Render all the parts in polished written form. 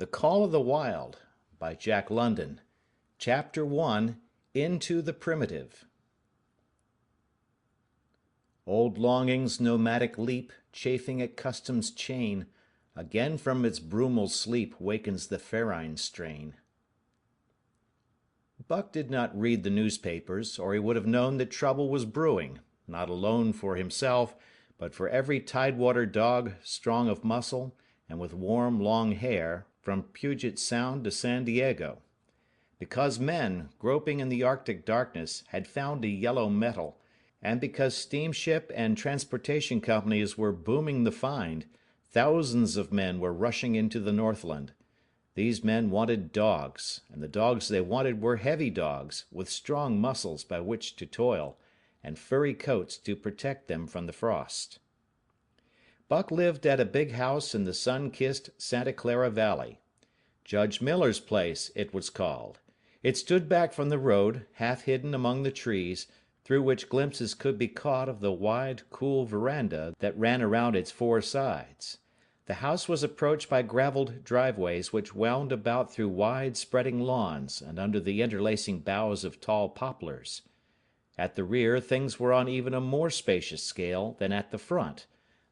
The Call of the Wild by Jack London. Chapter 1 Into the Primitive. Old longing's nomadic leap, chafing at custom's chain, again from its brumal sleep wakens the ferine strain. Buck did not read the newspapers, or he would have known that trouble was brewing, not alone for himself, but for every tidewater dog strong of muscle and with warm, long hair, from Puget Sound to San Diego. Because men, groping in the Arctic darkness, had found a yellow metal, and because steamship and transportation companies were booming the find, thousands of men were rushing into the Northland. These men wanted dogs, and the dogs they wanted were heavy dogs, with strong muscles by which to toil, and furry coats to protect them from the frost. Buck lived at a big house in the sun-kissed Santa Clara Valley. Judge Miller's place, it was called. It stood back from the road, half hidden among the trees, through which glimpses could be caught of the wide, cool veranda that ran around its four sides. The house was approached by gravelled driveways which wound about through wide, spreading lawns and under the interlacing boughs of tall poplars. At the rear things were on even a more spacious scale than at the front.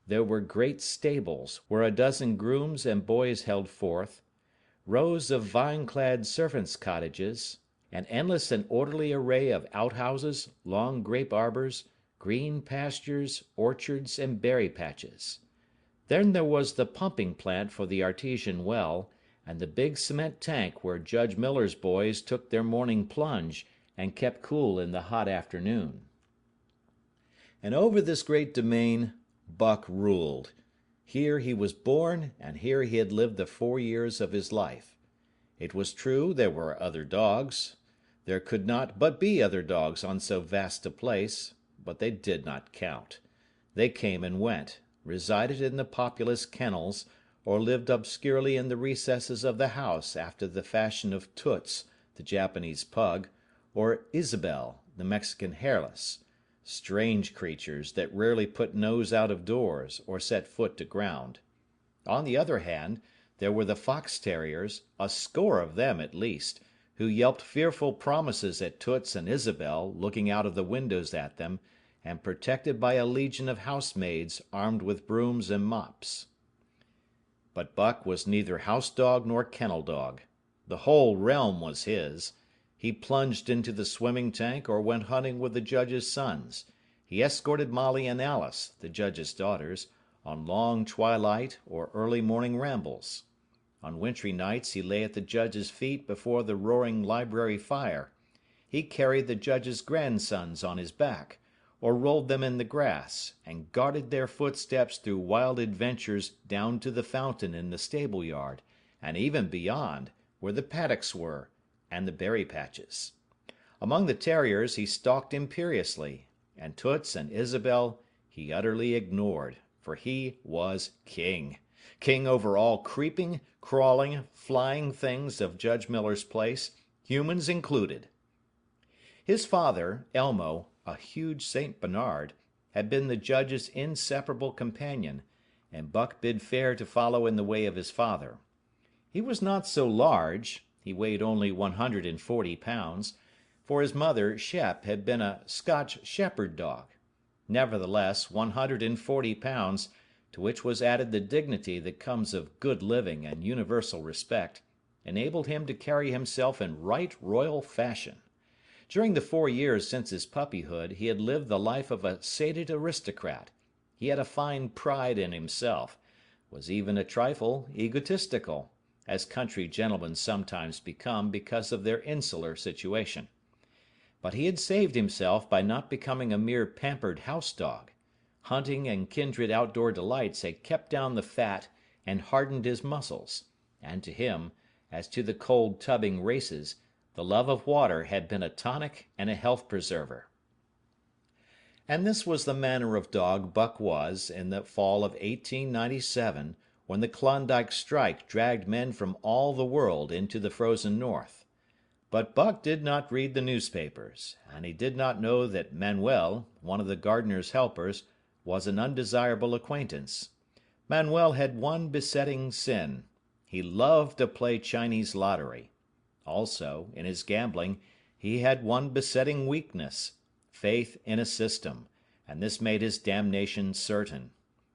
There were great stables, where a dozen grooms and boys held forth, rows of vine-clad servants' cottages, an endless and orderly array of outhouses, long grape arbors, green pastures, orchards, and berry patches. Then there was the pumping plant for the artesian well, and the big cement tank where Judge Miller's boys took their morning plunge and kept cool in the hot afternoon. And over this great domain Buck ruled. Here he was born, and here he had lived the 4 years of his life. It was true there were other dogs. There could not but be other dogs on so vast a place, but they did not count. They came and went, resided in the populous kennels, or lived obscurely in the recesses of the house after the fashion of Toots, the Japanese pug, or Isabel, the Mexican hairless. Strange creatures that rarely put nose out of doors or set foot to ground. On the other hand, there were the fox terriers, a score of them at least, who yelped fearful promises at Toots and Isabel looking out of the windows at them, and protected by a legion of housemaids armed with brooms and mops. But Buck was neither house dog nor kennel dog. The whole realm was his. He plunged into the swimming tank or went hunting with the judge's sons. He escorted Molly and Alice, the judge's daughters, on long twilight or early morning rambles. On wintry nights he lay at the judge's feet before the roaring library fire. He carried the judge's grandsons on his back, or rolled them in the grass, and guarded their footsteps through wild adventures down to the fountain in the stable yard, and even beyond, where the paddocks were, and the berry patches. Among the terriers he stalked imperiously, and Toots and Isabel he utterly ignored, for he was king. King over all creeping, crawling, flying things of Judge Miller's place, humans included. His father, Elmo, a huge St. Bernard, had been the judge's inseparable companion, and Buck bid fair to follow in the way of his father. He was not so large. He weighed only 140 pounds, for his mother, Shep, had been a Scotch shepherd dog. Nevertheless, 140 pounds, to which was added the dignity that comes of good living and universal respect, enabled him to carry himself in right royal fashion. During the 4 years since his puppyhood he had lived the life of a sated aristocrat. He had a fine pride in himself, was even a trifle egotistical, as country gentlemen sometimes become because of their insular situation. But he had saved himself by not becoming a mere pampered house dog. Hunting and kindred outdoor delights had kept down the fat and hardened his muscles, and to him, as to the cold tubbing races, the love of water had been a tonic and a health preserver. And this was the manner of dog Buck was in the fall of 1897, when the Klondike strike dragged men from all the world into the frozen north. But Buck did not read the newspapers, and he did not know that Manuel, one of the gardener's helpers, was an undesirable acquaintance. Manuel had one besetting sin. He loved to play Chinese lottery. Also, in his gambling, he had one besetting weakness, faith in a system, and this made his damnation certain.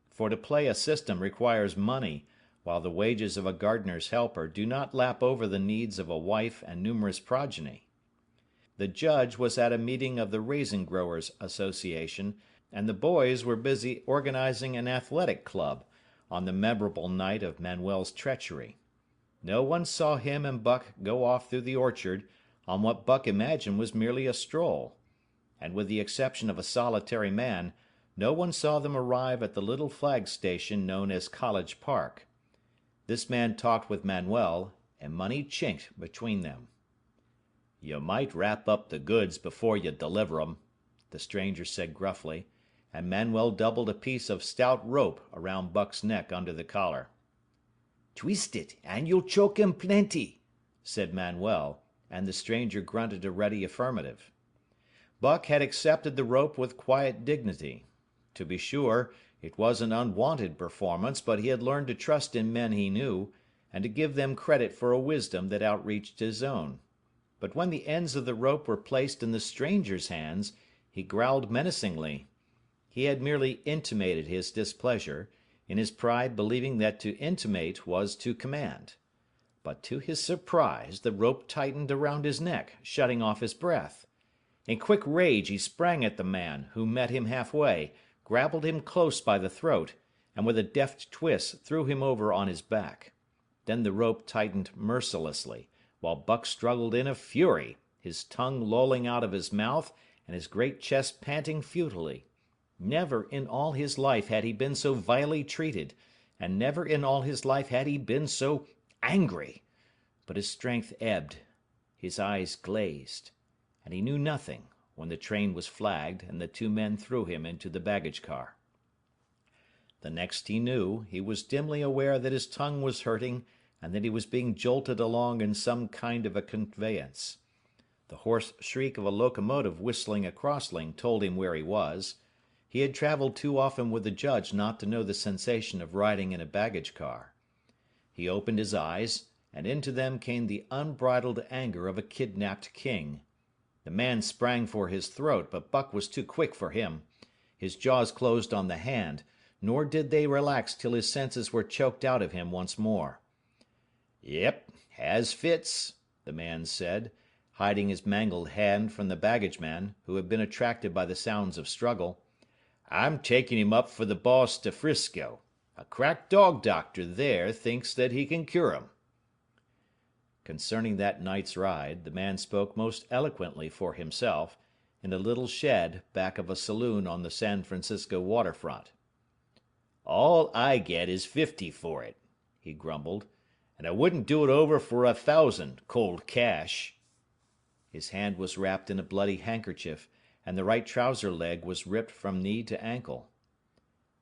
For to play a system requires money, while the wages of a gardener's helper do not lap over the needs of a wife and numerous progeny. The judge was at a meeting of the Raisin Growers Association, and the boys were busy organizing an athletic club on the memorable night of Manuel's treachery. No one saw him and Buck go off through the orchard on what Buck imagined was merely a stroll. And with the exception of a solitary man, no one saw them arrive at the little flag station known as College Park. This man talked with Manuel, and money chinked between them. "You might wrap up the goods before you deliver 'em," the stranger said gruffly, and Manuel doubled a piece of stout rope around Buck's neck under the collar. "Twist it, and you'll choke him plenty," said Manuel, and the stranger grunted a ready affirmative. Buck had accepted the rope with quiet dignity. To be sure, it was an unwanted performance, but he had learned to trust in men he knew, and to give them credit for a wisdom that outreached his own. But when the ends of the rope were placed in the stranger's hands, he growled menacingly. He had merely intimated his displeasure, in his pride believing that to intimate was to command. But to his surprise, the rope tightened around his neck, shutting off his breath. In quick rage he sprang at the man, who met him halfway, grappled him close by the throat, and with a deft twist threw him over on his back. Then the rope tightened mercilessly, while Buck struggled in a fury, his tongue lolling out of his mouth and his great chest panting futilely. Never in all his life had he been so vilely treated, and never in all his life had he been so angry. But his strength ebbed, his eyes glazed, and he knew nothing when the train was flagged and the two men threw him into the baggage car. The next he knew, he was dimly aware that his tongue was hurting and that he was being jolted along in some kind of a conveyance. The hoarse shriek of a locomotive whistling a crosslink told him where he was. He had traveled too often with the judge not to know the sensation of riding in a baggage car. He opened his eyes, and into them came the unbridled anger of a kidnapped king. The man sprang for his throat, but Buck was too quick for him. His jaws closed on the hand, nor did they relax till his senses were choked out of him once more. "Yep, has fits," the man said, hiding his mangled hand from the baggageman, who had been attracted by the sounds of struggle. "I'm taking him up for the boss to 'Frisco. A crack dog doctor there thinks that he can cure him." Concerning that night's ride, the man spoke most eloquently for himself, in a little shed back of a saloon on the San Francisco waterfront. "All I get is 50 for it," he grumbled, "and I wouldn't do it over for 1,000 cold cash." His hand was wrapped in a bloody handkerchief, and the right trouser leg was ripped from knee to ankle.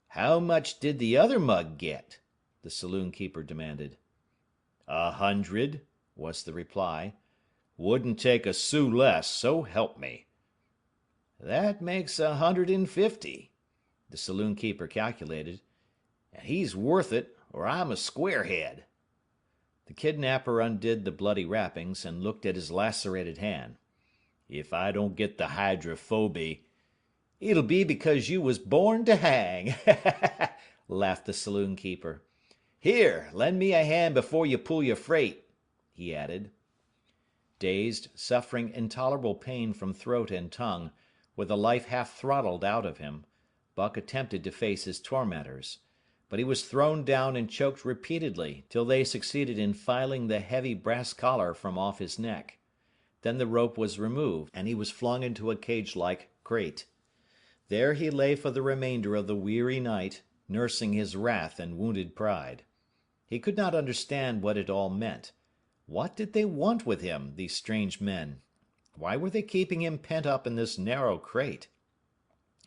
"How much did the other mug get?" the saloon keeper demanded. 100, was the reply. "Wouldn't take a sou less, so help me." "That makes 150, the saloon keeper calculated. "And he's worth it, or I'm a squarehead." The kidnapper undid the bloody wrappings and looked at his lacerated hand. "If I don't get the hydrophoby—" "It'll be because you was born to hang," laughed the saloon keeper. "Here, lend me a hand before you pull your freight," he added. Dazed, suffering intolerable pain from throat and tongue, with the life half throttled out of him, Buck attempted to face his tormentors. But he was thrown down and choked repeatedly till they succeeded in filing the heavy brass collar from off his neck. Then the rope was removed, and he was flung into a cage-like crate. There he lay for the remainder of the weary night, nursing his wrath and wounded pride. He could not understand what it all meant. What did they want with him, these strange men? Why were they keeping him pent up in this narrow crate?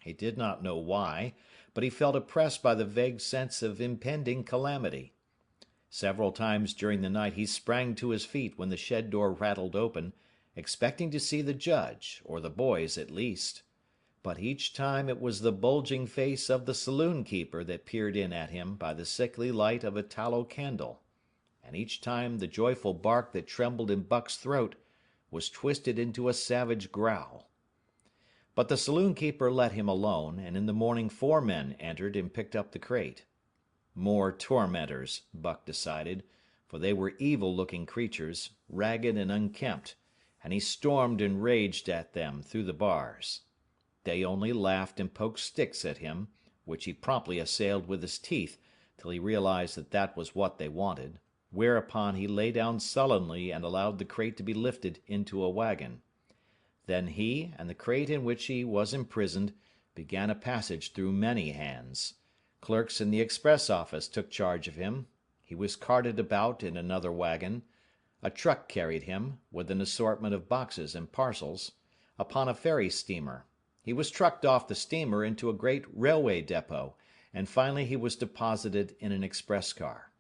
He did not know why, but he felt oppressed by the vague sense of impending calamity. Several times during the night he sprang to his feet when the shed door rattled open, expecting to see the judge, or the boys at least. But each time it was the bulging face of the saloon keeper that peered in at him by the sickly light of a tallow candle. and each time the joyful bark that trembled in Buck's throat was twisted into a savage growl. But the saloon keeper let him alone, and in the morning 4 men entered and picked up the crate. More tormentors, Buck decided, for they were evil-looking creatures, ragged and unkempt, and he stormed and raged at them through the bars. They only laughed and poked sticks at him, which he promptly assailed with his teeth till he realized that that was what they wanted, whereupon he lay down sullenly and allowed the crate to be lifted into a wagon. Then he, and the crate in which he was imprisoned, began a passage through many hands. Clerks in the express office took charge of him. He was carted about in another wagon. A truck carried him, with an assortment of boxes and parcels, upon a ferry steamer. He was trucked off the steamer into a great railway depot, and finally he was deposited in an express car.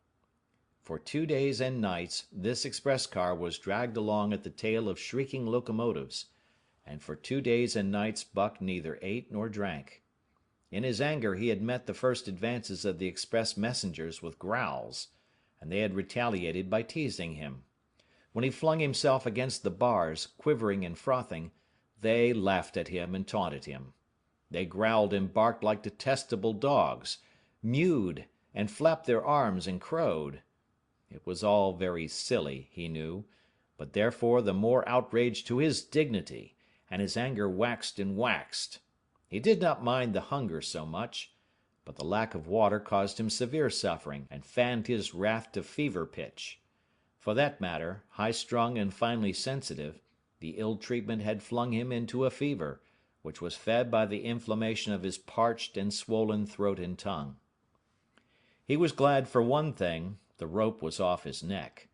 For 2 days and nights this express car was dragged along at the tail of shrieking locomotives, and for 2 days and nights Buck neither ate nor drank. In his anger he had met the first advances of the express messengers with growls, and they had retaliated by teasing him. When he flung himself against the bars, quivering and frothing, they laughed at him and taunted him. They growled and barked like detestable dogs, mewed, and flapped their arms and crowed. It was all very silly, he knew, but therefore the more outrage to his dignity, and his anger waxed and waxed. He did not mind the hunger so much, but the lack of water caused him severe suffering and fanned his wrath to fever pitch. For that matter, high-strung and finely sensitive, the ill treatment had flung him into a fever, which was fed by the inflammation of his parched and swollen throat and tongue. He was glad for one thing: the rope was off his neck.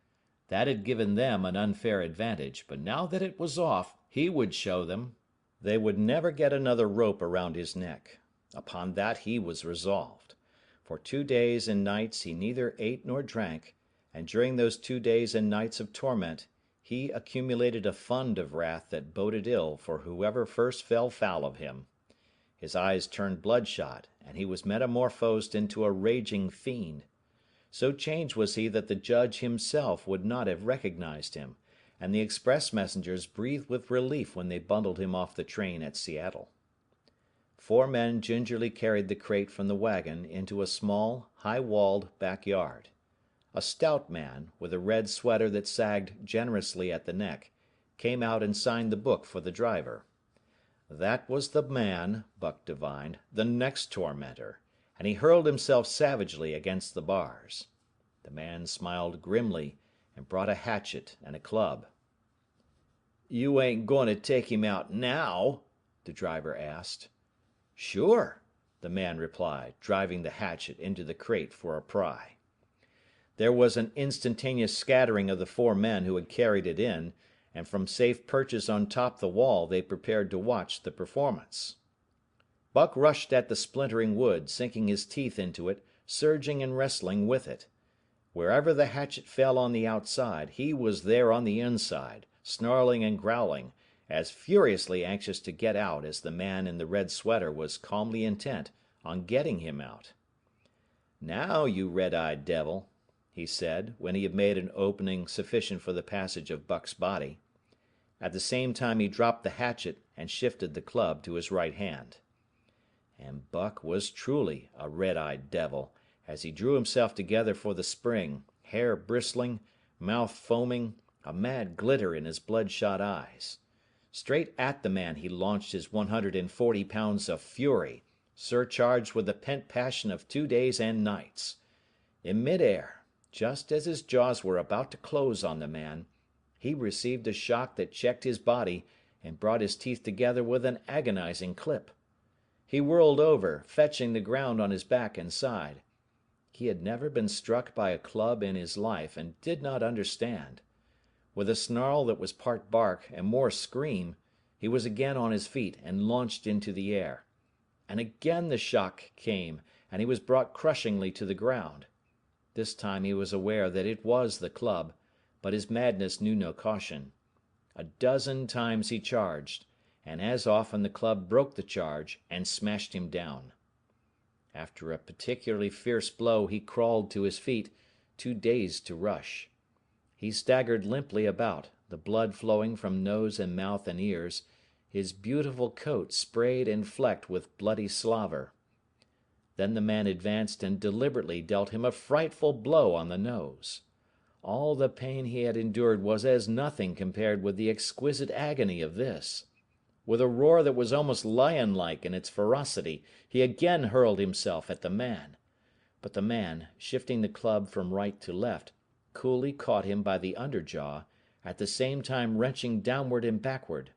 That had given them an unfair advantage, but now that it was off, he would show them. They would never get another rope around his neck. Upon that he was resolved. For 2 days and nights he neither ate nor drank, and during those 2 days and nights of torment he accumulated a fund of wrath that boded ill for whoever first fell foul of him. His eyes turned bloodshot, and he was metamorphosed into a raging fiend. So changed was he that the judge himself would not have recognized him, and the express messengers breathed with relief when they bundled him off the train at Seattle. 4 men gingerly carried the crate from the wagon into a small, high-walled backyard. A stout man, with a red sweater that sagged generously at the neck, came out and signed the book for the driver. That was the man, Buck divined, the next tormentor, and he hurled himself savagely against the bars. The man smiled grimly and brought a hatchet and a club. "You ain't going to take him out now?" the driver asked. "Sure," the man replied, driving the hatchet into the crate for a pry. There was an instantaneous scattering of the 4 men who had carried it in, and from safe perches on top the wall they prepared to watch the performance. Buck rushed at the splintering wood, sinking his teeth into it, surging and wrestling with it. Wherever the hatchet fell on the outside, he was there on the inside, snarling and growling, as furiously anxious to get out as the man in the red sweater was calmly intent on getting him out. "Now, you red-eyed devil," he said, when he had made an opening sufficient for the passage of Buck's body. At the same time he dropped the hatchet and shifted the club to his right hand. And Buck was truly a red-eyed devil, as he drew himself together for the spring, hair bristling, mouth foaming, a mad glitter in his bloodshot eyes. Straight at the man he launched his 140 pounds of fury, surcharged with the pent passion of 2 days and nights. In midair, just as his jaws were about to close on the man, he received a shock that checked his body and brought his teeth together with an agonizing clip. He whirled over, fetching the ground on his back and side. He had never been struck by a club in his life and did not understand. With a snarl that was part bark and more scream, he was again on his feet and launched into the air. And again the shock came, and he was brought crushingly to the ground. This time he was aware that it was the club, but his madness knew no caution. A dozen times he charged, and as often the club broke the charge and smashed him down. After a particularly fierce blow he crawled to his feet, too dazed to rush. He staggered limply about, the blood flowing from nose and mouth and ears, his beautiful coat sprayed and flecked with bloody slaver. Then the man advanced and deliberately dealt him a frightful blow on the nose. All the pain he had endured was as nothing compared with the exquisite agony of this. With a roar that was almost lion-like in its ferocity, he again hurled himself at the man. But the man, shifting the club from right to left, coolly caught him by the underjaw, at the same time wrenching downward and backward.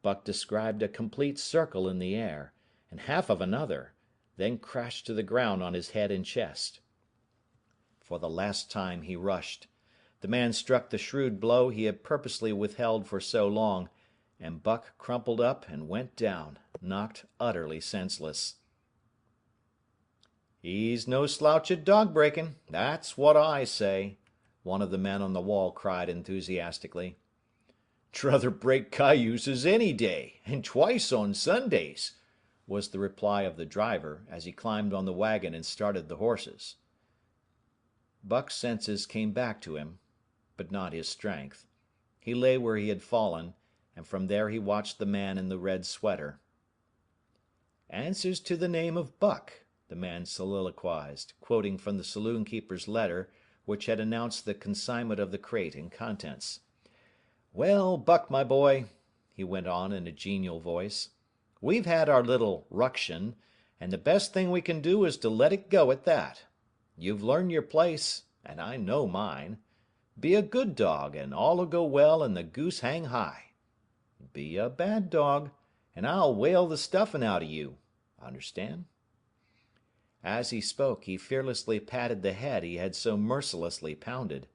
Buck described a complete circle in the air, and half of another, then crashed to the ground on his head and chest. For the last time he rushed. The man struck the shrewd blow he had purposely withheld for so long, and Buck crumpled up and went down, knocked utterly senseless. "He's no slouch at dog breaking, that's what I say," one of the men on the wall cried enthusiastically. "Druther break cayuses any day, and twice on Sundays," was the reply of the driver as he climbed on the wagon and started the horses. Buck's senses came back to him, but not his strength. He lay where he had fallen, and from there he watched the man in the red sweater. "Answers to the name of Buck," the man soliloquized, quoting from the saloon keeper's letter, which had announced the consignment of the crate and contents. "Well, Buck, my boy," he went on in a genial voice, "we've had our little ruction, and the best thing we can do is to let it go at that. You've learned your place, and I know mine. Be a good dog, and all'll go well and the goose hang high. Be a bad dog, and I'll whale the stuffing out of you. Understand?" As he spoke, he fearlessly patted the head he had so mercilessly pounded,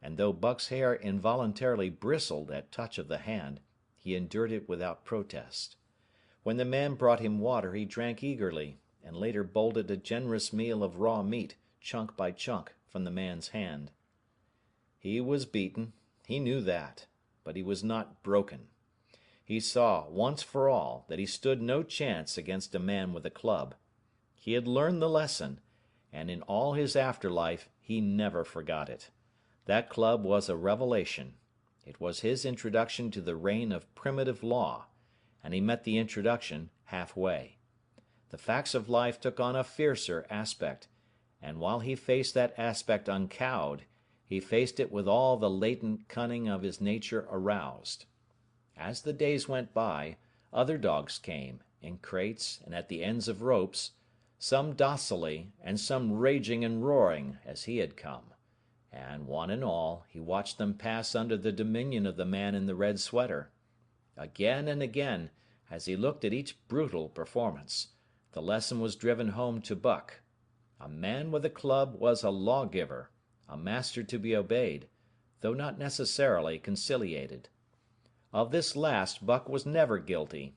and though Buck's hair involuntarily bristled at touch of the hand, he endured it without protest. When the man brought him water, he drank eagerly, and later bolted a generous meal of raw meat, chunk by chunk, from the man's hand. He was beaten, he knew that, but he was not broken. He saw, once for all, that he stood no chance against a man with a club. He had learned the lesson, and in all his afterlife he never forgot it. That club was a revelation. It was his introduction to the reign of primitive law, and he met the introduction halfway. The facts of life took on a fiercer aspect, and while he faced that aspect uncowed, he faced it with all the latent cunning of his nature aroused. As the days went by, other dogs came, in crates and at the ends of ropes, some docilely and some raging and roaring as he had come, and one and all he watched them pass under the dominion of the man in the red sweater. Again and again, as he looked at each brutal performance, the lesson was driven home to Buck. A man with a club was a lawgiver, a master to be obeyed, though not necessarily conciliated. Of this last Buck was never guilty,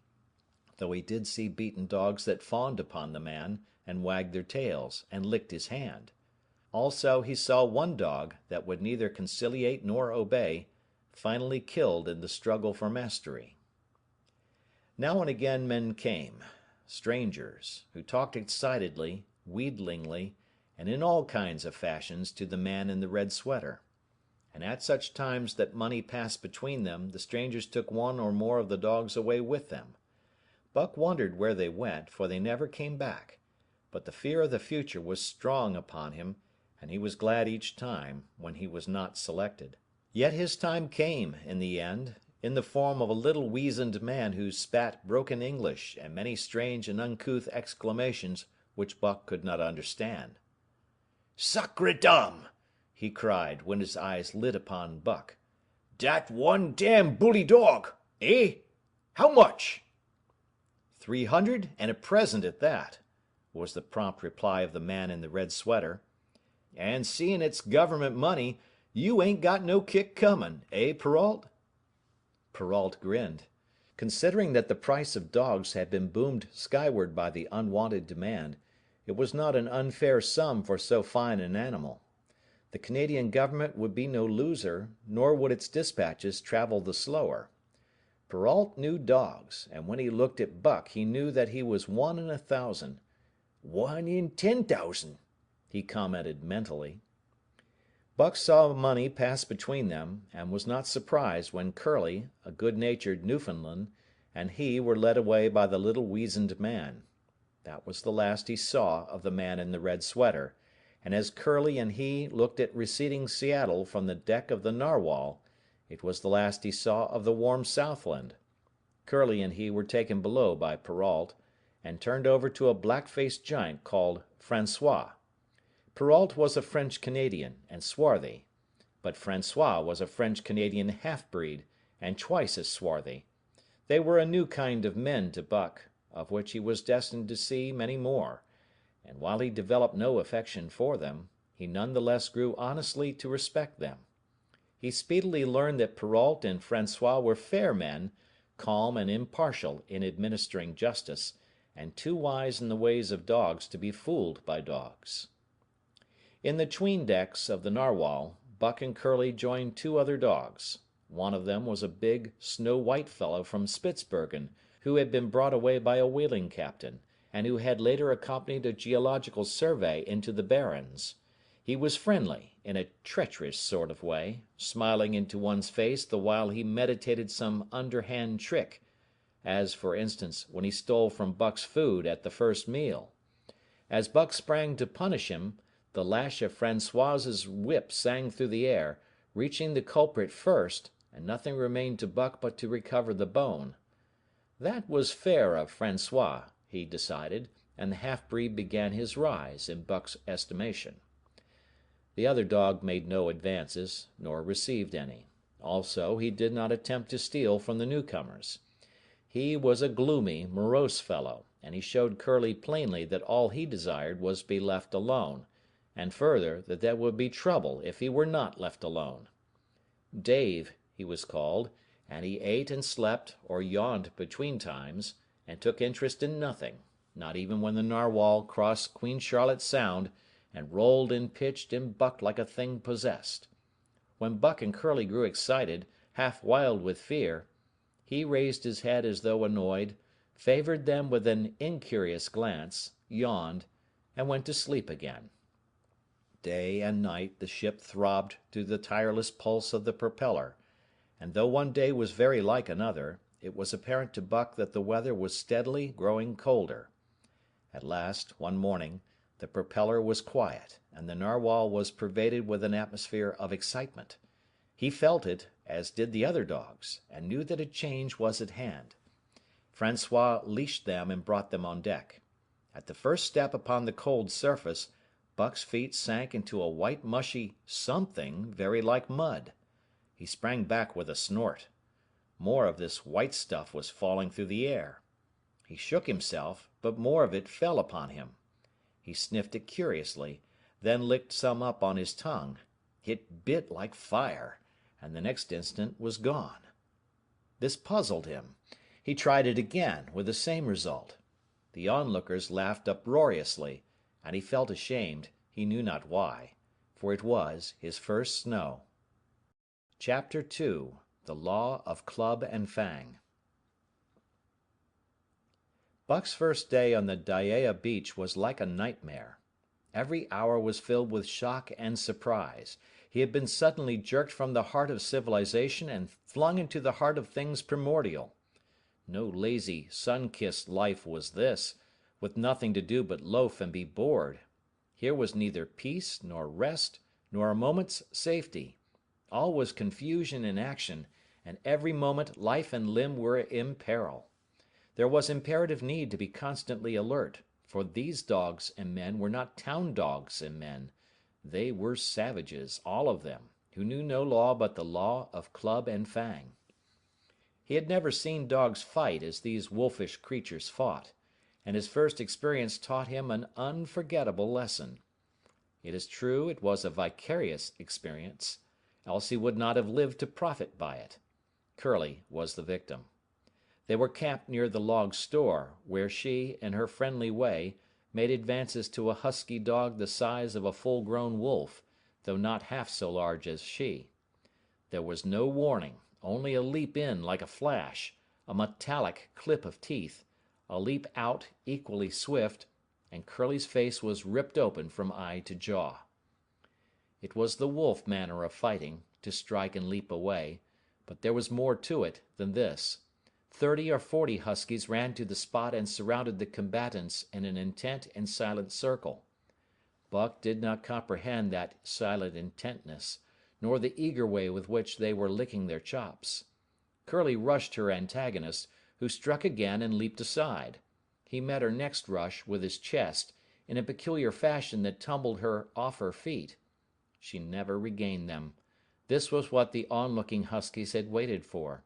though he did see beaten dogs that fawned upon the man, and wagged their tails, and licked his hand. Also he saw one dog, that would neither conciliate nor obey, finally killed in the struggle for mastery. Now and again men came, strangers, who talked excitedly, wheedlingly, and in all kinds of fashions to the man in the red sweater. And at such times that money passed between them, the strangers took one or more of the dogs away with them. Buck wondered where they went, for they never came back, but the fear of the future was strong upon him, and he was glad each time when he was not selected. Yet his time came, in the end, in the form of a little weazened man who spat broken English and many strange and uncouth exclamations which Buck could not understand. "Sacre dame!" he cried, when his eyes lit upon Buck. "Dat one damn bully dog, eh? How much?" 300 and a present at that," was the prompt reply of the man in the red sweater. "And seeing it's government money, you ain't got no kick coming, eh, Perrault?" Perrault grinned. Considering that the price of dogs had been boomed skyward by the unwanted demand, it was not an unfair sum for so fine an animal. The Canadian government would be no loser, nor would its dispatches travel the slower. Perrault knew dogs, and when he looked at Buck he knew that he was 1 in 1,000. 1 in 10,000, he commented mentally. Buck saw money pass between them, and was not surprised when Curly, a good-natured Newfoundland, and he were led away by the little weazened man. That was the last he saw of the man in the red sweater, and as Curly and he looked at receding Seattle from the deck of the Narwhal, it was the last he saw of the warm Southland. Curly and he were taken below by Perrault, and turned over to a black-faced giant called Francois. Perrault was a French-Canadian, and swarthy, but Francois was a French-Canadian half-breed, and twice as swarthy. They were a new kind of men to Buck, of which he was destined to see many more, and while he developed no affection for them, he none the less grew honestly to respect them. He speedily learned that Perrault and Francois were fair men, calm and impartial in administering justice, and too wise in the ways of dogs to be fooled by dogs. In the 'tween decks of the Narwhal, Buck and Curly joined two other dogs. One of them was a big, snow-white fellow from Spitzbergen, who had been brought away by a whaling captain, and who had later accompanied a geological survey into the Barrens. He was friendly, in a treacherous sort of way, smiling into one's face the while he meditated some underhand trick, as, for instance, when he stole from Buck's food at the first meal. As Buck sprang to punish him, the lash of Francois's whip sang through the air, reaching the culprit first, and nothing remained to Buck but to recover the bone. That was fair of Francois, he decided, and the half-breed began his rise in Buck's estimation. The other dog made no advances, nor received any. Also, he did not attempt to steal from the newcomers. He was a gloomy, morose fellow, and he showed Curly plainly that all he desired was to be left alone, and further, that there would be trouble if he were not left alone. Dave, he was called, and he ate and slept, or yawned between times, and took interest in nothing, not even when the Narwhal crossed Queen Charlotte Sound, and rolled and pitched and bucked like a thing possessed. When Buck and Curly grew excited, half wild with fear, he raised his head as though annoyed, favored them with an incurious glance, yawned, and went to sleep again. Day and night the ship throbbed to the tireless pulse of the propeller, and though one day was very like another, it was apparent to Buck that the weather was steadily growing colder. At last, one morning, the propeller was quiet, and the Narwhal was pervaded with an atmosphere of excitement. He felt it, as did the other dogs, and knew that a change was at hand. Francois leashed them and brought them on deck. At the first step upon the cold surface, Buck's feet sank into a white mushy something very like mud. He sprang back with a snort. More of this white stuff was falling through the air. He shook himself, but more of it fell upon him. He sniffed it curiously, then licked some up on his tongue. It bit like fire, and the next instant was gone. This puzzled him. He tried it again, with the same result. The onlookers laughed uproariously, and he felt ashamed, he knew not why, for it was his first snow. Chapter 2. The Law of Club and Fang. Buck's first day on the Dyea beach was like a nightmare. Every hour was filled with shock and surprise. He had been suddenly jerked from the heart of civilization and flung into the heart of things primordial. No lazy, sun-kissed life was this, with nothing to do but loaf and be bored. Here was neither peace, nor rest, nor a moment's safety. All was confusion and action, and every moment life and limb were in peril. There was imperative need to be constantly alert, for these dogs and men were not town dogs and men. They were savages, all of them, who knew no law but the law of club and fang. He had never seen dogs fight as these wolfish creatures fought, and his first experience taught him an unforgettable lesson. It is true it was a vicarious experience, else he would not have lived to profit by it. Curly was the victim. They were camped near the log store, where she, in her friendly way, made advances to a husky dog the size of a full-grown wolf, though not half so large as she. There was no warning, only a leap in like a flash, a metallic clip of teeth, a leap out equally swift, and Curly's face was ripped open from eye to jaw. It was the wolf manner of fighting, to strike and leap away, but there was more to it than this. 30 or 40 huskies ran to the spot and surrounded the combatants in an intent and silent circle. Buck did not comprehend that silent intentness, nor the eager way with which they were licking their chops. Curly rushed her antagonist, who struck again and leaped aside. He met her next rush with his chest, in a peculiar fashion that tumbled her off her feet. She never regained them. This was what the onlooking huskies had waited for.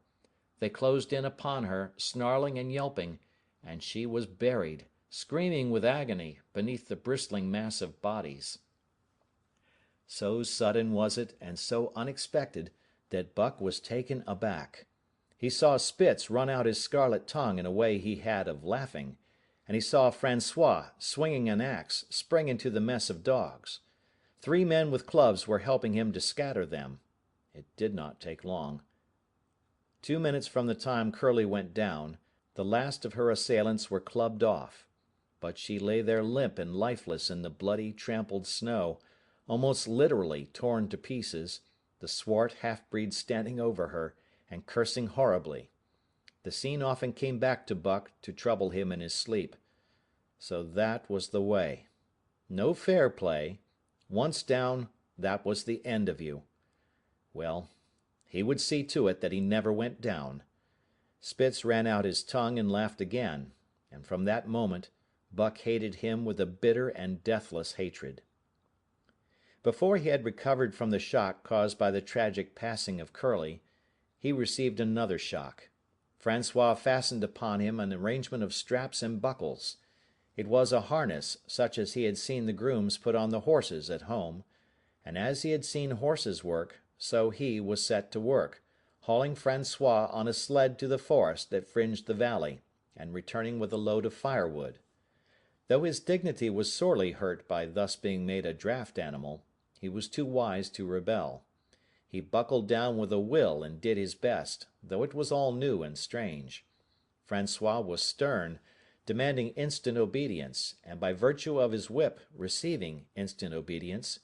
They closed in upon her, snarling and yelping, and she was buried, screaming with agony, beneath the bristling mass of bodies. So sudden was it, and so unexpected, that Buck was taken aback. He saw Spitz run out his scarlet tongue in a way he had of laughing, and he saw Francois, swinging an axe, spring into the mess of dogs. 3 men with clubs were helping him to scatter them. It did not take long. 2 minutes from the time Curly went down, the last of her assailants were clubbed off. But she lay there limp and lifeless in the bloody, trampled snow, almost literally torn to pieces, the swart half-breed standing over her, and cursing horribly. The scene often came back to Buck to trouble him in his sleep. So that was the way. No fair play. Once down, that was the end of you. Well, he would see to it that he never went down. Spitz ran out his tongue and laughed again, and from that moment Buck hated him with a bitter and deathless hatred. Before he had recovered from the shock caused by the tragic passing of Curly, he received another shock. Francois fastened upon him an arrangement of straps and buckles. It was a harness such as he had seen the grooms put on the horses at home, and as he had seen horses work, so he was set to work, hauling Francois on a sled to the forest that fringed the valley, and returning with a load of firewood. Though his dignity was sorely hurt by thus being made a draft animal, he was too wise to rebel. He buckled down with a will and did his best, though it was all new and strange. Francois was stern, demanding instant obedience, and by virtue of his whip receiving instant obedience,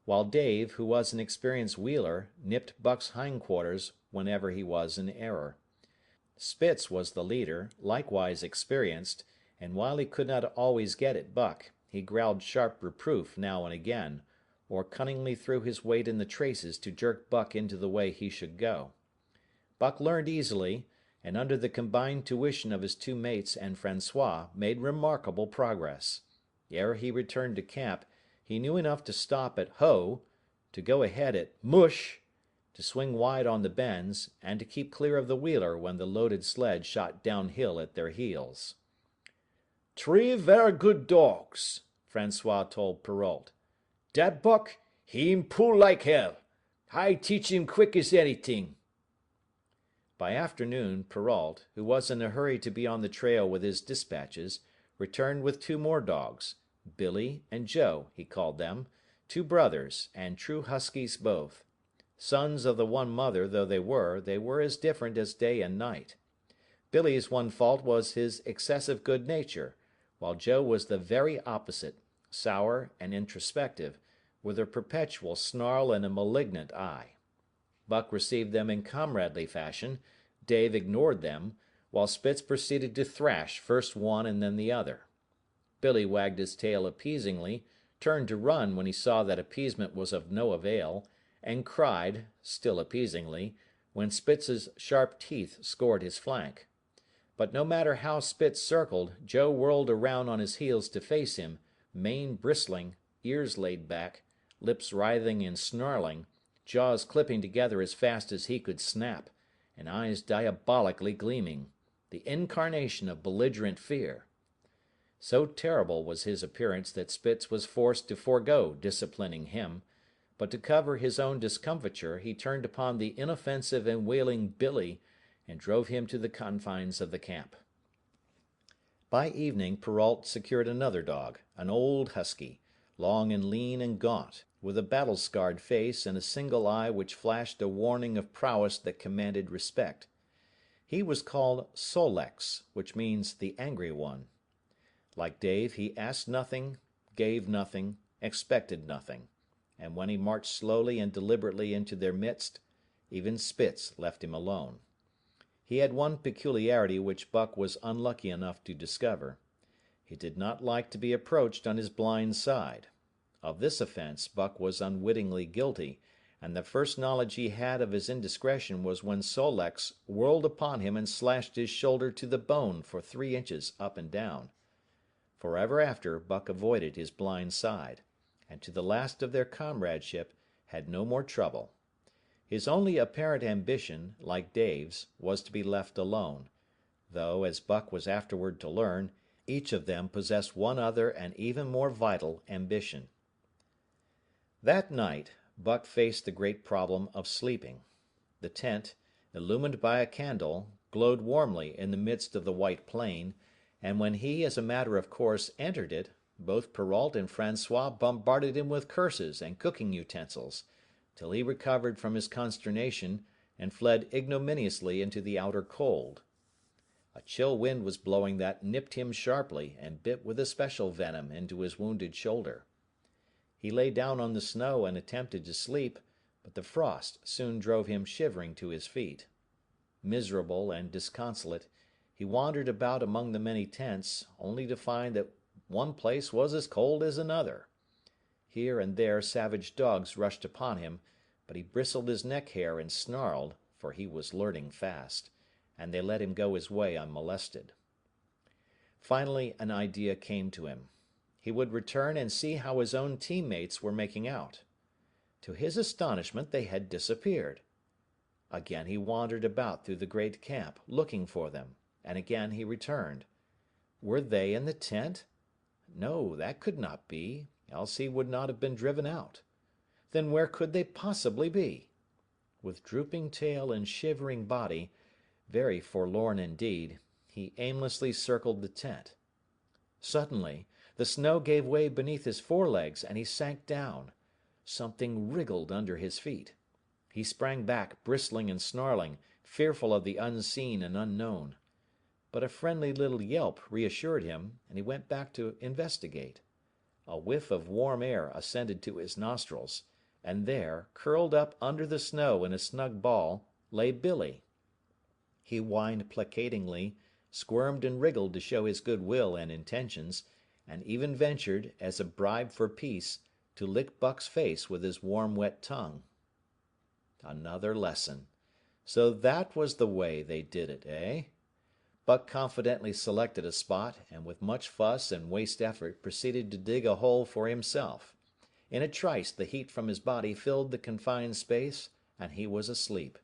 while Dave, who was an experienced wheeler, nipped Buck's hindquarters whenever he was in error. Spitz was the leader, likewise experienced, and while he could not always get at Buck, he growled sharp reproof now and again, or cunningly threw his weight in the traces to jerk Buck into the way he should go. Buck learned easily, and under the combined tuition of his 2 mates and Francois, made remarkable progress. Ere he returned to camp, he knew enough to stop at "Ho!" to go ahead at "Mush!" to swing wide on the bends, and to keep clear of the wheeler when the loaded sled shot downhill at their heels. "3 ver' good dogs," Francois told Perrault. "Dat Buck, heem pull like hell. I teach him quick as anything." By afternoon, Perrault, who was in a hurry to be on the trail with his dispatches, returned with 2 more dogs. Billy and Joe, he called them, 2 brothers, and true huskies both. Sons of the one mother though they were as different as day and night. Billy's one fault was his excessive good nature, while Joe was the very opposite, sour and introspective, with a perpetual snarl and a malignant eye. Buck received them in comradely fashion, Dave ignored them, while Spitz proceeded to thrash first one and then the other. Billy wagged his tail appeasingly, turned to run when he saw that appeasement was of no avail, and cried, still appeasingly, when Spitz's sharp teeth scored his flank. But no matter how Spitz circled, Joe whirled around on his heels to face him, mane bristling, ears laid back, lips writhing and snarling, jaws clipping together as fast as he could snap, and eyes diabolically gleaming, the incarnation of belligerent fear. So terrible was his appearance that Spitz was forced to forego disciplining him, but to cover his own discomfiture he turned upon the inoffensive and wailing Billy, and drove him to the confines of the camp. By evening Perrault secured another dog, an old husky, long and lean and gaunt, with a battle-scarred face and a single eye which flashed a warning of prowess that commanded respect. He was called Sol-leks, which means the angry one. Like Dave, he asked nothing, gave nothing, expected nothing, and when he marched slowly and deliberately into their midst, even Spitz left him alone. He had one peculiarity which Buck was unlucky enough to discover. He did not like to be approached on his blind side. Of this offense Buck was unwittingly guilty, and the first knowledge he had of his indiscretion was when Sol-leks whirled upon him and slashed his shoulder to the bone for 3 inches up and down. Forever after, Buck avoided his blind side, and to the last of their comradeship had no more trouble. His only apparent ambition, like Dave's, was to be left alone, though, as Buck was afterward to learn, each of them possessed one other and even more vital ambition. That night, Buck faced the great problem of sleeping. The tent, illumined by a candle, glowed warmly in the midst of the white plain, and when he, as a matter of course, entered it, both Perrault and Francois bombarded him with curses and cooking utensils, till he recovered from his consternation and fled ignominiously into the outer cold. A chill wind was blowing that nipped him sharply and bit with especial venom into his wounded shoulder. He lay down on the snow and attempted to sleep, but the frost soon drove him shivering to his feet. Miserable and disconsolate, he wandered about among the many tents, only to find that one place was as cold as another. Here and there savage dogs rushed upon him, but he bristled his neck hair and snarled, for he was learning fast, and they let him go his way unmolested. Finally an idea came to him. He would return and see how his own teammates were making out. To his astonishment they had disappeared. Again he wandered about through the great camp, looking for them, and again he returned. Were they in the tent? No, that could not be, else he would not have been driven out. Then where could they possibly be? With drooping tail and shivering body, very forlorn indeed, he aimlessly circled the tent. Suddenly, the snow gave way beneath his forelegs, and he sank down. Something wriggled under his feet. He sprang back, bristling and snarling, fearful of the unseen and unknown. But a friendly little yelp reassured him, and he went back to investigate. A whiff of warm air ascended to his nostrils, and there, curled up under the snow in a snug ball, lay Billy. He whined placatingly, squirmed and wriggled to show his good will and intentions, and even ventured, as a bribe for peace, to lick Buck's face with his warm wet tongue. Another lesson. So that was the way they did it, eh? Buck confidently selected a spot, and with much fuss and waste effort proceeded to dig a hole for himself. In a trice the heat from his body filled the confined space, and he was asleep.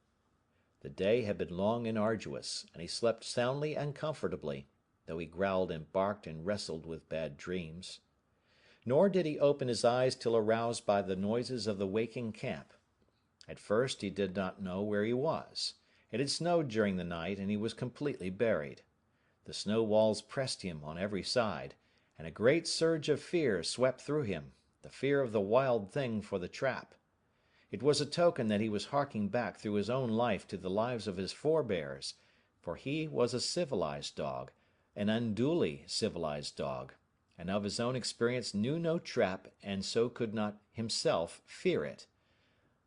The day had been long and arduous, and he slept soundly and comfortably, though he growled and barked and wrestled with bad dreams. Nor did he open his eyes till aroused by the noises of the waking camp. At first he did not know where he was. It had snowed during the night, and he was completely buried. The snow walls pressed him on every side, and a great surge of fear swept through him, the fear of the wild thing for the trap. It was a token that he was harking back through his own life to the lives of his forebears, for he was a civilized dog, an unduly civilized dog, and of his own experience knew no trap, and so could not himself fear it.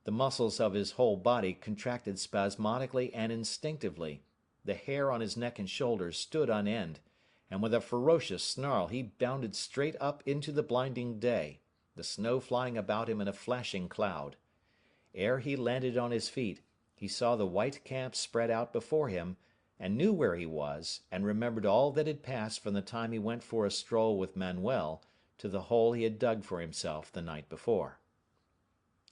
The muscles of his whole body contracted spasmodically and instinctively, the hair on his neck and shoulders stood on end, and with a ferocious snarl he bounded straight up into the blinding day, the snow flying about him in a flashing cloud. Ere he landed on his feet, he saw the white camp spread out before him, and knew where he was, and remembered all that had passed from the time he went for a stroll with Manuel to the hole he had dug for himself the night before.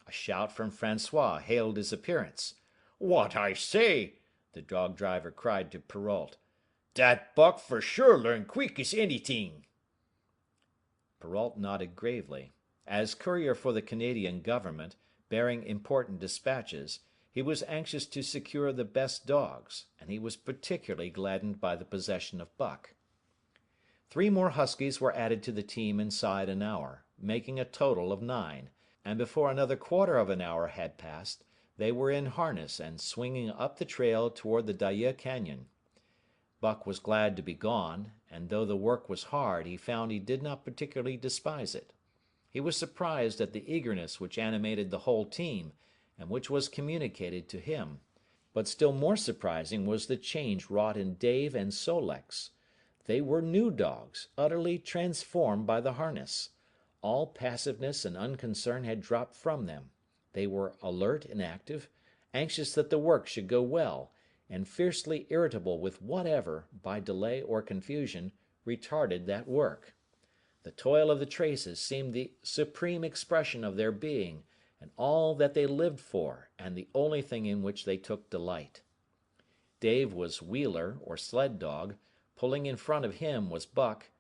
A shout from Francois hailed his appearance. "What I say!" the dog driver cried to Perrault. "Dat Buck for sure learn quick as anything." Perrault nodded gravely. As courier for the Canadian government, bearing important dispatches, he was anxious to secure the best dogs, and he was particularly gladdened by the possession of Buck. 3 more huskies were added to the team inside an hour, making a total of 9, and before another quarter of an hour had passed, they were in harness and swinging up the trail toward the Daya Canyon. Buck was glad to be gone, and though the work was hard, he found he did not particularly despise it. He was surprised at the eagerness which animated the whole team, and which was communicated to him. But still more surprising was the change wrought in Dave and Sol-leks. They were new dogs, utterly transformed by the harness. All passiveness and unconcern had dropped from them. They were alert and active, anxious that the work should go well, and fiercely irritable with whatever, by delay or confusion, retarded that work. The toil of the traces seemed the supreme expression of their being, and all that they lived for, and the only thing in which they took delight. Dave was wheeler, or sled dog, pulling in front of him was Buck,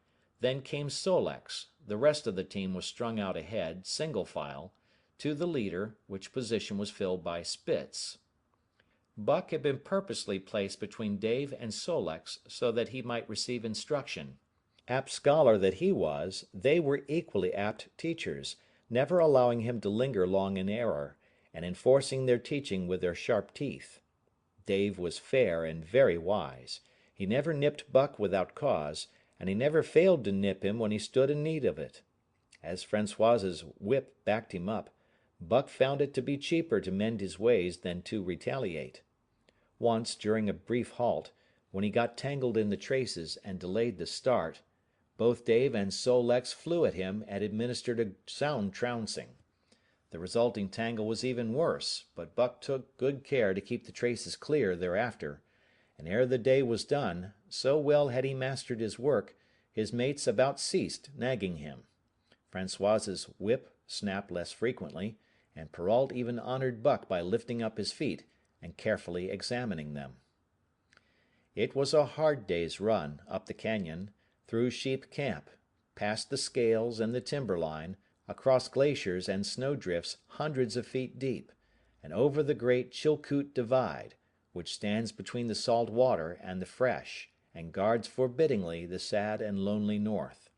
then came Sol-leks, the rest of the team was strung out ahead, single file, to the leader, which position was filled by Spitz. Buck had been purposely placed between Dave and Sol-leks so that he might receive instruction. Apt scholar that he was, they were equally apt teachers, never allowing him to linger long in error, and enforcing their teaching with their sharp teeth. Dave was fair and very wise. He never nipped Buck without cause, and he never failed to nip him when he stood in need of it. As Francois's whip backed him up, Buck found it to be cheaper to mend his ways than to retaliate. Once, during a brief halt, when he got tangled in the traces and delayed the start, both Dave and Sol-leks flew at him and administered a sound trouncing. The resulting tangle was even worse, but Buck took good care to keep the traces clear thereafter, and ere the day was done, so well had he mastered his work, his mates about ceased nagging him. Francois's whip snapped less frequently, and Perrault even honored Buck by lifting up his feet and carefully examining them. It was a hard day's run, up the canyon, through Sheep Camp, past the scales and the timber line, across glaciers and snowdrifts hundreds of feet deep, and over the great Chilkoot Divide, which stands between the salt water and the fresh, and guards forbiddingly the sad and lonely north.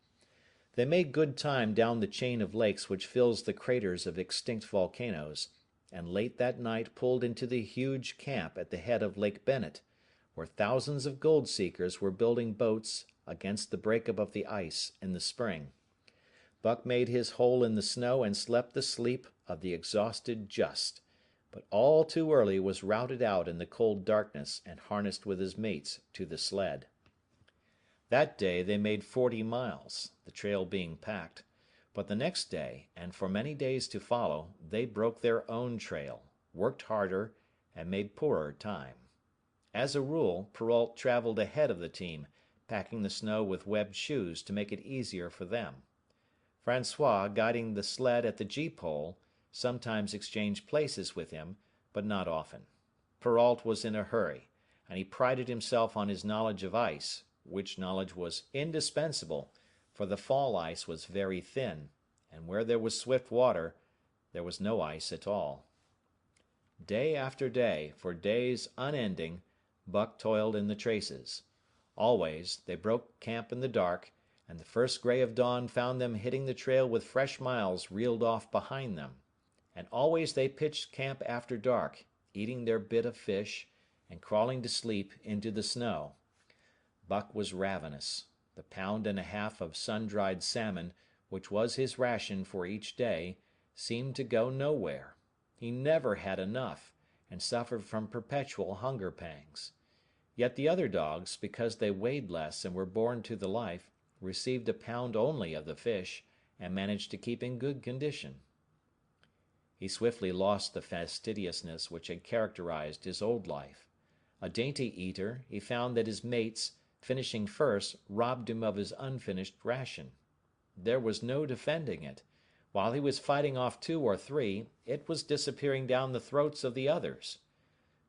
They made good time down the chain of lakes which fills the craters of extinct volcanoes, and late that night pulled into the huge camp at the head of Lake Bennett, where thousands of gold seekers were building boats against the break-up of the ice in the spring. Buck made his hole in the snow and slept the sleep of the exhausted just, but all too early was routed out in the cold darkness and harnessed with his mates to the sled. That day they made 40 miles, the trail being packed, but the next day, and for many days to follow, they broke their own trail, worked harder, and made poorer time. As a rule, Perrault traveled ahead of the team, packing the snow with webbed shoes to make it easier for them. Francois, guiding the sled at the gee-pole, sometimes exchanged places with him, but not often. Perrault was in a hurry, and he prided himself on his knowledge of ice, which knowledge was indispensable, for the fall ice was very thin, and where there was swift water, there was no ice at all. Day after day, for days unending, Buck toiled in the traces. Always, they broke camp in the dark, and the first gray of dawn found them hitting the trail with fresh miles reeled off behind them. And always they pitched camp after dark, eating their bit of fish, and crawling to sleep into the snow. Buck was ravenous. The pound and a half of sun-dried salmon, which was his ration for each day, seemed to go nowhere. He never had enough, and suffered from perpetual hunger pangs. Yet the other dogs, because they weighed less and were born to the life, received a pound only of the fish, and managed to keep in good condition. He swiftly lost the fastidiousness which had characterized his old life. A dainty eater, he found that his mates, finishing first, robbed him of his unfinished ration. There was no defending it. While he was fighting off 2 or 3, it was disappearing down the throats of the others.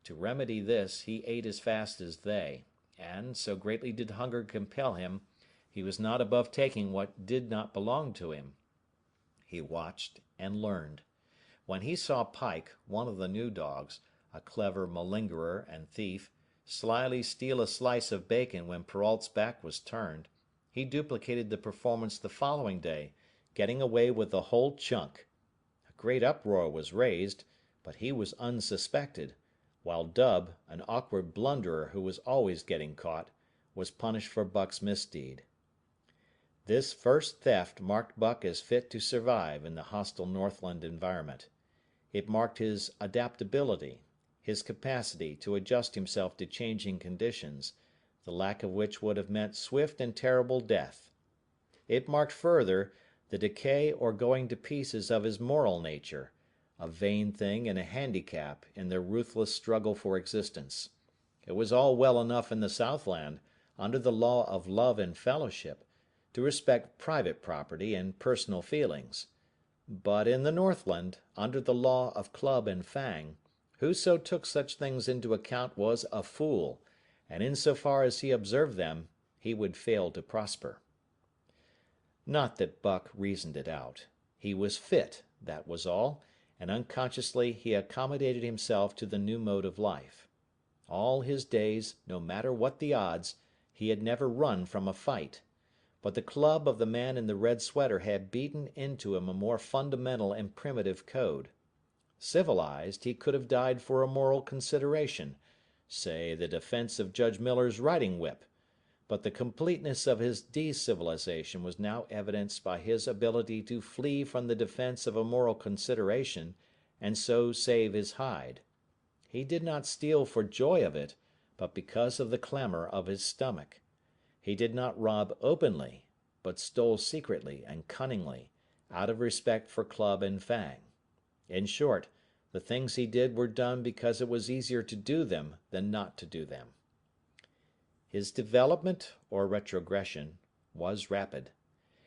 To remedy this, he ate as fast as they, and, so greatly did hunger compel him, he was not above taking what did not belong to him. He watched and learned. When he saw Pike, one of the new dogs, a clever malingerer and thief, slyly steal a slice of bacon when Perrault's back was turned, he duplicated the performance the following day, getting away with the whole chunk. A great uproar was raised, but he was unsuspected, while Dub, an awkward blunderer who was always getting caught, was punished for Buck's misdeed. This first theft marked Buck as fit to survive in the hostile Northland environment. It marked his adaptability, his capacity to adjust himself to changing conditions, the lack of which would have meant swift and terrible death. It marked further the decay or going to pieces of his moral nature, a vain thing and a handicap in their ruthless struggle for existence. It was all well enough in the Southland, under the law of love and fellowship, to respect private property and personal feelings. But in the Northland, under the law of club and fang, whoso took such things into account was a fool, and in so far as he observed them, he would fail to prosper. Not that Buck reasoned it out. He was fit, that was all, and unconsciously he accommodated himself to the new mode of life. All his days, no matter what the odds, he had never run from a fight. But the club of the man in the red sweater had beaten into him a more fundamental and primitive code. Civilized, he could have died for a moral consideration, say the defense of Judge Miller's riding whip, but the completeness of his de-civilization was now evidenced by his ability to flee from the defense of a moral consideration, and so save his hide. He did not steal for joy of it, but because of the clamor of his stomach. He did not rob openly, but stole secretly and cunningly, out of respect for club and fang. In short, the things he did were done because it was easier to do them than not to do them. His development, or retrogression, was rapid.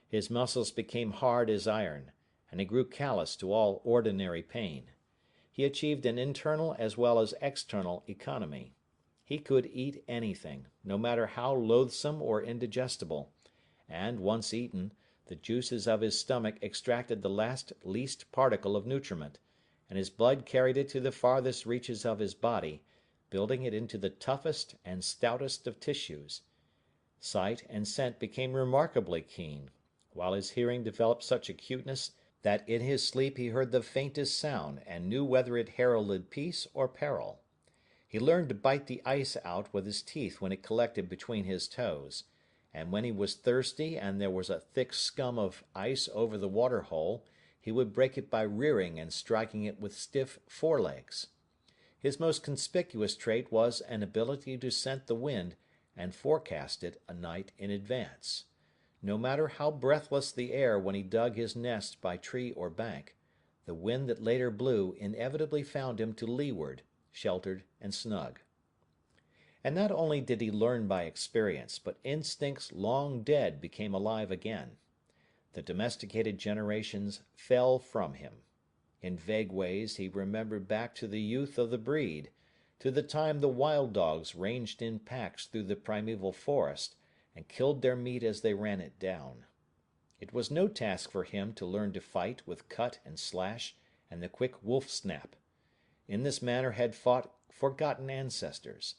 His muscles became hard as iron, and he grew callous to all ordinary pain. He achieved an internal as well as external economy. He could eat anything, no matter how loathsome or indigestible, and, once eaten, the juices of his stomach extracted the last least particle of nutriment, and his blood carried it to the farthest reaches of his body, building it into the toughest and stoutest of tissues. Sight and scent became remarkably keen, while his hearing developed such acuteness that in his sleep he heard the faintest sound and knew whether it heralded peace or peril. He learned to bite the ice out with his teeth when it collected between his toes, and when he was thirsty and there was a thick scum of ice over the water hole, he would break it by rearing and striking it with stiff forelegs. His most conspicuous trait was an ability to scent the wind and forecast it a night in advance. No matter how breathless the air when he dug his nest by tree or bank, the wind that later blew inevitably found him to leeward, sheltered and snug. And not only did he learn by experience, but instincts long dead became alive again. The domesticated generations fell from him. In vague ways he remembered back to the youth of the breed, to the time the wild dogs ranged in packs through the primeval forest, and killed their meat as they ran it down. It was no task for him to learn to fight with cut and slash and the quick wolf snap. In this manner had fought forgotten ancestors.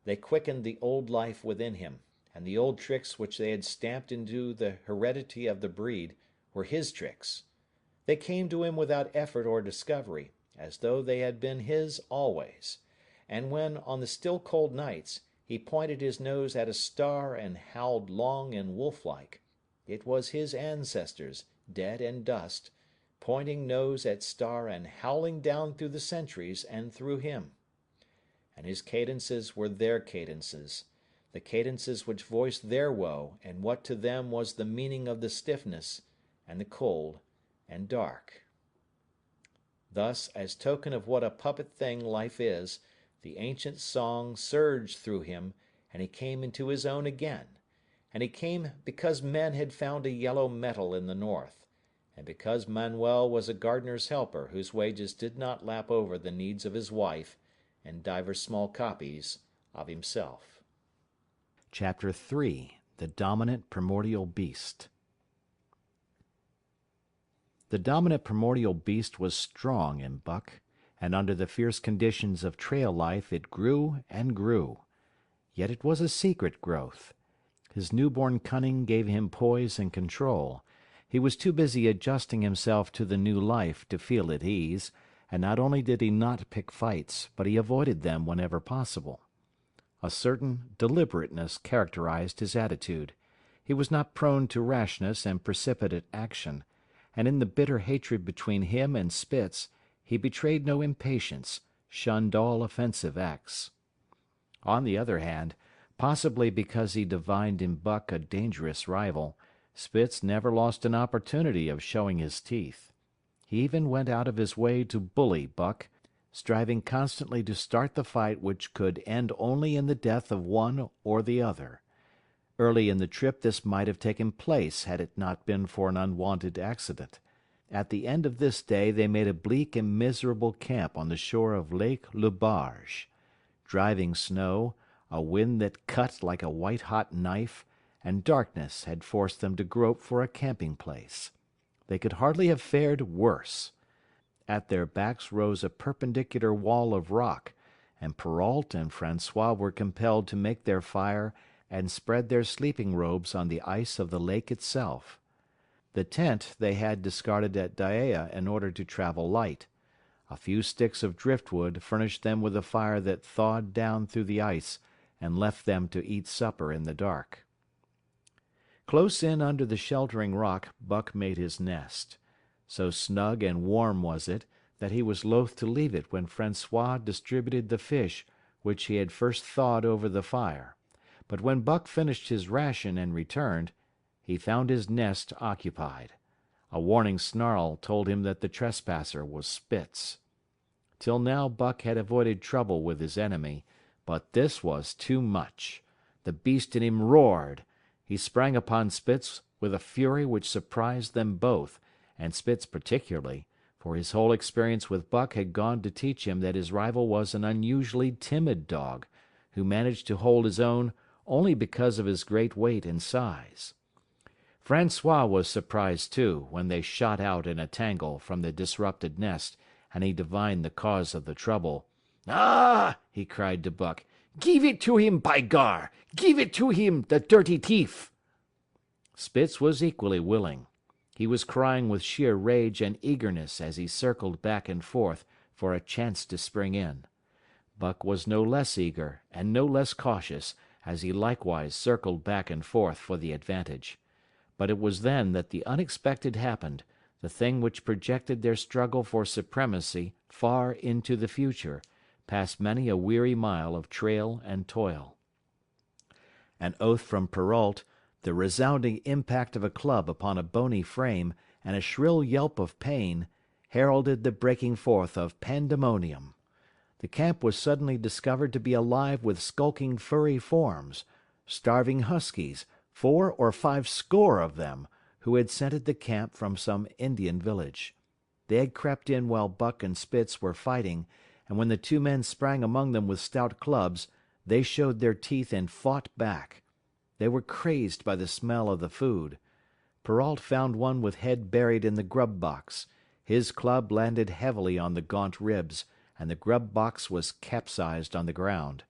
They quickened the old life within him, and the old tricks which they had stamped into the heredity of the breed were his tricks. They came to him without effort or discovery, as though they had been his always. And when, on the still cold nights, he pointed his nose at a star and howled long and wolf-like, it was his ancestors, dead and dust, pointing nose at star and howling down through the centuries and through him. And his cadences were their cadences, the cadences which voiced their woe and what to them was the meaning of the stiffness and the cold and dark. Thus, as token of what a puppet thing life is, the ancient song surged through him, and he came into his own again. And he came because men had found a yellow metal in the north, and because Manuel was a gardener's helper whose wages did not lap over the needs of his wife and divers small copies of himself. Chapter 3. The Dominant Primordial Beast. The dominant primordial beast was strong in Buck, and under the fierce conditions of trail life it grew and grew. Yet it was a secret growth. His newborn cunning gave him poise and control. He was too busy adjusting himself to the new life to feel at ease, and not only did he not pick fights, but he avoided them whenever possible. A certain deliberateness characterized his attitude. He was not prone to rashness and precipitate action, and in the bitter hatred between him and Spitz, he betrayed no impatience, shunned all offensive acts. On the other hand, possibly because he divined in Buck a dangerous rival, Spitz never lost an opportunity of showing his teeth. He even went out of his way to bully Buck, striving constantly to start the fight which could end only in the death of one or the other. Early in the trip this might have taken place had it not been for an unwanted accident. At the end of this day they made a bleak and miserable camp on the shore of Lake Le Barge. Driving snow, a wind that cut like a white-hot knife, and darkness had forced them to grope for a camping place. They could hardly have fared worse. At their backs rose a perpendicular wall of rock, and Perrault and Francois were compelled to make their fire and spread their sleeping robes on the ice of the lake itself. The tent they had discarded at Dyea in order to travel light. A few sticks of driftwood furnished them with a fire that thawed down through the ice and left them to eat supper in the dark. Close in under the sheltering rock Buck made his nest. So snug and warm was it that he was loath to leave it when Francois distributed the fish which he had first thawed over the fire. But when Buck finished his ration and returned, he found his nest occupied. A warning snarl told him that the trespasser was Spitz. Till now Buck had avoided trouble with his enemy, but this was too much. The beast in him roared. He sprang upon Spitz with a fury which surprised them both, and Spitz particularly, for his whole experience with Buck had gone to teach him that his rival was an unusually timid dog, who managed to hold his own only because of his great weight and size. Francois was surprised, too, when they shot out in a tangle from the disrupted nest, and he divined the cause of the trouble. "Ah!" he cried to Buck. "Give it to him, by gar! Give it to him, the dirty thief!" Spitz was equally willing. He was crying with sheer rage and eagerness as he circled back and forth for a chance to spring in. Buck was no less eager and no less cautious, as he likewise circled back and forth for the advantage. But it was then that the unexpected happened, the thing which projected their struggle for supremacy far into the future, past many a weary mile of trail and toil. An oath from Perrault, the resounding impact of a club upon a bony frame, and a shrill yelp of pain, heralded the breaking forth of pandemonium. The camp was suddenly discovered to be alive with skulking furry forms, starving huskies, 4 or 5 score of them, who had scented the camp from some Indian village. They had crept in while Buck and Spitz were fighting, and when the two men sprang among them with stout clubs, they showed their teeth and fought back. They were crazed by the smell of the food. Perrault found one with head buried in the grub box. His club landed heavily on the gaunt ribs, and the grub box was capsized on the ground.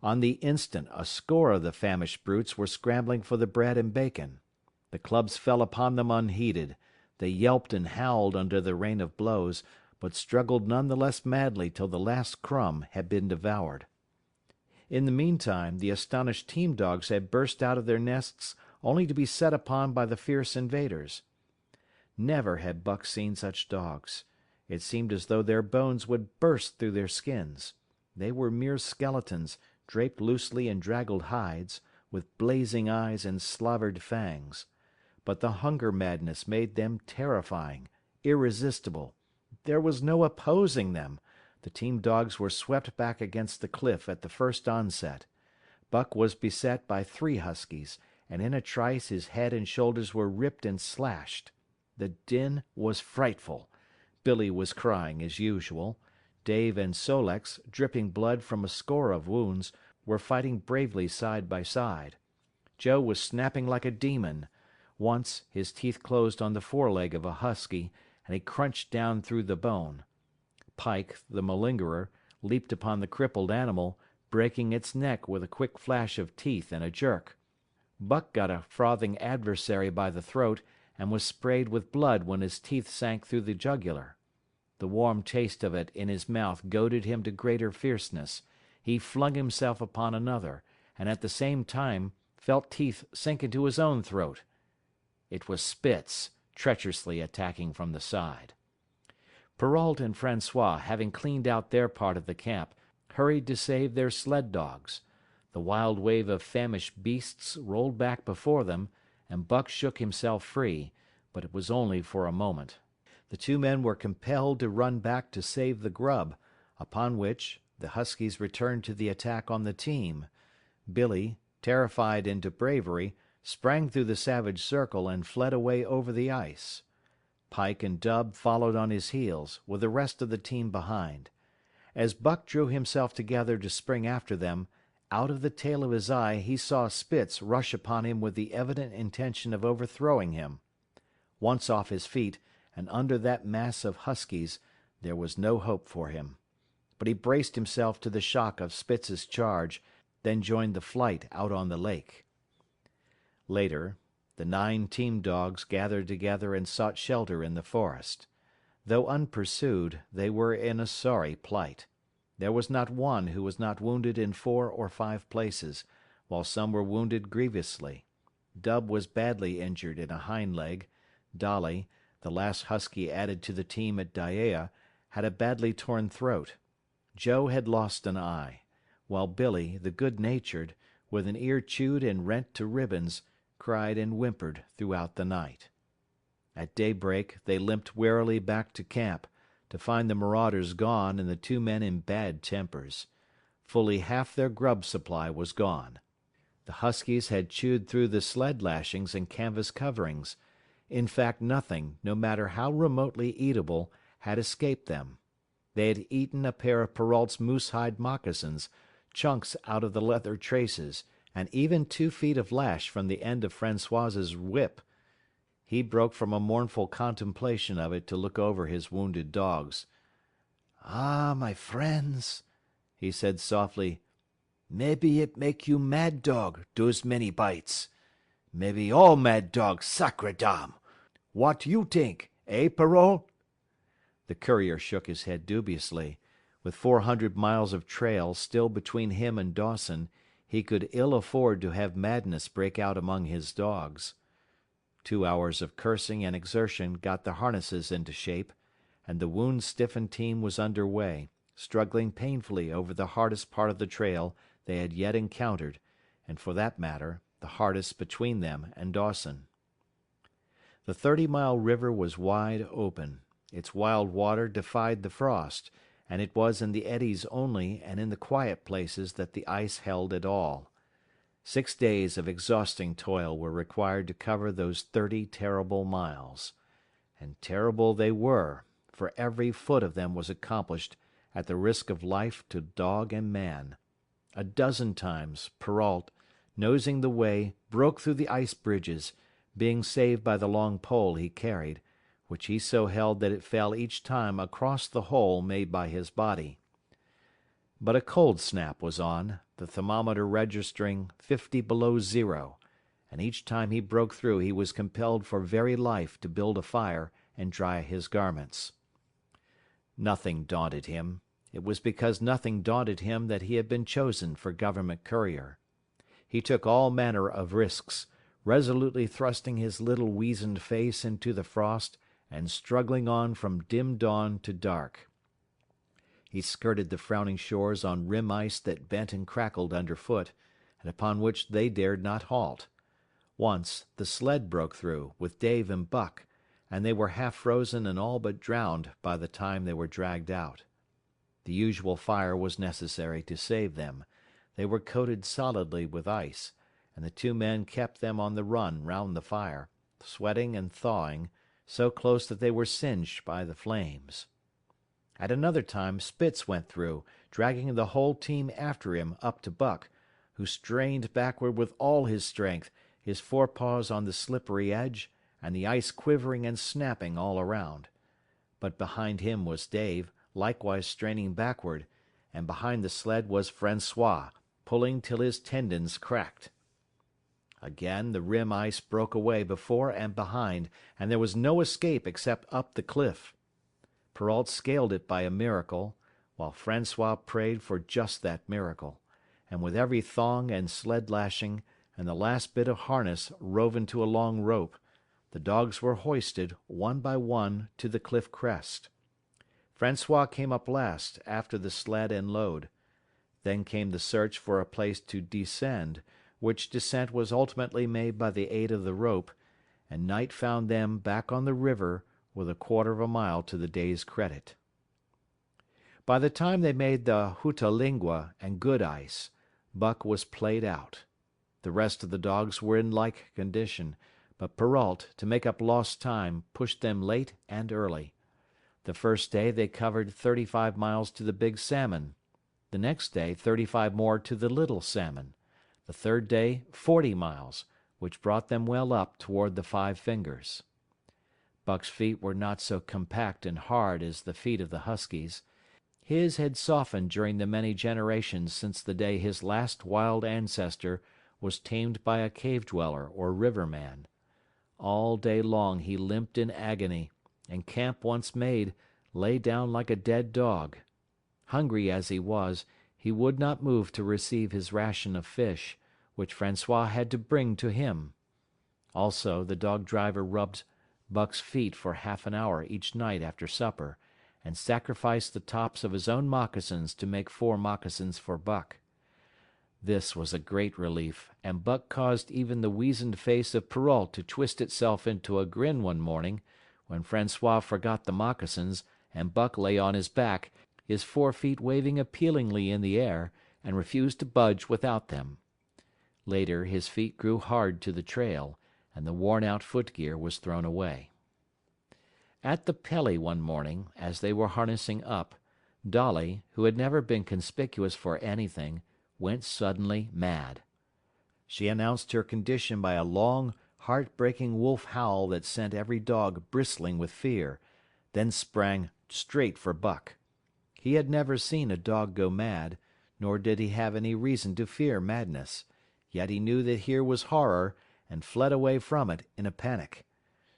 On the instant a score of the famished brutes were scrambling for the bread and bacon. The clubs fell upon them unheeded. They yelped and howled under the rain of blows, but struggled none the less madly till the last crumb had been devoured. In the meantime the astonished team dogs had burst out of their nests only to be set upon by the fierce invaders. Never had Buck seen such dogs. It seemed as though their bones would burst through their skins. They were mere skeletons, draped loosely in draggled hides, with blazing eyes and slavered fangs. But the hunger madness made them terrifying, irresistible. There was no opposing them. The team dogs were swept back against the cliff at the first onset. Buck was beset by 3 huskies, and in a trice his head and shoulders were ripped and slashed. The din was frightful. Billy was crying as usual. Dave and Sol-leks, dripping blood from a score of wounds, were fighting bravely side by side. Joe was snapping like a demon. Once his teeth closed on the foreleg of a husky, and he crunched down through the bone. Pike, the malingerer, leaped upon the crippled animal, breaking its neck with a quick flash of teeth and a jerk. Buck got a frothing adversary by the throat, and was sprayed with blood when his teeth sank through the jugular. The warm taste of it in his mouth goaded him to greater fierceness. He flung himself upon another, and at the same time felt teeth sink into his own throat. It was Spitz, treacherously attacking from the side. Perrault and Francois, having cleaned out their part of the camp, hurried to save their sled dogs. The wild wave of famished beasts rolled back before them, and Buck shook himself free, but it was only for a moment. The two men were compelled to run back to save the grub, upon which the huskies returned to the attack on the team. Billy, terrified into bravery, sprang through the savage circle and fled away over the ice. Pike and Dub followed on his heels, with the rest of the team behind. As Buck drew himself together to spring after them, out of the tail of his eye he saw Spitz rush upon him with the evident intention of overthrowing him. Once off his feet, and under that mass of huskies, there was no hope for him. But he braced himself to the shock of Spitz's charge, then joined the flight out on the lake. Later, the 9 team dogs gathered together and sought shelter in the forest. Though unpursued, they were in a sorry plight. There was not one who was not wounded in 4 or 5 places, while some were wounded grievously. Dub was badly injured in a hind leg. Dolly, the last husky added to the team at Dyea, had a badly torn throat. Joe had lost an eye, while Billy, the good-natured, with an ear chewed and rent to ribbons, cried and whimpered throughout the night. At daybreak they limped wearily back to camp, to find the marauders gone and the 2 men in bad tempers. Fully half their grub supply was gone. The huskies had chewed through the sled lashings and canvas coverings. In fact, nothing, no matter how remotely eatable, had escaped them. They had eaten a pair of Perrault's moose-hide moccasins, chunks out of the leather traces, and even 2 feet of lash from the end of Francois's whip. He broke from a mournful contemplation of it to look over his wounded dogs. "Ah, my friends," he said softly, "maybe it make you mad dog, dose many bites. Maybe all mad dog, sacre dame. What you think, eh, Perrault?" The courier shook his head dubiously. With 400 miles of trail still between him and Dawson, he could ill afford to have madness break out among his dogs. 2 hours of cursing and exertion got the harnesses into shape, and the wound-stiffened team was under way, struggling painfully over the hardest part of the trail they had yet encountered, and for that matter, the hardest between them and Dawson. The 30-mile river was wide open. Its wild water defied the frost, and it was in the eddies only and in the quiet places that the ice held at all. 6 days of exhausting toil were required to cover those 30 terrible miles. And terrible they were, for every foot of them was accomplished at the risk of life to dog and man. A dozen times Perrault, nosing the way, broke through the ice bridges, being saved by the long pole he carried, which he so held that it fell each time across the hole made by his body. But a cold snap was on, the thermometer registering 50 below zero, and each time he broke through he was compelled for very life to build a fire and dry his garments. Nothing daunted him. It was because nothing daunted him that he had been chosen for government courier. He took all manner of risks, resolutely thrusting his little weazened face into the frost and struggling on from dim dawn to dark. He skirted the frowning shores on rim ice that bent and crackled underfoot, and upon which they dared not halt. Once the sled broke through, with Dave and Buck, and they were half frozen and all but drowned by the time they were dragged out. The usual fire was necessary to save them. They were coated solidly with ice, and the 2 men kept them on the run round the fire, sweating and thawing, so close that they were singed by the flames. At another time Spitz went through, dragging the whole team after him up to Buck, who strained backward with all his strength, his forepaws on the slippery edge, and the ice quivering and snapping all around. But behind him was Dave, likewise straining backward, and behind the sled was Francois, pulling till his tendons cracked. Again the rim ice broke away before and behind, and there was no escape except up the cliff. Perrault scaled it by a miracle, while Francois prayed for just that miracle, and with every thong and sled lashing, and the last bit of harness rove into a long rope, the dogs were hoisted, one by one, to the cliff crest. Francois came up last, after the sled and load. Then came the search for a place to descend, which descent was ultimately made by the aid of the rope, and night found them back on the river with a quarter of a mile to the day's credit. By the time they made the Hootalingua and Good Ice, Buck was played out. The rest of the dogs were in like condition, but Perrault, to make up lost time, pushed them late and early. The first day they covered 35 miles to the Big Salmon. The next day 35 more to the Little Salmon. The third day 40 miles, which brought them well up toward the Five Fingers. Buck's feet were not so compact and hard as the feet of the huskies. His had softened during the many generations since the day his last wild ancestor was tamed by a cave dweller or river man. All day long he limped in agony, and camp once made, lay down like a dead dog. Hungry as he was, he would not move to receive his ration of fish, which Francois had to bring to him. Also, the dog driver rubbed Buck's feet for half an hour each night after supper, and sacrificed the tops of his own moccasins to make 4 moccasins for Buck. This was a great relief, and Buck caused even the weazened face of Perrault to twist itself into a grin one morning, when Francois forgot the moccasins, and Buck lay on his back, his 4 feet waving appealingly in the air, and refused to budge without them. Later his feet grew hard to the trail, and the worn-out footgear was thrown away. At the Pelly one morning, as they were harnessing up, Dolly, who had never been conspicuous for anything, went suddenly mad. She announced her condition by a long, heart-breaking wolf howl that sent every dog bristling with fear, then sprang straight for Buck. He had never seen a dog go mad, nor did he have any reason to fear madness, yet he knew that here was horror, and fled away from it in a panic.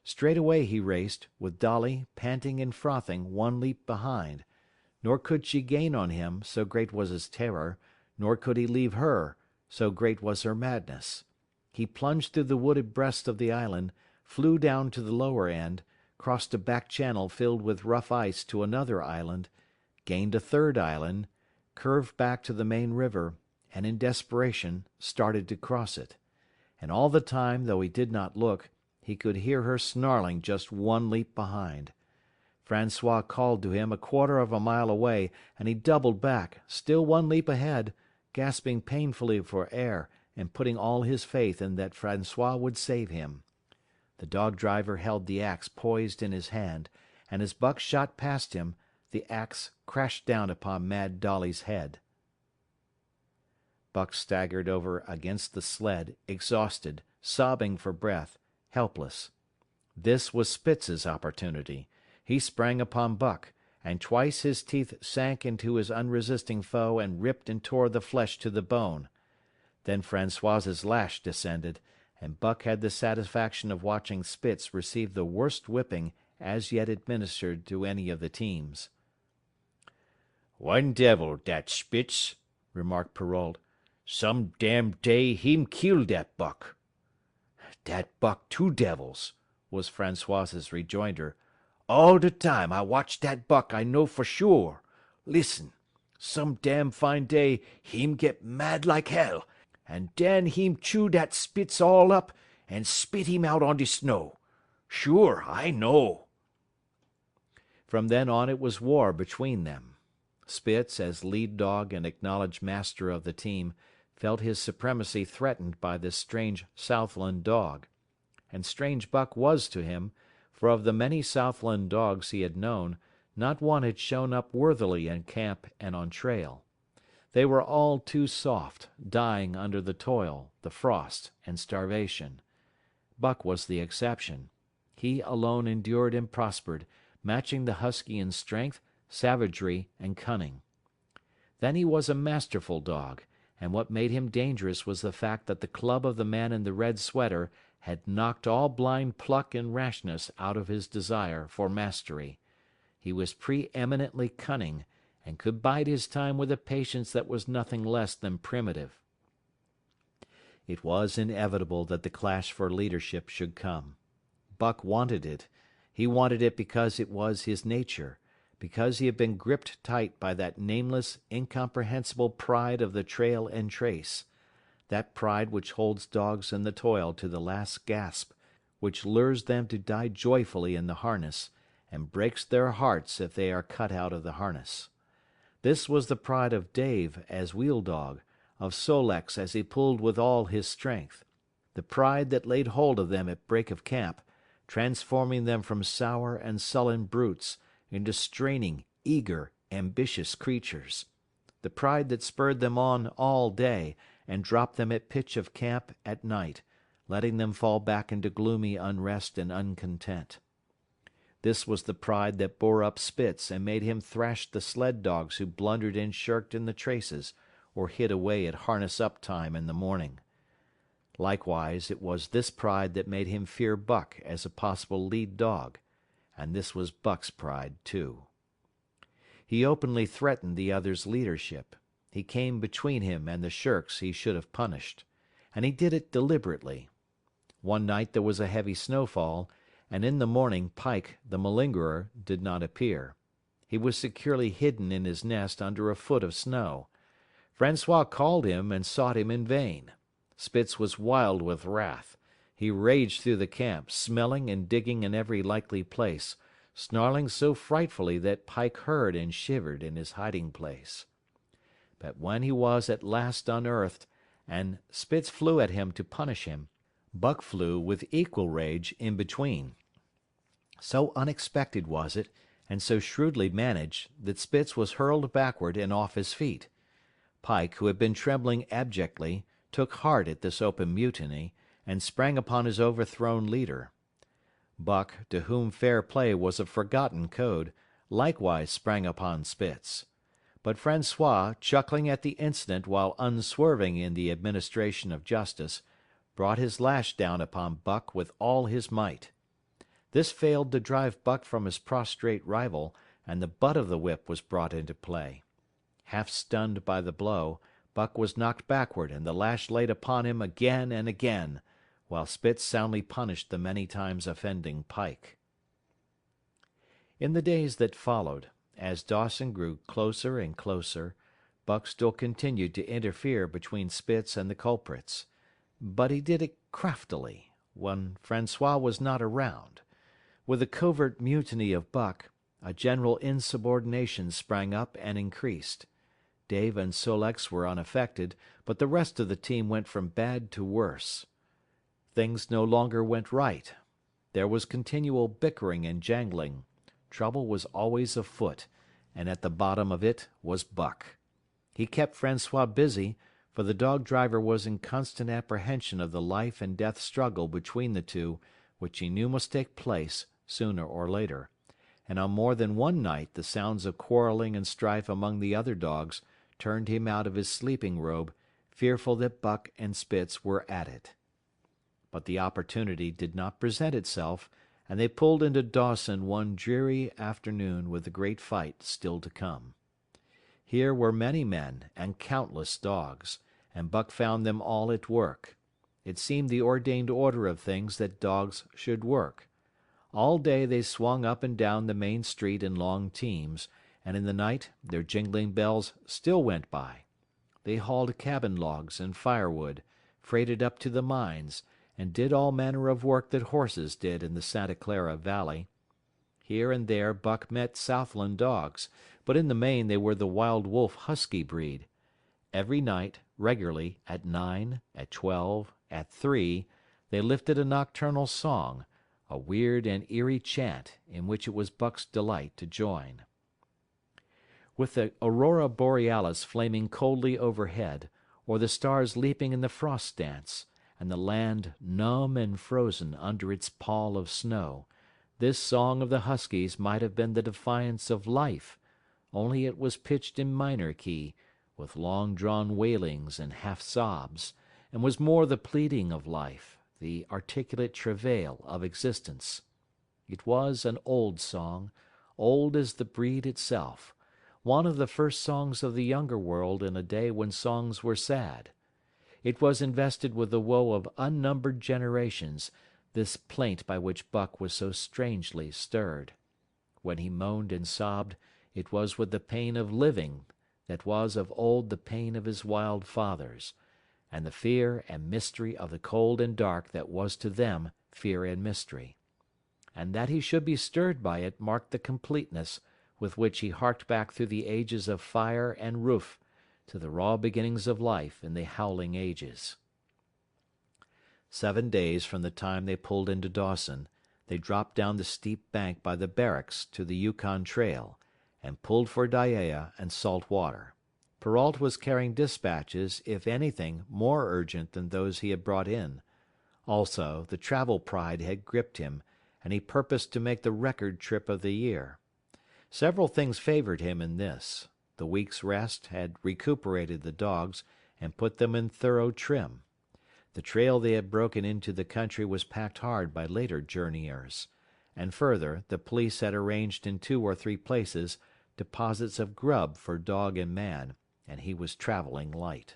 Straight away he raced, with Dolly, panting and frothing, 1 leap behind. Nor could she gain on him, so great was his terror, nor could he leave her, so great was her madness. He plunged through the wooded breast of the island, flew down to the lower end, crossed a back channel filled with rough ice to another island, gained a third island, curved back to the main river, and in desperation started to cross it. And all the time, though he did not look, he could hear her snarling just 1 leap behind. Francois called to him a quarter of a mile away, and he doubled back, still 1 leap ahead, gasping painfully for air, and putting all his faith in that Francois would save him. The dog driver held the axe poised in his hand, and as Buck shot past him, the axe crashed down upon Mad Dolly's head. Buck staggered over against the sled, exhausted, sobbing for breath, helpless. This was Spitz's opportunity. He sprang upon Buck, and twice his teeth sank into his unresisting foe and ripped and tore the flesh to the bone. Then Francois's lash descended, and Buck had the satisfaction of watching Spitz receive the worst whipping as yet administered to any of the teams. "One devil, dat Spitz," remarked Perrault. "Some damn day him kill dat buck." "Dat buck 2 devils," was Francois's rejoinder. "All de time I watch dat buck I know for sure. Listen. Some damn fine day him get mad like hell, and den him chew dat Spitz all up and spit him out on de snow. Sure, I know." From then on it was war between them. Spitz, as lead dog and acknowledged master of the team, felt his supremacy threatened by this strange Southland dog. And strange Buck was to him, for of the many Southland dogs he had known, not one had shown up worthily in camp and on trail. They were all too soft, dying under the toil, the frost, and starvation. Buck was the exception. He alone endured and prospered, matching the husky in strength, savagery, and cunning. Then he was a masterful dog, and what made him dangerous was the fact that the club of the man in the red sweater had knocked all blind pluck and rashness out of his desire for mastery. He was pre-eminently cunning, and could bide his time with a patience that was nothing less than primitive. It was inevitable that the clash for leadership should come. Buck wanted it. He wanted it because it was his nature, because he had been gripped tight by that nameless, incomprehensible pride of the trail and trace, that pride which holds dogs in the toil to the last gasp, which lures them to die joyfully in the harness, and breaks their hearts if they are cut out of the harness. This was the pride of Dave as wheel dog, of Sol-leks as he pulled with all his strength, the pride that laid hold of them at break of camp, transforming them from sour and sullen brutes into straining, eager, ambitious creatures, the pride that spurred them on all day and dropped them at pitch of camp at night, letting them fall back into gloomy unrest and uncontent. This was the pride that bore up Spitz and made him thrash the sled dogs who blundered and shirked in the traces or hid away at harness-up time in the morning. Likewise, it was this pride that made him fear Buck as a possible lead dog, and this was Buck's pride, too. He openly threatened the other's leadership. He came between him and the shirks he should have punished, and he did it deliberately. One night there was a heavy snowfall, and in the morning Pike, the malingerer, did not appear. He was securely hidden in his nest under a foot of snow. Francois called him and sought him in vain. Spitz was wild with wrath. He raged through the camp, smelling and digging in every likely place, snarling so frightfully that Pike heard and shivered in his hiding place. But when he was at last unearthed, and Spitz flew at him to punish him, Buck flew with equal rage in between. So unexpected was it, and so shrewdly managed, that Spitz was hurled backward and off his feet. Pike, who had been trembling abjectly, took heart at this open mutiny, and sprang upon his overthrown leader. Buck, to whom fair play was a forgotten code, likewise sprang upon Spitz. But Francois, chuckling at the incident while unswerving in the administration of justice, brought his lash down upon Buck with all his might. This failed to drive Buck from his prostrate rival, and the butt of the whip was brought into play. Half stunned by the blow, Buck was knocked backward and the lash laid upon him again and again, while Spitz soundly punished the many times offending Pike. In the days that followed, as Dawson grew closer and closer, Buck still continued to interfere between Spitz and the culprits. But he did it craftily, when Francois was not around. With the covert mutiny of Buck, a general insubordination sprang up and increased. Dave and Sol-leks were unaffected, but the rest of the team went from bad to worse. Things no longer went right. There was continual bickering and jangling. Trouble was always afoot, and at the bottom of it was Buck. He kept Francois busy, for the dog-driver was in constant apprehension of the life and death struggle between the two, which he knew must take place sooner or later, and on more than one night the sounds of quarrelling and strife among the other dogs turned him out of his sleeping robe, fearful that Buck and Spitz were at it. But the opportunity did not present itself, and they pulled into Dawson one dreary afternoon with the great fight still to come. Here were many men and countless dogs, and Buck found them all at work. It seemed the ordained order of things that dogs should work. All day they swung up and down the main street in long teams, and in the night their jingling bells still went by. They hauled cabin logs and firewood, freighted up to the mines, and did all manner of work that horses did in the Santa Clara Valley. Here and there Buck met Southland dogs, but in the main they were the wild wolf husky breed. Every night, regularly, at 9, at 12, at 3, they lifted a nocturnal song, a weird and eerie chant in which it was Buck's delight to join. With the aurora borealis flaming coldly overhead, or the stars leaping in the frost dance, and the land numb and frozen under its pall of snow, this song of the huskies might have been the defiance of life, only it was pitched in minor key, with long-drawn wailings and half-sobs, and was more the pleading of life, the articulate travail of existence. It was an old song, old as the breed itself, one of the first songs of the younger world in a day when songs were sad. It was invested with the woe of unnumbered generations, this plaint by which Buck was so strangely stirred. When he moaned and sobbed, it was with the pain of living that was of old the pain of his wild fathers, and the fear and mystery of the cold and dark that was to them fear and mystery. And that he should be stirred by it marked the completeness with which he harked back through the ages of fire and roof to the raw beginnings of life in the howling ages. 7 days from the time they pulled into Dawson, they dropped down the steep bank by the barracks to the Yukon trail, and pulled for Dyea and Salt Water. Perrault was carrying dispatches, if anything, more urgent than those he had brought in. Also, the travel pride had gripped him, and he purposed to make the record trip of the year. Several things favored him in this. The week's rest had recuperated the dogs and put them in thorough trim. The trail they had broken into the country was packed hard by later journeyers. And further, the police had arranged in 2 or 3 places deposits of grub for dog and man, and he was traveling light.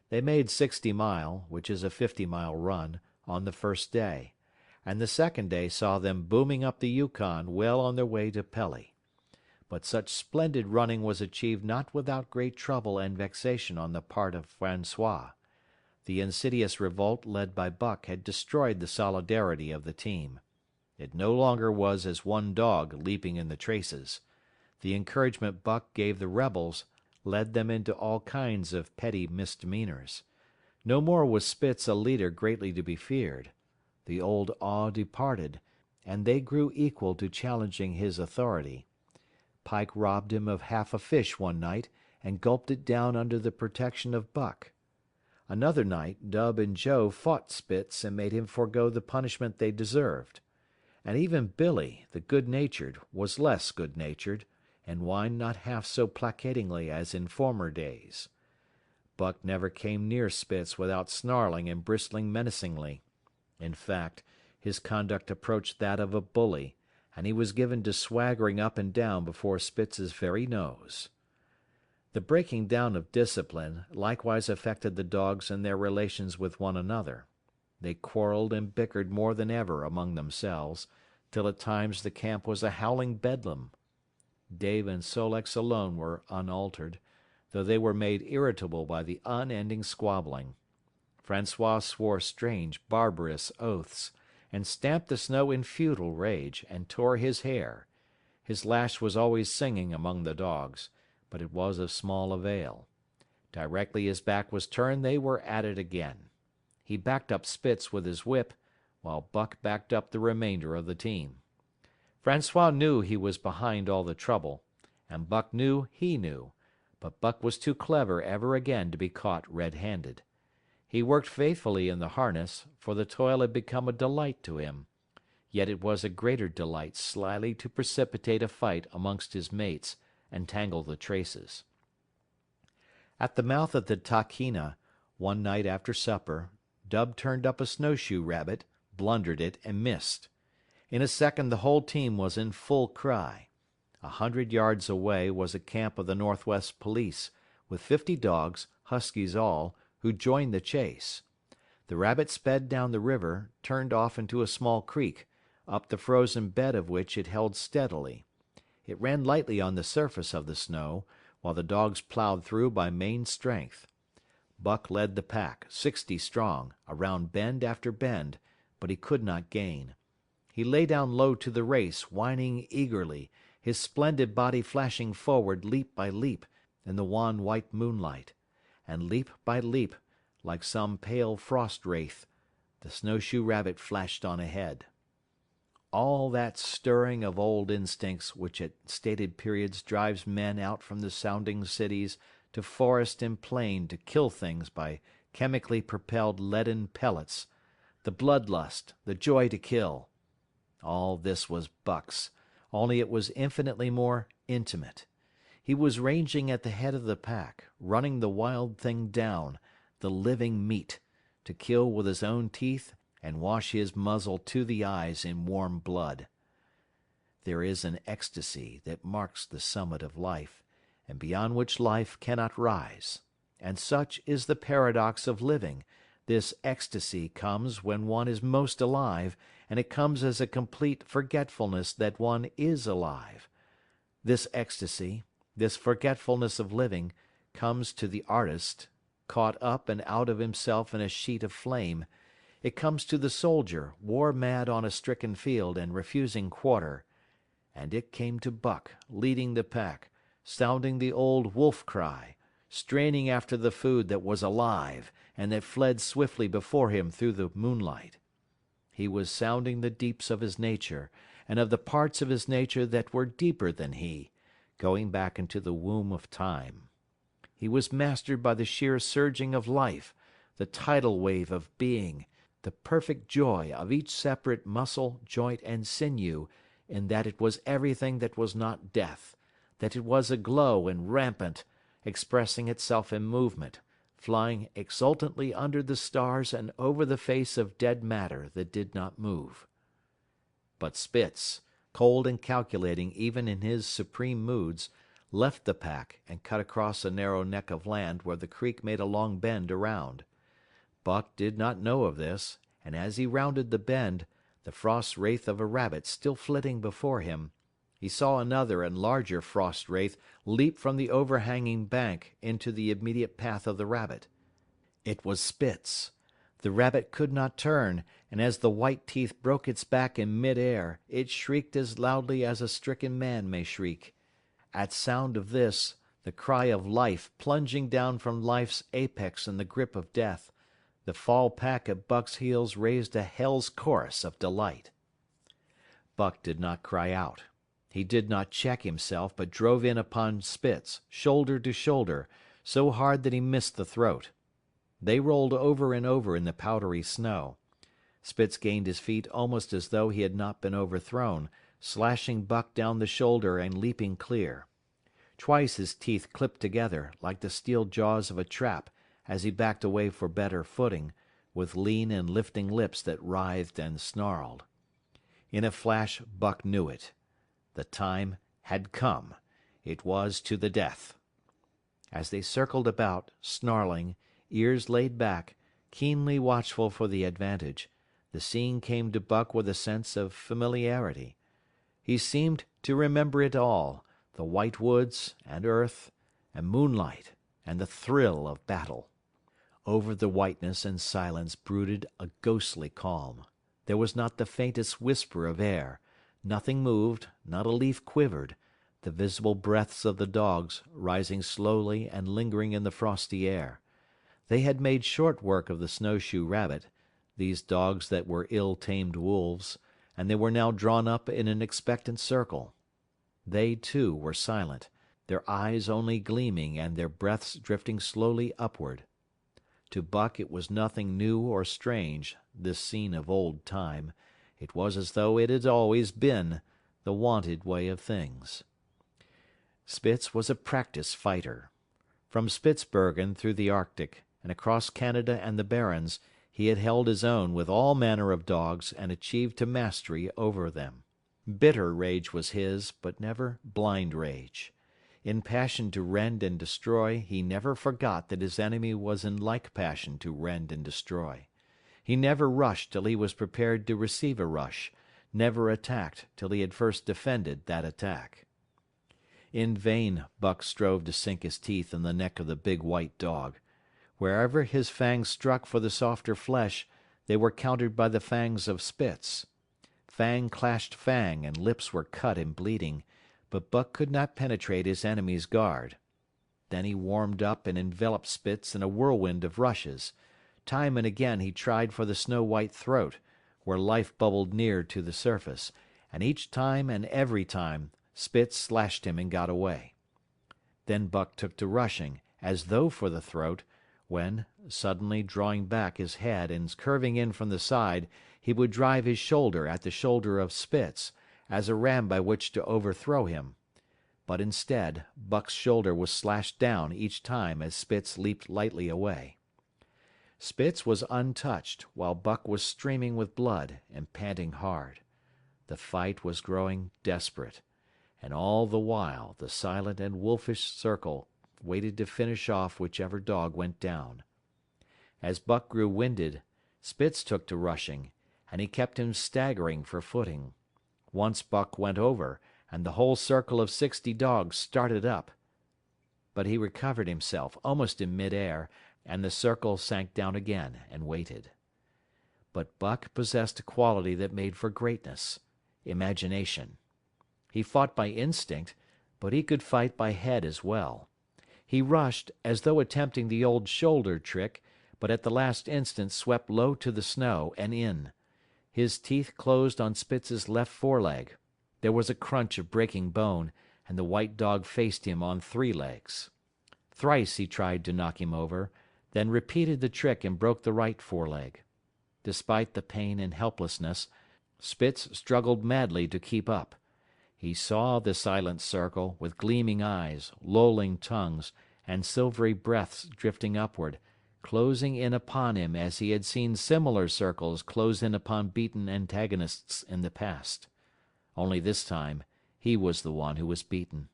They made 60 Mile, which is a 50-mile run, on the first day, and the second day saw them booming up the Yukon well on their way to Pelly. But such splendid running was achieved not without great trouble and vexation on the part of Francois. The insidious revolt led by Buck had destroyed the solidarity of the team. It no longer was as one dog leaping in the traces. The encouragement Buck gave the rebels led them into all kinds of petty misdemeanors. No more was Spitz a leader greatly to be feared. The old awe departed, and they grew equal to challenging his authority. Pike robbed him of half a fish one night and gulped it down under the protection of Buck. Another night Dub and Joe fought Spitz and made him forego the punishment they deserved. And even Billy, the good-natured, was less good-natured, and whined not half so placatingly as in former days. Buck never came near Spitz without snarling and bristling menacingly. In fact, his conduct approached that of a bully, and he was given to swaggering up and down before Spitz's very nose. The breaking down of discipline likewise affected the dogs in their relations with one another. They quarreled and bickered more than ever among themselves, till at times the camp was a howling bedlam. Dave and Sol-leks alone were unaltered, though they were made irritable by the unending squabbling. Francois swore strange, barbarous oaths, and stamped the snow in futile rage, and tore his hair. His lash was always singing among the dogs, but it was of small avail. Directly his back was turned they were at it again. He backed up Spitz with his whip, while Buck backed up the remainder of the team. Francois knew he was behind all the trouble, and Buck knew he knew, but Buck was too clever ever again to be caught red-handed. He worked faithfully in the harness, for the toil had become a delight to him. Yet it was a greater delight slyly to precipitate a fight amongst his mates and tangle the traces. At the mouth of the Tahkeena, one night after supper, Dub turned up a snowshoe rabbit, blundered it, and missed. In a second the whole team was in full cry. 100 yards away was a camp of the Northwest Police, with 50 dogs, huskies all, who joined the chase. The rabbit sped down the river, turned off into a small creek, up the frozen bed of which it held steadily. It ran lightly on the surface of the snow, while the dogs plowed through by main strength. Buck led the pack, 60 strong, around bend after bend, but he could not gain. He lay down low to the race, whining eagerly, his splendid body flashing forward leap by leap in the wan white moonlight. And leap by leap, like some pale frost wraith, the snowshoe rabbit flashed on ahead. All that stirring of old instincts which at stated periods drives men out from the sounding cities to forest and plain to kill things by chemically propelled leaden pellets, the bloodlust, the joy to kill. All this was Buck's, only it was infinitely more intimate. He was ranging at the head of the pack, running the wild thing down, the living meat, to kill with his own teeth and wash his muzzle to the eyes in warm blood. There is an ecstasy that marks the summit of life, and beyond which life cannot rise, And such is the paradox of living. This ecstasy comes when one is most alive, and it comes as a complete forgetfulness that one is alive. This ecstasy, this forgetfulness of living, comes to the artist, caught up and out of himself in a sheet of flame. It comes to the soldier, war-mad on a stricken field and refusing quarter. And it came to Buck, leading the pack, sounding the old wolf cry, straining after the food that was alive and that fled swiftly before him through the moonlight. He was sounding the deeps of his nature, and of the parts of his nature that were deeper than he, going back into the womb of time. He was mastered by the sheer surging of life, the tidal wave of being, the perfect joy of each separate muscle, joint, and sinew, in that it was everything that was not death, that it was aglow and rampant, expressing itself in movement, flying exultantly under the stars and over the face of dead matter that did not move. But Spitz, cold and calculating even in his supreme moods, left the pack and cut across a narrow neck of land where the creek made a long bend around. Buck did not know of this, and as he rounded the bend, the frost wraith of a rabbit still flitting before him, he saw another and larger frost wraith leap from the overhanging bank into the immediate path of the rabbit. It was Spitz. The rabbit could not turn, and as the white teeth broke its back in mid-air, it shrieked as loudly as a stricken man may shriek. At sound of this, the cry of life plunging down from life's apex in the grip of death, the fall pack at Buck's heels raised a hell's chorus of delight. Buck did not cry out. He did not check himself, but drove in upon Spitz, shoulder to shoulder, so hard that he missed the throat. They rolled over and over in the powdery snow. Spitz gained his feet almost as though he had not been overthrown, slashing Buck down the shoulder and leaping clear. Twice his teeth clipped together, like the steel jaws of a trap, as he backed away for better footing, with lean and lifting lips that writhed and snarled. In a flash Buck knew it. The time had come. It was to the death. As they circled about, snarling, ears laid back, keenly watchful for the advantage, the scene came to Buck with a sense of familiarity. He seemed to remember it all, the white woods, and earth, and moonlight, and the thrill of battle. Over the whiteness and silence brooded a ghostly calm. There was not the faintest whisper of air. Nothing moved, not a leaf quivered, the visible breaths of the dogs rising slowly and lingering in the frosty air. They had made short work of the snowshoe rabbit, these dogs that were ill-tamed wolves, and they were now drawn up in an expectant circle. They, too, were silent, their eyes only gleaming and their breaths drifting slowly upward. To Buck it was nothing new or strange, this scene of old time. It was as though it had always been, the wonted way of things. Spitz was a practised fighter. From Spitzbergen through the Arctic, and across Canada and the Barrens, he had held his own with all manner of dogs and achieved to mastery over them. Bitter rage was his, but never blind rage. In passion to rend and destroy, he never forgot that his enemy was in like passion to rend and destroy. He never rushed till he was prepared to receive a rush, never attacked till he had first defended that attack. In vain Buck strove to sink his teeth in the neck of the big white dog. Wherever his fangs struck for the softer flesh, they were countered by the fangs of Spitz. Fang clashed fang, and lips were cut and bleeding, but Buck could not penetrate his enemy's guard. Then he warmed up and enveloped Spitz in a whirlwind of rushes. Time and again he tried for the snow-white throat, where life bubbled near to the surface, and each time and every time Spitz slashed him and got away. Then Buck took to rushing, as though for the throat, when, suddenly drawing back his head and curving in from the side, he would drive his shoulder at the shoulder of Spitz, as a ram by which to overthrow him. But instead, Buck's shoulder was slashed down each time as Spitz leaped lightly away. Spitz was untouched, while Buck was streaming with blood and panting hard. The fight was growing desperate, and all the while the silent and wolfish circle waited to finish off whichever dog went down. As Buck grew winded, Spitz took to rushing, and he kept him staggering for footing. Once Buck went over, and the whole circle of 60 dogs started up. But he recovered himself almost in mid-air, and the circle sank down again and waited. But Buck possessed a quality that made for greatness: imagination. He fought by instinct, but he could fight by head as well. He rushed, as though attempting the old shoulder trick, but at the last instant swept low to the snow and in. His teeth closed on Spitz's left foreleg. There was a crunch of breaking bone, and the white dog faced him on 3 legs. Thrice he tried to knock him over, then repeated the trick and broke the right foreleg. Despite the pain and helplessness, Spitz struggled madly to keep up. He saw the silent circle, with gleaming eyes, lolling tongues, and silvery breaths drifting upward, closing in upon him as he had seen similar circles close in upon beaten antagonists in the past. Only this time, he was the one who was beaten.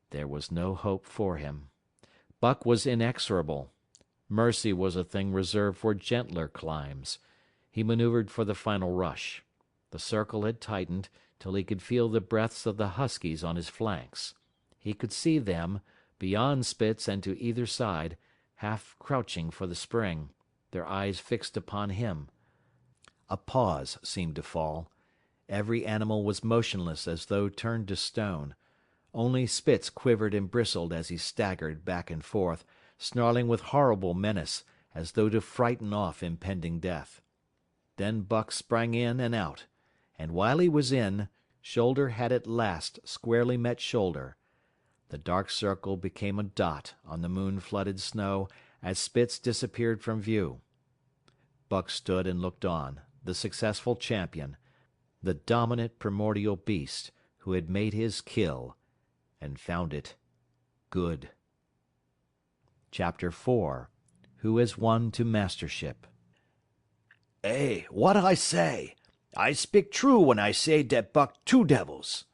There was no hope for him. Buck was inexorable. Mercy was a thing reserved for gentler climes. He maneuvered for the final rush. The circle had tightened till he could feel the breaths of the huskies on his flanks. He could see them, beyond Spitz and to either side, half crouching for the spring, their eyes fixed upon him. A pause seemed to fall. Every animal was motionless as though turned to stone. Only Spitz quivered and bristled as he staggered back and forth, snarling with horrible menace, as though to frighten off impending death. Then Buck sprang in and out, and while he was in, shoulder had at last squarely met shoulder. The dark circle became a dot on the moon-flooded snow as Spitz disappeared from view. Buck stood and looked on, the successful champion, the dominant primordial beast who had made his kill, and found it good. Chapter 4. Who Has Won to Mastership. "Hey, what I say? I speak true when I say dat Buck 2 devils."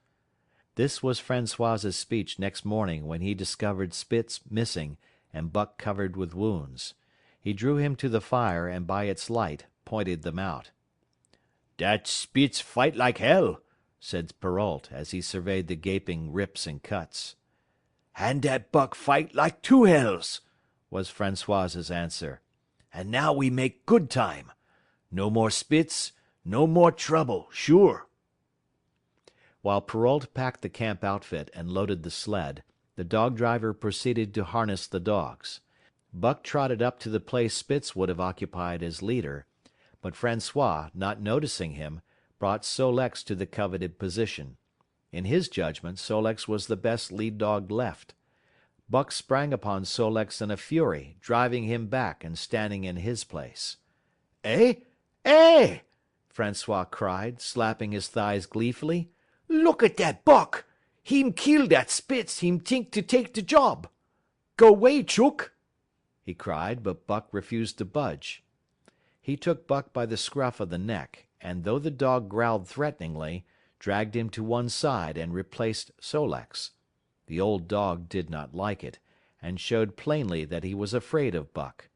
This was Francois's speech next morning when he discovered Spitz missing and Buck covered with wounds. He drew him to the fire and by its light pointed them out. "Dat Spitz fight like hell," said Perrault as he surveyed the gaping rips and cuts. "And dat Buck fight like 2 hells," was Francois's answer. "And now we make good time. No more Spitz, no more trouble, sure." While Perrault packed the camp outfit and loaded the sled, the dog driver proceeded to harness the dogs. Buck trotted up to the place Spitz would have occupied as leader, but Francois, not noticing him, brought Sol-leks to the coveted position. In his judgment, Sol-leks was the best lead dog left. Buck sprang upon Sol-leks in a fury, driving him back and standing in his place. "Eh? Eh!" Francois cried, slapping his thighs gleefully. "Look at dat Buck! Him kill dat Spitz, him think to take de job. Go way, Chook!" he cried, but Buck refused to budge. He took Buck by the scruff of the neck, and though the dog growled threateningly, dragged him to one side and replaced Sol-leks. The old dog did not like it, and showed plainly that he was afraid of Buck.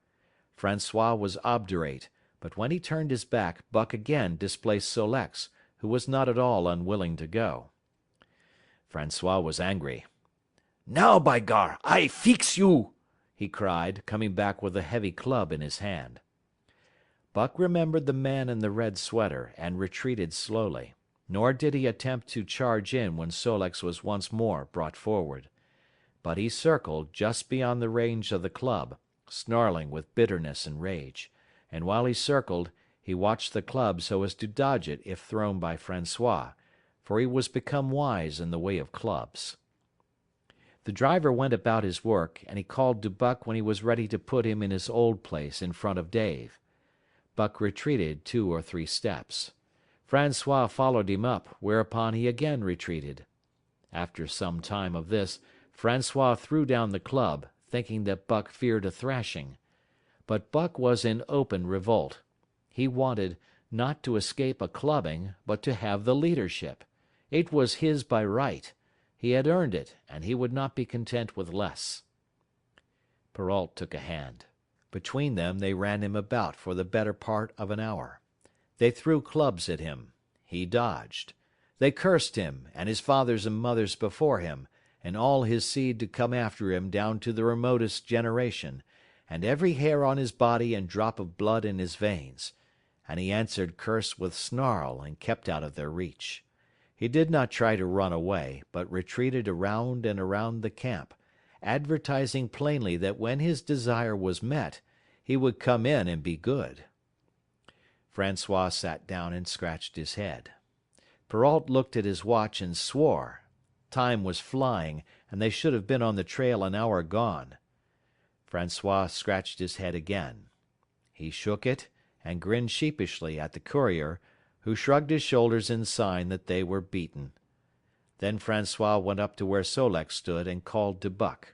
Francois was obdurate, but when he turned his back, Buck again displaced Sol-leks, who was not at all unwilling to go. Francois was angry. "Now, by gar, I fix you!" he cried, coming back with a heavy club in his hand. Buck remembered the man in the red sweater and retreated slowly, nor did he attempt to charge in when Sol-leks was once more brought forward. But he circled just beyond the range of the club, snarling with bitterness and rage, and while he circled, he watched the club so as to dodge it if thrown by Francois, for he was become wise in the way of clubs. The driver went about his work, and he called to Buck when he was ready to put him in his old place in front of Dave. Buck retreated 2 or 3 steps. Francois followed him up, whereupon he again retreated. After some time of this, Francois threw down the club, thinking that Buck feared a thrashing. But Buck was in open revolt. He wanted, not to escape a clubbing, but to have the leadership. It was his by right. He had earned it, and he would not be content with less. Perrault took a hand. Between them they ran him about for the better part of an hour. They threw clubs at him. He dodged. They cursed him, and his fathers and mothers before him, and all his seed to come after him down to the remotest generation, and every hair on his body and drop of blood in his veins, and he answered curse with snarl and kept out of their reach. He did not try to run away, but retreated around and around the camp, advertising plainly that when his desire was met, he would come in and be good. Francois sat down and scratched his head. Perrault looked at his watch and swore. Time was flying, and they should have been on the trail an hour gone. Francois scratched his head again. He shook it and grinned sheepishly at the courier, who shrugged his shoulders in sign that they were beaten. Then Francois went up to where Sol-leks stood and called to Buck.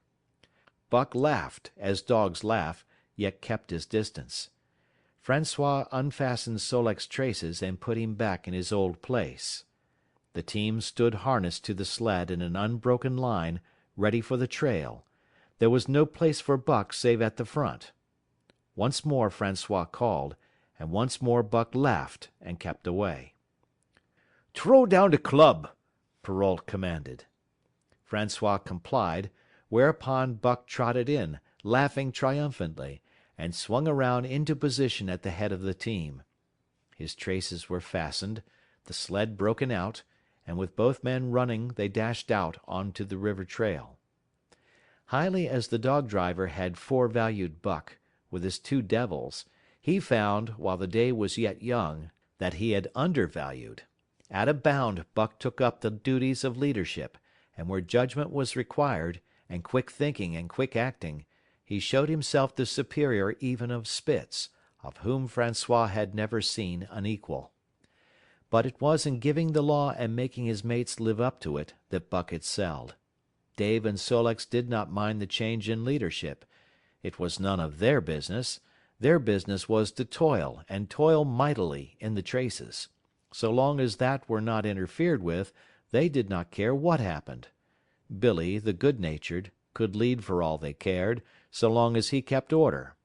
Buck laughed, as dogs laugh, yet kept his distance. Francois unfastened Sol-leks' traces and put him back in his old place. The team stood harnessed to the sled in an unbroken line, ready for the trail. There was no place for Buck save at the front. Once more Francois called, and once more Buck laughed and kept away. "Throw down the club," Perrault commanded. Francois complied, whereupon Buck trotted in, laughing triumphantly, and swung around into position at the head of the team. His traces were fastened, the sled broken out, and with both men running they dashed out onto the river trail. Highly as the dog driver had forevalued Buck, with his two devils, he found, while the day was yet young, that he had undervalued. At a bound Buck took up the duties of leadership, and where judgment was required, and quick thinking and quick acting, he showed himself the superior even of Spitz, of whom Francois had never seen an equal. But it was in giving the law and making his mates live up to it that Buck excelled. Dave and Sol-leks did not mind the change in leadership. It was none of their business. Their business was to toil, and toil mightily, in the traces. So long as that were not interfered with, they did not care what happened. Billy, the good-natured, could lead for all they cared, so long as he kept order.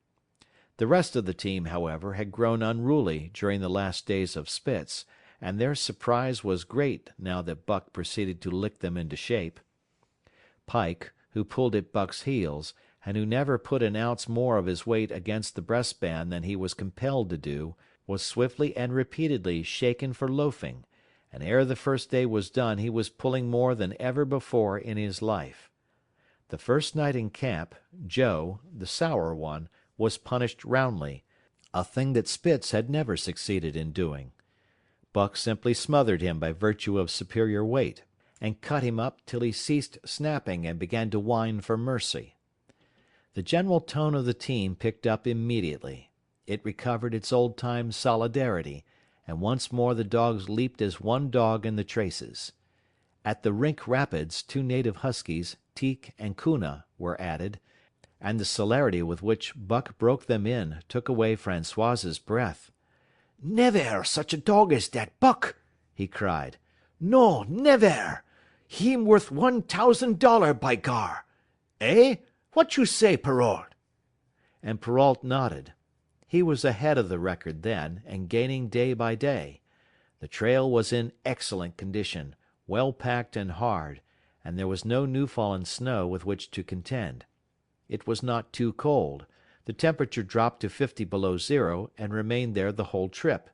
The rest of the team, however, had grown unruly during the last days of Spitz, and their surprise was great now that Buck proceeded to lick them into shape. Pike, who pulled at Buck's heels, and who never put an ounce more of his weight against the breastband than he was compelled to do, was swiftly and repeatedly shaken for loafing, and ere the first day was done he was pulling more than ever before in his life. The first night in camp, Joe, the sour one, was punished roundly, a thing that Spitz had never succeeded in doing. Buck simply smothered him by virtue of superior weight, and cut him up till he ceased snapping and began to whine for mercy. The general tone of the team picked up immediately. It recovered its old-time solidarity, and once more the dogs leaped as one dog in the traces. At the Rink Rapids 2 native huskies, Teek and Kuna, were added, and the celerity with which Buck broke them in took away Francois's breath. "Never such a dog as dat Buck!" he cried. "No, never! Heem worth $1,000, by gar! Eh? What you say, Perrault?" And Perrault nodded. He was ahead of the record then, and gaining day by day. The trail was in excellent condition, well packed and hard, and there was no new fallen snow with which to contend. It was not too cold. The temperature dropped to 50 below zero and remained there the whole trip.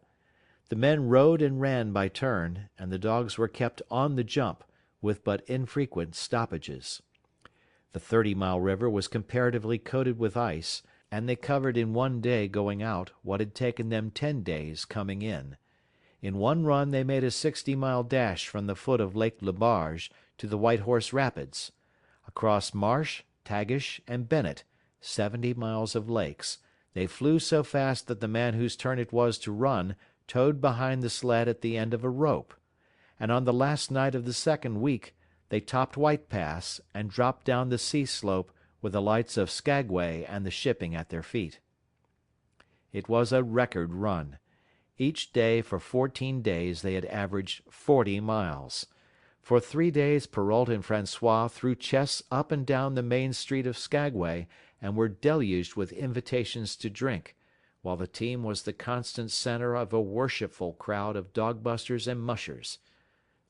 The men rode and ran by turn, and the dogs were kept on the jump, with but infrequent stoppages. The 30-mile river was comparatively coated with ice, and they covered in one day going out what had taken them 10 days coming in. In one run they made a 60-mile dash from the foot of Lake Le Barge to the White Horse Rapids. Across Marsh, Tagish, and Bennett, 70 miles of lakes, they flew so fast that the man whose turn it was to run towed behind the sled at the end of a rope. And on the last night of the second week, they topped White Pass and dropped down the sea slope with the lights of Skagway and the shipping at their feet. It was a record run. Each day for 14 days they had averaged 40 miles. For 3 days Perrault and Francois threw chests up and down the main street of Skagway and were deluged with invitations to drink, while the team was the constant center of a worshipful crowd of dog-busters and mushers.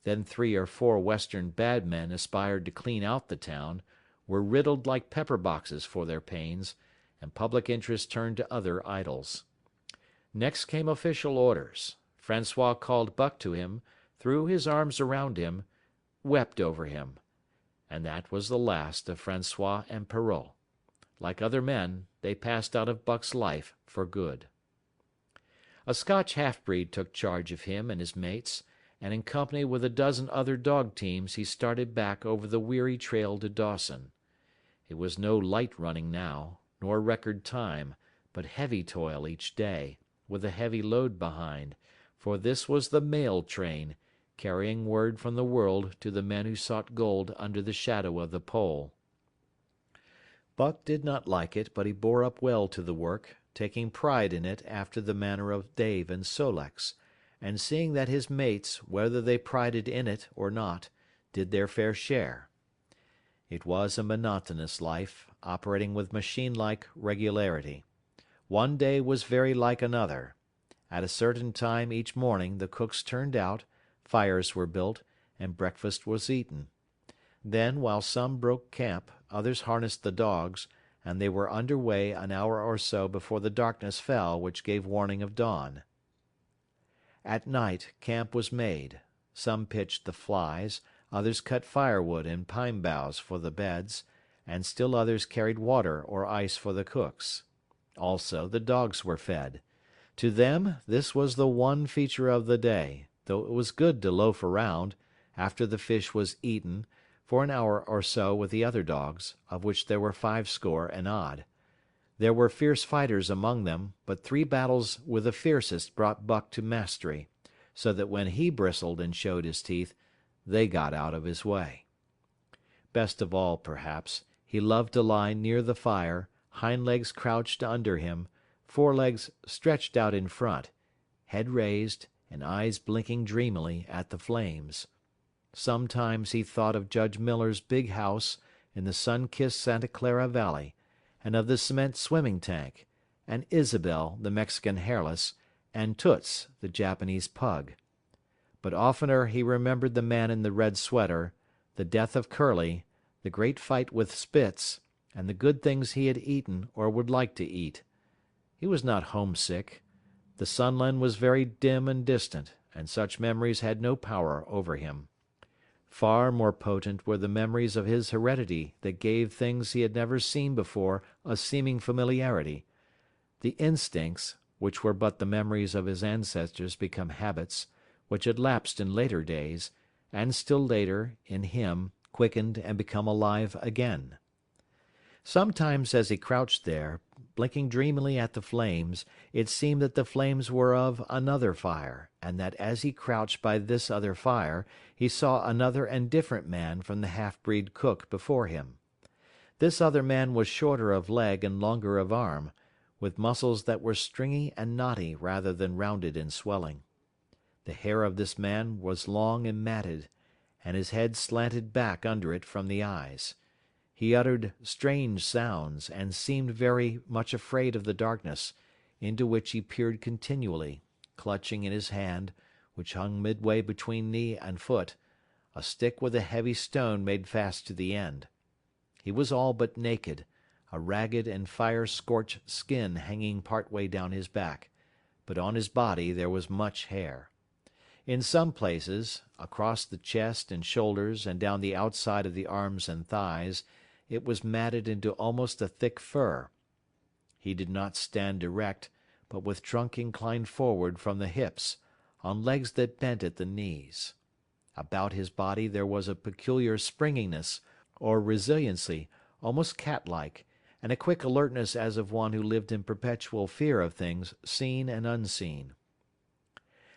Then 3 or 4 Western bad men aspired to clean out the town, were riddled like pepper boxes for their pains, and public interest turned to other idols. Next came official orders. Francois called Buck to him, threw his arms around him, wept over him. And that was the last of Francois and Perrault. Like other men, they passed out of Buck's life for good. A Scotch half-breed took charge of him and his mates, and in company with a dozen other dog teams he started back over the weary trail to Dawson. It was no light running now, nor record time, but heavy toil each day, with a heavy load behind, for this was the mail train, carrying word from the world to the men who sought gold under the shadow of the pole. Buck did not like it, but he bore up well to the work, taking pride in it after the manner of Dave and Sol-leks, and seeing that his mates, whether they prided in it or not, did their fair share. It was a monotonous life, operating with machine-like regularity. One day was very like another. At a certain time each morning the cooks turned out, fires were built, and breakfast was eaten. Then, while some broke camp, others harnessed the dogs, and they were under way an hour or so before the darkness fell which gave warning of dawn. At night camp was made. Some pitched the flies, others cut firewood and pine boughs for the beds, and still others carried water or ice for the cooks. Also the dogs were fed. To them this was the one feature of the day, though it was good to loaf around, after the fish was eaten, for an hour or so with the other dogs, of which there were 50 and odd. There were fierce fighters among them, but 3 battles with the fiercest brought Buck to mastery, so that when he bristled and showed his teeth, they got out of his way. Best of all, perhaps, he loved to lie near the fire, hind legs crouched under him, forelegs stretched out in front, head raised, and eyes blinking dreamily at the flames. Sometimes he thought of Judge Miller's big house in the sun-kissed Santa Clara Valley, and of the cement swimming tank, and Isabel, the Mexican hairless, and Toots, the Japanese pug. But oftener he remembered the man in the red sweater, the death of Curly, the great fight with Spitz, and the good things he had eaten or would like to eat. He was not homesick. The Sunland was very dim and distant, and such memories had no power over him. Far more potent were the memories of his heredity that gave things he had never seen before a seeming familiarity. The instincts, which were but the memories of his ancestors become habits, which had lapsed in later days, and still later, in him, quickened and become alive again. Sometimes as he crouched there, blinking dreamily at the flames, it seemed that the flames were of another fire, and that as he crouched by this other fire, he saw another and different man from the half-breed cook before him. This other man was shorter of leg and longer of arm, with muscles that were stringy and knotty rather than rounded and swelling. The hair of this man was long and matted, and his head slanted back under it from the eyes. He uttered strange sounds, and seemed very much afraid of the darkness, into which he peered continually, clutching in his hand, which hung midway between knee and foot, a stick with a heavy stone made fast to the end. He was all but naked, a ragged and fire-scorched skin hanging part way down his back, but on his body there was much hair. In some places, across the chest and shoulders and down the outside of the arms and thighs, it was matted into almost a thick fur. He did not stand erect, but with trunk inclined forward from the hips, on legs that bent at the knees. About his body there was a peculiar springiness, or resiliency, almost cat-like, and a quick alertness as of one who lived in perpetual fear of things seen and unseen.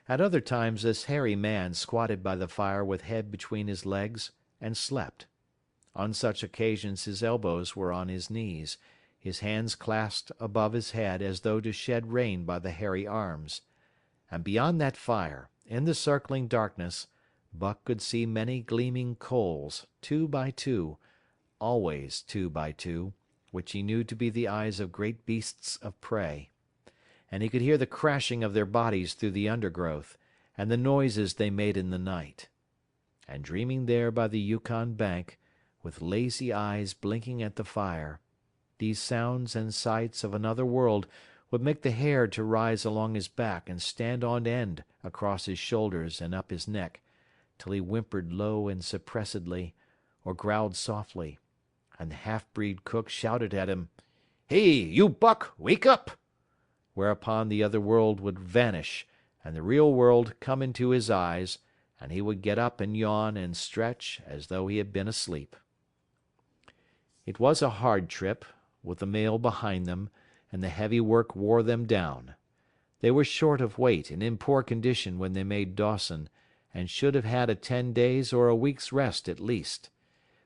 At other times this hairy man squatted by the fire with head between his legs, and slept. On such occasions his elbows were on his knees, his hands clasped above his head as though to shed rain by the hairy arms. And beyond that fire, in the circling darkness, Buck could see many gleaming coals, 2 by 2, always 2 by 2, which he knew to be the eyes of great beasts of prey. And he could hear the crashing of their bodies through the undergrowth, and the noises they made in the night. And dreaming there by the Yukon bank, with lazy eyes blinking at the fire, these sounds and sights of another world would make the hair to rise along his back and stand on end across his shoulders and up his neck, till he whimpered low and suppressedly, or growled softly, and the half-breed cook shouted at him, "Hey, you Buck, wake up!" Whereupon the other world would vanish, and the real world come into his eyes, and he would get up and yawn and stretch as though he had been asleep. It was a hard trip, with the mail behind them, and the heavy work wore them down. They were short of weight and in poor condition when they made Dawson, and should have had a 10 days' or a week's rest at least.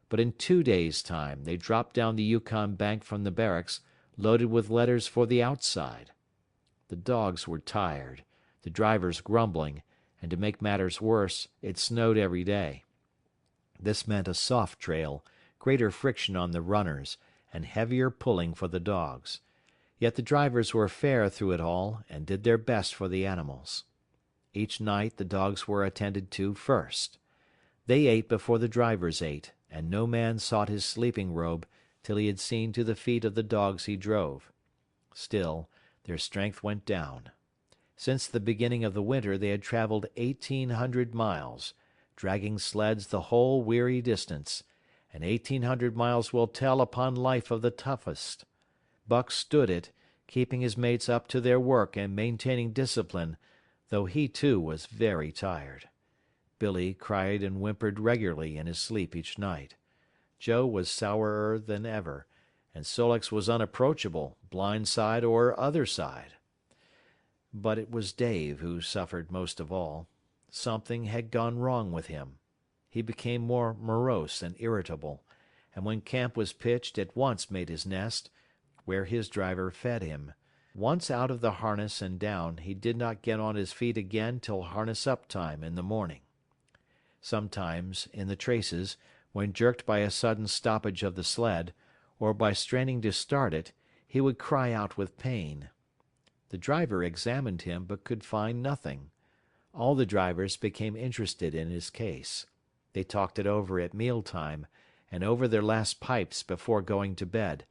But in 2 days' time they dropped down the Yukon bank from the barracks, loaded with letters for the outside. The dogs were tired, the drivers grumbling, and to make matters worse, it snowed every day. This meant a soft trail, greater friction on the runners, and heavier pulling for the dogs. Yet the drivers were fair through it all, and did their best for the animals. Each night the dogs were attended to first. They ate before the drivers ate, and no man sought his sleeping robe till he had seen to the feet of the dogs he drove. Still, their strength went down. Since the beginning of the winter they had traveled 1,800 miles, dragging sleds the whole weary distance, and 1,800 miles will tell upon life of the toughest. Buck stood it, keeping his mates up to their work and maintaining discipline, though he too was very tired. Billy cried and whimpered regularly in his sleep each night. Joe was sourer than ever, and Sol-leks was unapproachable, blind side or other side. But it was Dave who suffered most of all. Something had gone wrong with him. He became more morose and irritable, and when camp was pitched at once made his nest, where his driver fed him. Once out of the harness and down, he did not get on his feet again till harness-up time in the morning. Sometimes, in the traces, when jerked by a sudden stoppage of the sled, or by straining to start it, he would cry out with pain. The driver examined him, but could find nothing. All the drivers became interested in his case. They talked it over at meal-time, and over their last pipes before going to bed,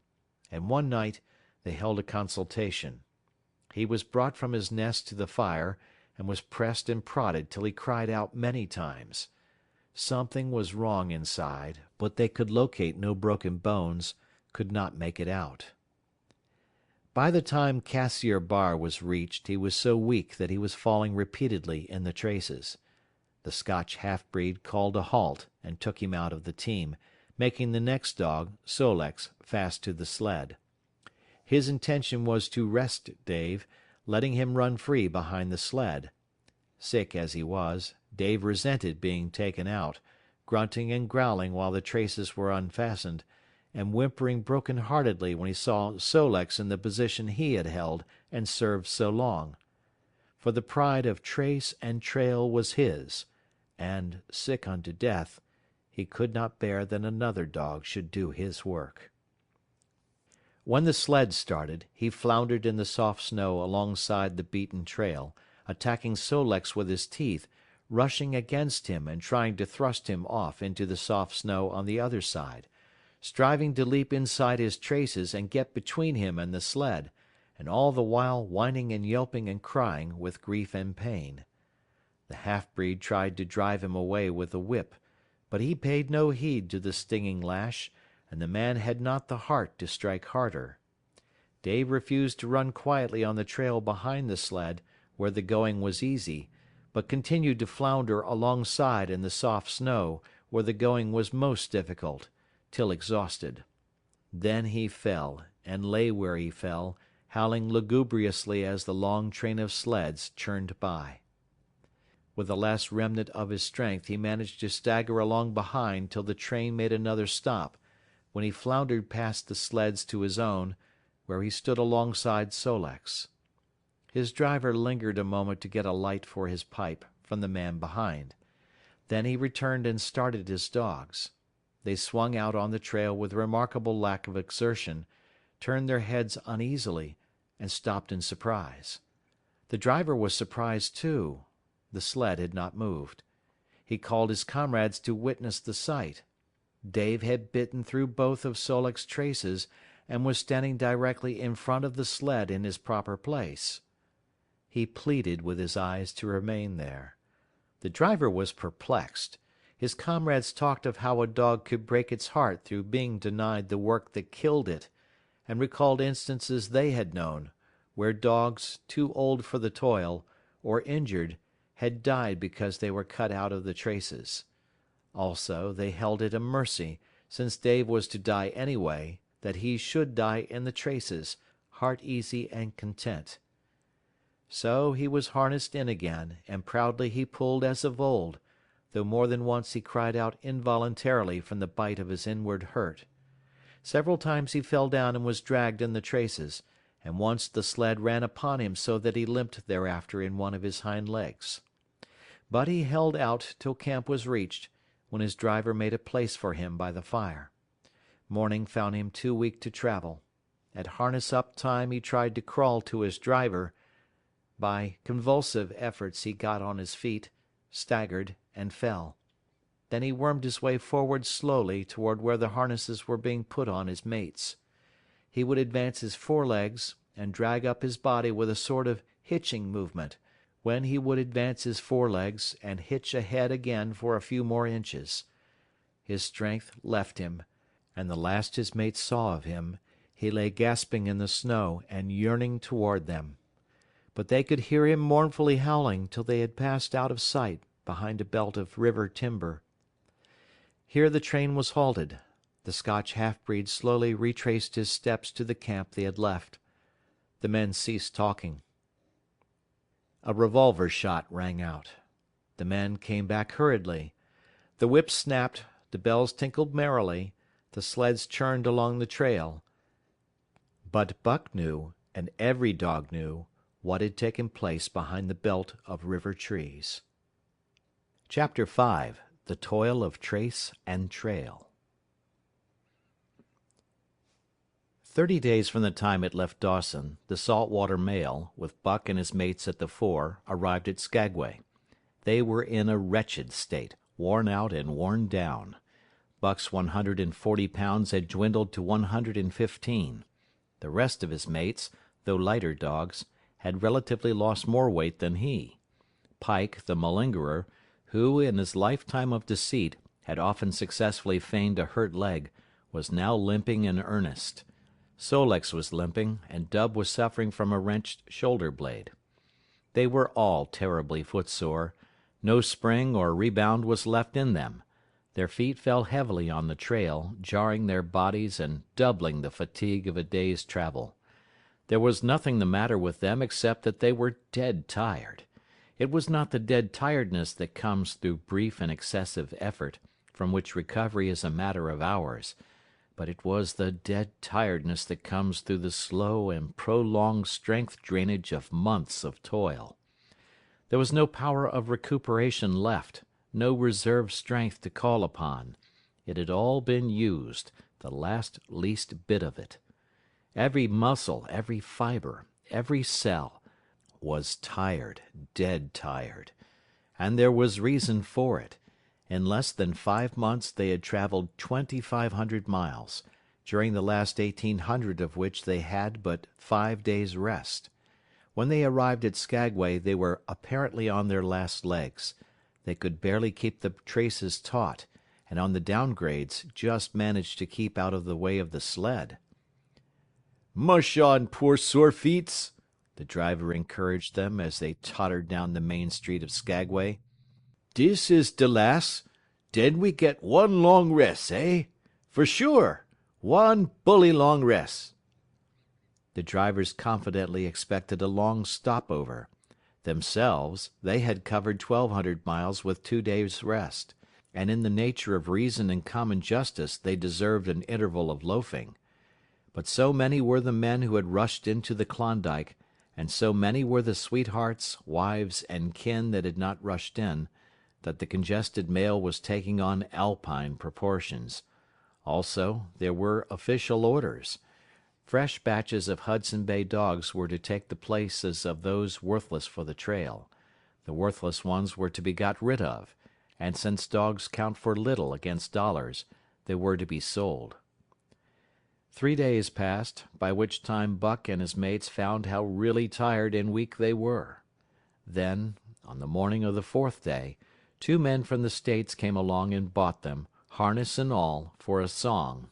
and one night they held a consultation. He was brought from his nest to the fire, and was pressed and prodded till he cried out many times. Something was wrong inside, but they could locate no broken bones, could not make it out. By the time Cassiar Bar was reached, he was so weak that he was falling repeatedly in the traces. The Scotch half-breed called a halt and took him out of the team, making the next dog, Sol-leks, fast to the sled. His intention was to rest Dave, letting him run free behind the sled. Sick as he was, Dave resented being taken out, grunting and growling while the traces were unfastened, and whimpering broken-heartedly when he saw Sol-leks in the position he had held and served so long. For the pride of trace and trail was his, and, sick unto death, he could not bear that another dog should do his work. When the sled started, he floundered in the soft snow alongside the beaten trail, attacking Sol-leks with his teeth, rushing against him and trying to thrust him off into the soft snow on the other side, striving to leap inside his traces and get between him and the sled, and all the while whining and yelping and crying with grief and pain. The half-breed tried to drive him away with a whip, but he paid no heed to the stinging lash, and the man had not the heart to strike harder. Dave refused to run quietly on the trail behind the sled, where the going was easy, but continued to flounder alongside in the soft snow, where the going was most difficult, till exhausted. Then he fell, and lay where he fell, howling lugubriously as the long train of sleds churned by. With the last remnant of his strength he managed to stagger along behind till the train made another stop, when he floundered past the sleds to his own, where he stood alongside Sol-leks. His driver lingered a moment to get a light for his pipe from the man behind. Then he returned and started his dogs. They swung out on the trail with remarkable lack of exertion, turned their heads uneasily, and stopped in surprise. The driver was surprised too. The sled had not moved. He called his comrades to witness the sight. Dave had bitten through both of Solek's traces and was standing directly in front of the sled in his proper place. He pleaded with his eyes to remain there. The driver was perplexed. His comrades talked of how a dog could break its heart through being denied the work that killed it, and recalled instances they had known, where dogs, too old for the toil, or injured, had died because they were cut out of the traces. Also, they held it a mercy, since Dave was to die anyway, that he should die in the traces, heart easy and content. So he was harnessed in again, and proudly he pulled as of old, though more than once he cried out involuntarily from the bite of his inward hurt. Several times he fell down and was dragged in the traces, and once the sled ran upon him so that he limped thereafter in one of his hind legs. But he held out till camp was reached, when his driver made a place for him by the fire. Morning found him too weak to travel. At harness-up time he tried to crawl to his driver. By convulsive efforts he got on his feet, staggered, and fell. Then he wormed his way forward slowly toward where the harnesses were being put on his mates. He would advance his forelegs and drag up his body with a sort of hitching movement, when he would advance his forelegs and hitch ahead again for a few more inches. His strength left him, and the last his mates saw of him, he lay gasping in the snow and yearning toward them. But they could hear him mournfully howling till they had passed out of sight behind a belt of river timber. Here the train was halted. The Scotch half-breed slowly retraced his steps to the camp they had left. The men ceased talking. A revolver shot rang out. The men came back hurriedly. The whips snapped, the bells tinkled merrily, the sleds churned along the trail. But Buck knew, and every dog knew, what had taken place behind the belt of river trees. Chapter 5. The Toil of Trace and Trail. 30 days from the time it left Dawson, the saltwater mail, with Buck and his mates at the fore, arrived at Skagway. They were in a wretched state, worn out and worn down. Buck's 140 pounds had dwindled to 115. The rest of his mates, though lighter dogs, had relatively lost more weight than he. Pike, the malingerer, who, in his lifetime of deceit, had often successfully feigned a hurt leg, was now limping in earnest. Sol-leks was limping, and Dub was suffering from a wrenched shoulder blade. They were all terribly footsore. No spring or rebound was left in them. Their feet fell heavily on the trail, jarring their bodies and doubling the fatigue of a day's travel. There was nothing the matter with them except that they were dead tired. It was not the dead tiredness that comes through brief and excessive effort, from which recovery is a matter of hours, but it was the dead tiredness that comes through the slow and prolonged strength drainage of months of toil. There was no power of recuperation left, no reserve strength to call upon. It had all been used, the last least bit of it. Every muscle, every fiber, every cell was tired, dead tired. And there was reason for it. In less than 5 months they had traveled 2,500 miles, during the last 1,800 of which they had but 5 days' rest. When they arrived at Skagway they were apparently on their last legs. They could barely keep the traces taut, and on the downgrades just managed to keep out of the way of the sled. "Mush on, poor sore feets," the driver encouraged them as they tottered down the main street of Skagway. "Dis is de las'. Den we get one long rest, eh? For sure. One bully long rest." The drivers confidently expected a long stopover. Themselves, they had covered 1,200 miles with 2 days' rest, and in the nature of reason and common justice they deserved an interval of loafing. But so many were the men who had rushed into the Klondike, and so many were the sweethearts, wives, and kin that had not rushed in, that the congested mail was taking on Alpine proportions. Also, there were official orders. Fresh batches of Hudson Bay dogs were to take the places of those worthless for the trail. The worthless ones were to be got rid of, and since dogs count for little against dollars, they were to be sold. 3 days passed, by which time Buck and his mates found how really tired and weak they were. Then, on the morning of the 4th day, 2 men from the States came along and bought them, harness and all, for a song.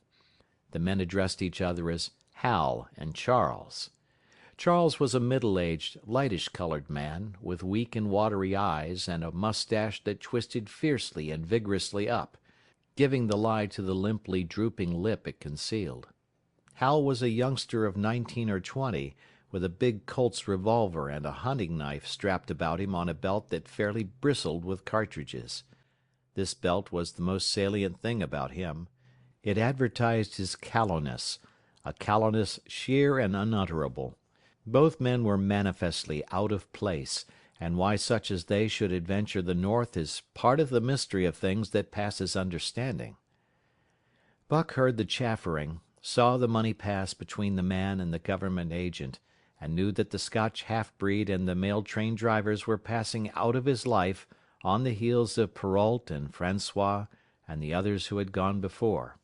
The men addressed each other as Hal and Charles. Charles was a middle-aged, lightish-colored man, with weak and watery eyes and a mustache that twisted fiercely and vigorously up, giving the lie to the limply drooping lip it concealed. Hal was a youngster of 19 or 20, with a big Colt's revolver and a hunting knife strapped about him on a belt that fairly bristled with cartridges. This belt was the most salient thing about him. It advertised his callowness, a callowness sheer and unutterable. Both men were manifestly out of place, and why such as they should adventure the north is part of the mystery of things that passes understanding. Buck heard the chaffering, saw the money pass between the man and the government agent, and knew that the Scotch half-breed and the mail-train drivers were passing out of his life on the heels of Perrault and Francois and the others who had gone before.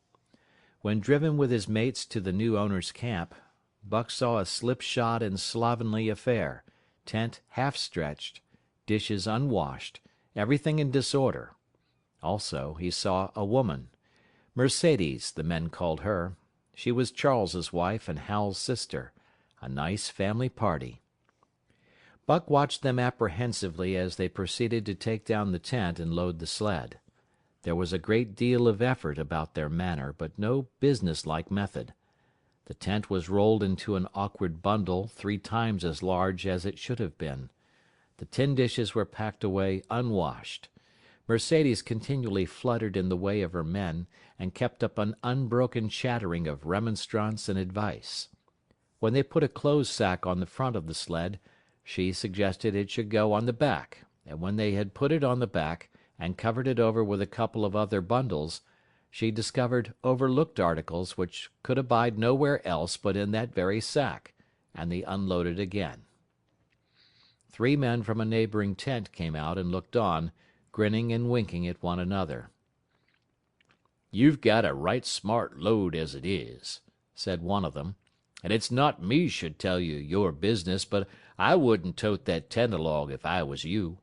When driven with his mates to the new owner's camp, Buck saw a slipshod and slovenly affair, tent half-stretched, dishes unwashed, everything in disorder. Also, he saw a woman. Mercedes, the men called her. She was Charles's wife and Hal's sister. A nice family party. Buck watched them apprehensively as they proceeded to take down the tent and load the sled. There was a great deal of effort about their manner, but no business-like method. The tent was rolled into an awkward bundle 3 times as large as it should have been. The tin dishes were packed away unwashed. Mercedes continually fluttered in the way of her men, and kept up an unbroken chattering of remonstrance and advice. When they put a clothes sack on the front of the sled, she suggested it should go on the back, and when they had put it on the back, and covered it over with a couple of other bundles, she discovered overlooked articles which could abide nowhere else but in that very sack, and they unloaded again. 3 men from a neighboring tent came out and looked on, grinning and winking at one another. "You've got a right smart load as it is," said one of them, "and it's not me should tell you your business, but I wouldn't tote that tent along if I was you."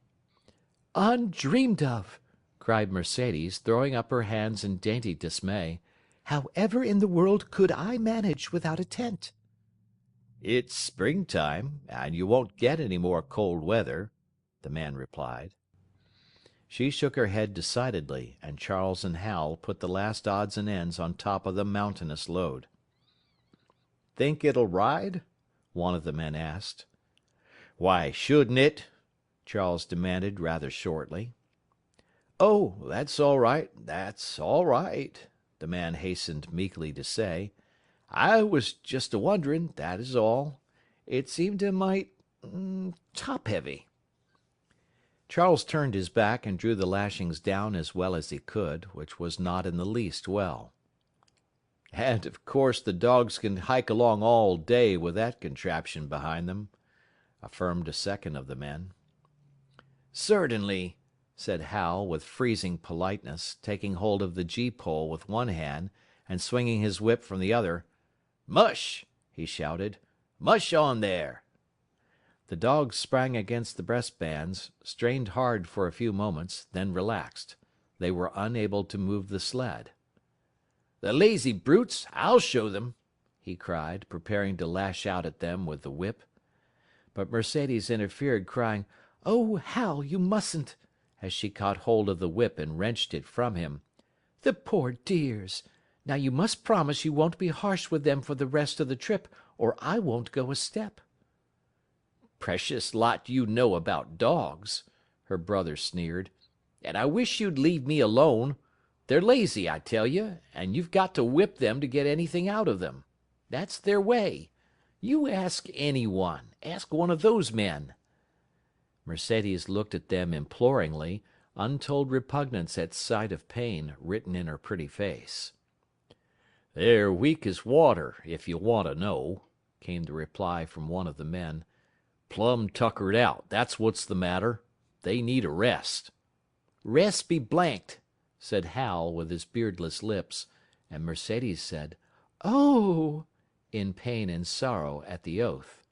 Undreamed of! cried Mercedes, throwing up her hands in dainty dismay. However in the world could I manage without a tent? "It's springtime, and you won't get any more cold weather," the man replied. She shook her head decidedly, and Charles and Hal put the last odds and ends on top of the mountainous load. "Think it'll ride?" one of the men asked. "Why shouldn't it?" Charles demanded rather shortly. "Oh, that's all right, that's all right," the man hastened meekly to say. "I was just a-wondering, that is all. It seemed a mite top-heavy." Charles turned his back and drew the lashings down as well as he could, which was not in the least well. "And of course the dogs can hike along all day with that contraption behind them," affirmed a second of the men. "Certainly," said Hal, with freezing politeness, taking hold of the gee-pole with one hand and swinging his whip from the other. "Mush!" he shouted. "Mush on there!" The dogs sprang against the breastbands, strained hard for a few moments, then relaxed. They were unable to move the sled. "The lazy brutes! I'll show them!" he cried, preparing to lash out at them with the whip. But Mercedes interfered, crying, "Oh, Hal, you mustn't!" as she caught hold of the whip and wrenched it from him. "The poor dears! Now you must promise you won't be harsh with them for the rest of the trip, or I won't go a step." "Precious lot you know about dogs," her brother sneered. "And I wish you'd leave me alone. They're lazy, I tell you, and you've got to whip them to get anything out of them. That's their way. You ask anyone. Ask one of those men." Mercedes looked at them imploringly, untold repugnance at sight of pain written in her pretty face. "They're weak as water, if you want to know," came the reply from one of the men. "Plumb tuckered out, that's what's the matter. They need a rest." "Rest be blanked," said Hal with his beardless lips, and Mercedes said, "Oh!" in pain and sorrow at the oath.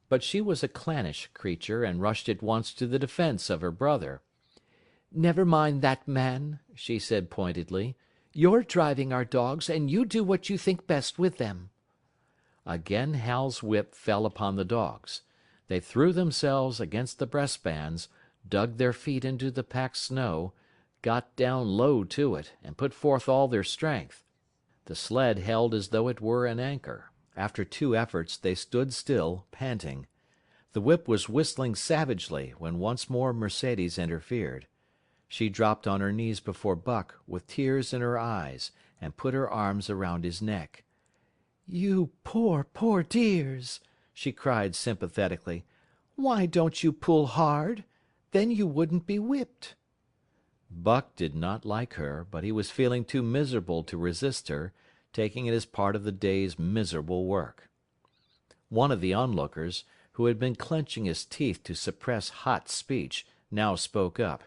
But she was a clannish creature and rushed at once to the defense of her brother. "Never mind that man," she said pointedly. "You're driving our dogs, and you do what you think best with them." Again Hal's whip fell upon the dogs. They threw themselves against the breastbands, dug their feet into the packed snow, got down low to it, and put forth all their strength. The sled held as though it were an anchor. After 2 efforts they stood still, panting. The whip was whistling savagely when once more Mercedes interfered. She dropped on her knees before Buck, with tears in her eyes, and put her arms around his neck. "You poor, poor dears!" she cried sympathetically. "Why don't you pull hard? Then you wouldn't be whipped." Buck did not like her, but he was feeling too miserable to resist her, taking it as part of the day's miserable work. One of the onlookers, who had been clenching his teeth to suppress hot speech, now spoke up.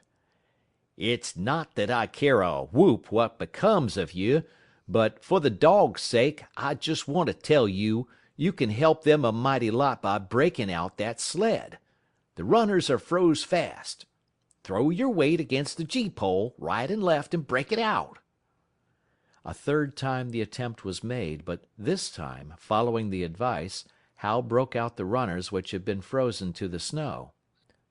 "It's not that I care a whoop what becomes of you, but for the dog's sake, I just want to tell you, you can help them a mighty lot by breaking out that sled. The runners are froze fast. Throw your weight against the gee-pole, right and left, and break it out." A third time the attempt was made, but this time, following the advice, Hal broke out the runners which had been frozen to the snow.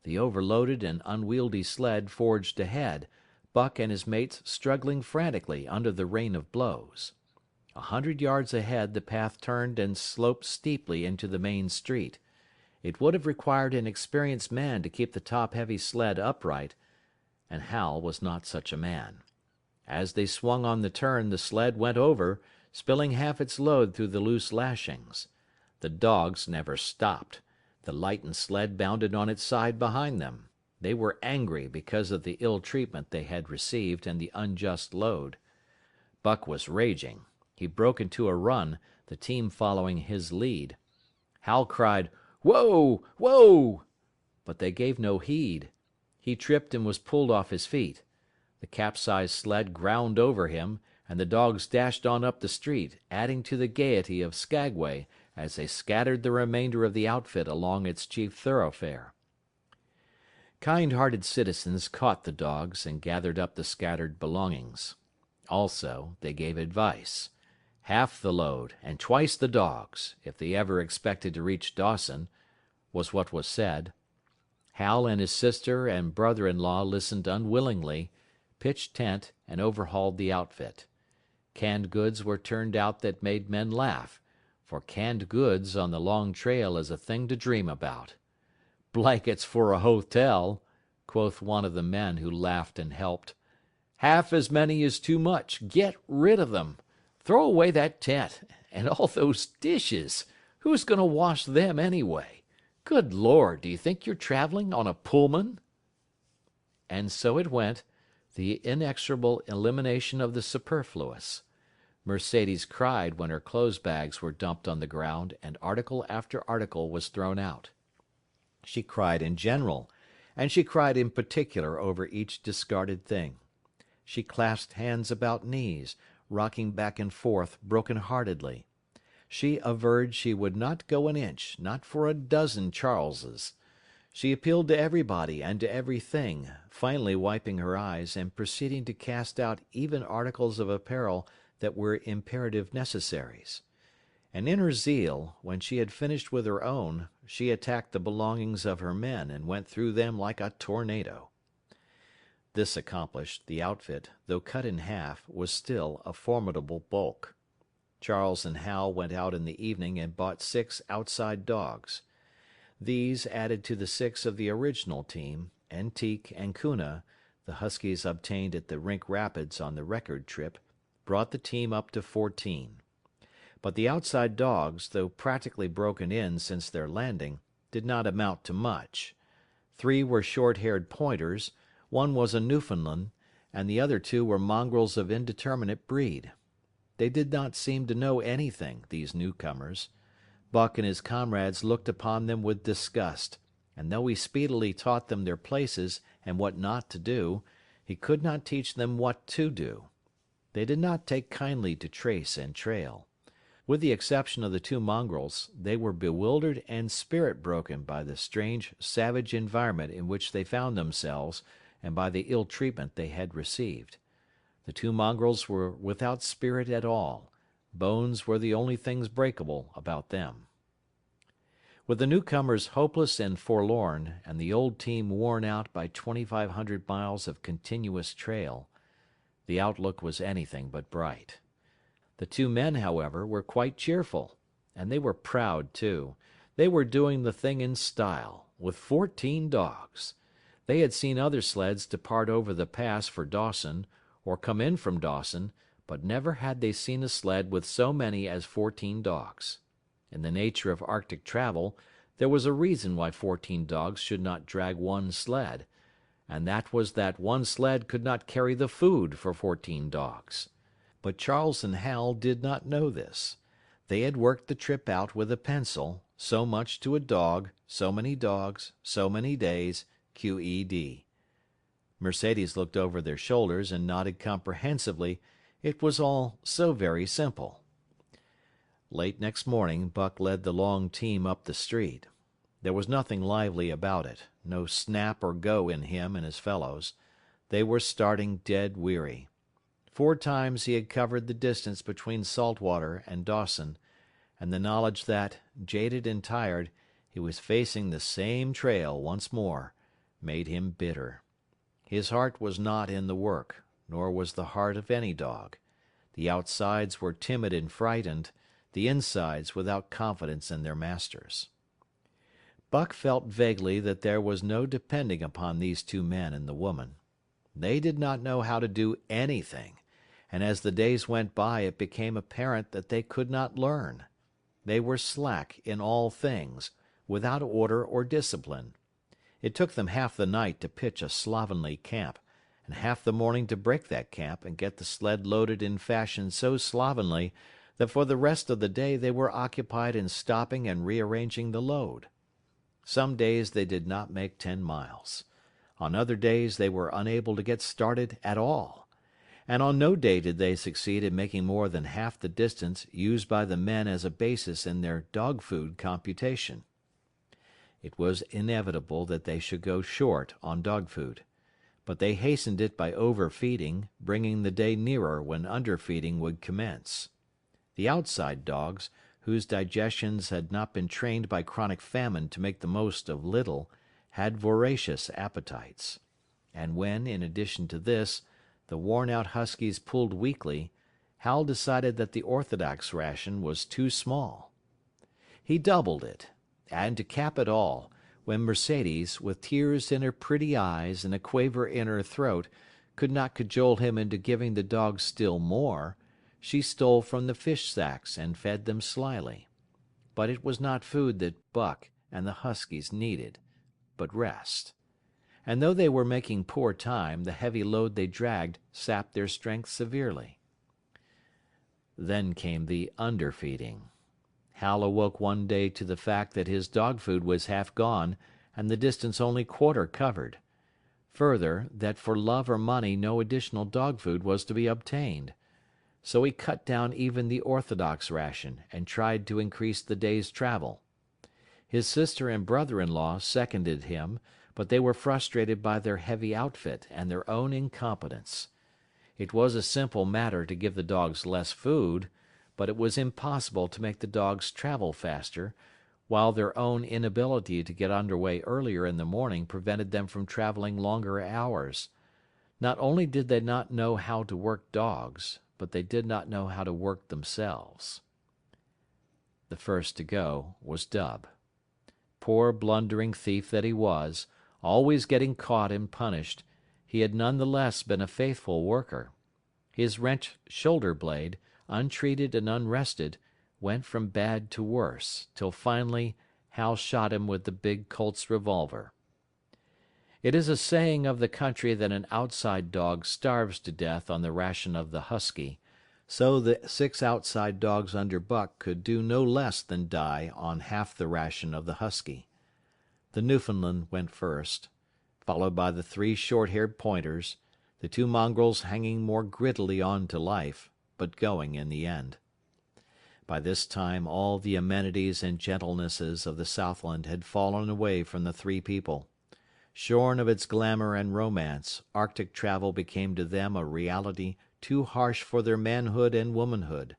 The overloaded and unwieldy sled forged ahead, Buck and his mates struggling frantically under the rain of blows. 100 yards ahead the path turned and sloped steeply into the main street. It would have required an experienced man to keep the top-heavy sled upright, and Hal was not such a man. As they swung on the turn, the sled went over, spilling half its load through the loose lashings. The dogs never stopped. The lightened sled bounded on its side behind them. They were angry because of the ill treatment they had received and the unjust load. Buck was raging. He broke into a run, the team following his lead. Hal cried, "Whoa! Whoa!" But they gave no heed. He tripped and was pulled off his feet. The capsized sled ground over him, and the dogs dashed on up the street, adding to the gaiety of Skagway as they scattered the remainder of the outfit along its chief thoroughfare. Kind-hearted citizens caught the dogs and gathered up the scattered belongings. Also, they gave advice. Half the load and twice the dogs, if they ever expected to reach Dawson, was what was said. Hal and his sister and brother-in-law listened unwillingly, pitched tent, and overhauled the outfit. Canned goods were turned out that made men laugh, for canned goods on the long trail is a thing to dream about. "Blankets for a hotel," quoth one of the men who laughed and helped. "Half as many is too much. Get rid of them. Throw away that tent. And all those dishes. Who's going to wash them anyway? Good Lord, do you think you're traveling on a Pullman?" And so it went, the inexorable elimination of the superfluous. Mercedes cried when her clothes bags were dumped on the ground and article after article was thrown out. She cried in general, and she cried in particular over each discarded thing. She clasped hands about knees, rocking back and forth broken-heartedly. She averred she would not go an inch, not for a dozen Charleses. She appealed to everybody and to everything, finally wiping her eyes and proceeding to cast out even articles of apparel that were imperative necessaries. And in her zeal, when she had finished with her own, she attacked the belongings of her men and went through them like a tornado. This accomplished, the outfit, though cut in half, was still a formidable bulk. Charles and Hal went out in the evening and bought 6 outside dogs. These, added to the 6 of the original team, and Teek and Kuna, the huskies obtained at the Rink Rapids on the record trip, brought the team up to 14. But the outside dogs, though practically broken in since their landing, did not amount to much. 3 were short-haired pointers, One was a Newfoundland, and the other two were mongrels of indeterminate breed. They did not seem to know anything, these newcomers. Buck and his comrades looked upon them with disgust, and though he speedily taught them their places and what not to do, he could not teach them what to do. They did not take kindly to trace and trail. With the exception of the two mongrels, they were bewildered and spirit broken by the strange, savage environment in which they found themselves and by the ill treatment they had received. The two mongrels were without spirit at all. Bones were the only things breakable about them. With the newcomers hopeless and forlorn, and the old team worn out by 2,500 miles of continuous trail, the outlook was anything but bright. The two men, however, were quite cheerful, and they were proud, too. They were doing the thing in style, with 14 dogs. They had seen other sleds depart over the pass for Dawson, or come in from Dawson, but never had they seen a sled with so many as 14 dogs. In the nature of Arctic travel, there was a reason why 14 dogs should not drag one sled, and that was that one sled could not carry the food for 14 dogs. But Charles and Hal did not know this. They had worked the trip out with a pencil, so much to a dog, so many dogs, so many days, QED. Mercedes looked over their shoulders and nodded comprehensively. It was all so very simple. Late next morning, Buck led the long team up the street. There was nothing lively about it, no snap or go in him and his fellows. They were starting dead weary. 4 times he had covered the distance between Saltwater and Dawson, and the knowledge that, jaded and tired, he was facing the same trail once more, made him bitter. His heart was not in the work, nor was the heart of any dog. The outsides were timid and frightened, the insides without confidence in their masters. Buck felt vaguely that there was no depending upon these two men and the woman. They did not know how to do anything, and as the days went by it became apparent that they could not learn. They were slack in all things, without order or discipline. It took them half the night to pitch a slovenly camp, and half the morning to break that camp and get the sled loaded in fashion so slovenly that for the rest of the day they were occupied in stopping and rearranging the load. Some days they did not make 10 miles. On other days they were unable to get started at all. And on no day did they succeed in making more than half the distance used by the men as a basis in their dog food computation. It was inevitable that they should go short on dog food. But they hastened it by overfeeding, bringing the day nearer when underfeeding would commence. The outside dogs, whose digestions had not been trained by chronic famine to make the most of little, had voracious appetites. And when, in addition to this, the worn-out huskies pulled weakly, Hal decided that the orthodox ration was too small. He doubled it, and to cap it all, when Mercedes, with tears in her pretty eyes and a quaver in her throat, could not cajole him into giving the dogs still more, she stole from the fish sacks and fed them slyly. But it was not food that Buck and the huskies needed, but rest. And though they were making poor time, the heavy load they dragged sapped their strength severely. Then came the underfeeding. Hal awoke one day to the fact that his dog food was half gone and the distance only quarter covered. Further, that for love or money no additional dog food was to be obtained. So he cut down even the orthodox ration and tried to increase the day's travel. His sister and brother-in-law seconded him, but they were frustrated by their heavy outfit and their own incompetence. It was a simple matter to give the dogs less food, but it was impossible to make the dogs travel faster, while their own inability to get under way earlier in the morning prevented them from traveling longer hours. Not only did they not know how to work dogs, but they did not know how to work themselves. The first to go was Dub. Poor blundering thief that he was, always getting caught and punished, he had none the less been a faithful worker. His wrenched shoulder blade, untreated and unrested, went from bad to worse, till finally Hal shot him with the big Colt's revolver. It is a saying of the country that an outside dog starves to death on the ration of the husky, so the 6 outside dogs under Buck could do no less than die on half the ration of the husky. The Newfoundland went first, followed by the 3 short-haired pointers, the 2 mongrels hanging more grittily on to life, but going in the end. By this time all the amenities and gentlenesses of the Southland had fallen away from the 3 people. Shorn of its glamour and romance, Arctic travel became to them a reality too harsh for their manhood and womanhood.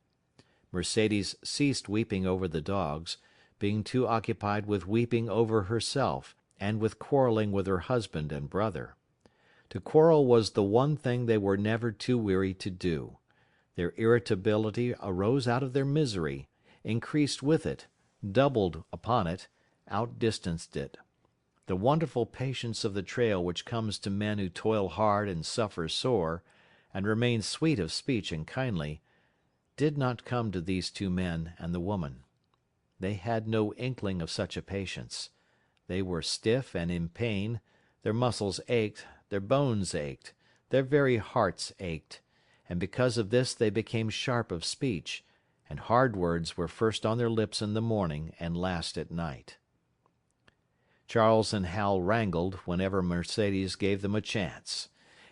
Mercedes ceased weeping over the dogs, being too occupied with weeping over herself and with quarreling with her husband and brother. To quarrel was the one thing they were never too weary to do. Their irritability arose out of their misery, increased with it, doubled upon it, outdistanced it. The wonderful patience of the trail which comes to men who toil hard and suffer sore, and remain sweet of speech and kindly, did not come to these 2 men and the woman. They had no inkling of such a patience. They were stiff and in pain, their muscles ached, their bones ached, their very hearts ached, and because of this they became sharp of speech, and hard words were first on their lips in the morning and last at night. Charles and Hal wrangled whenever Mercedes gave them a chance.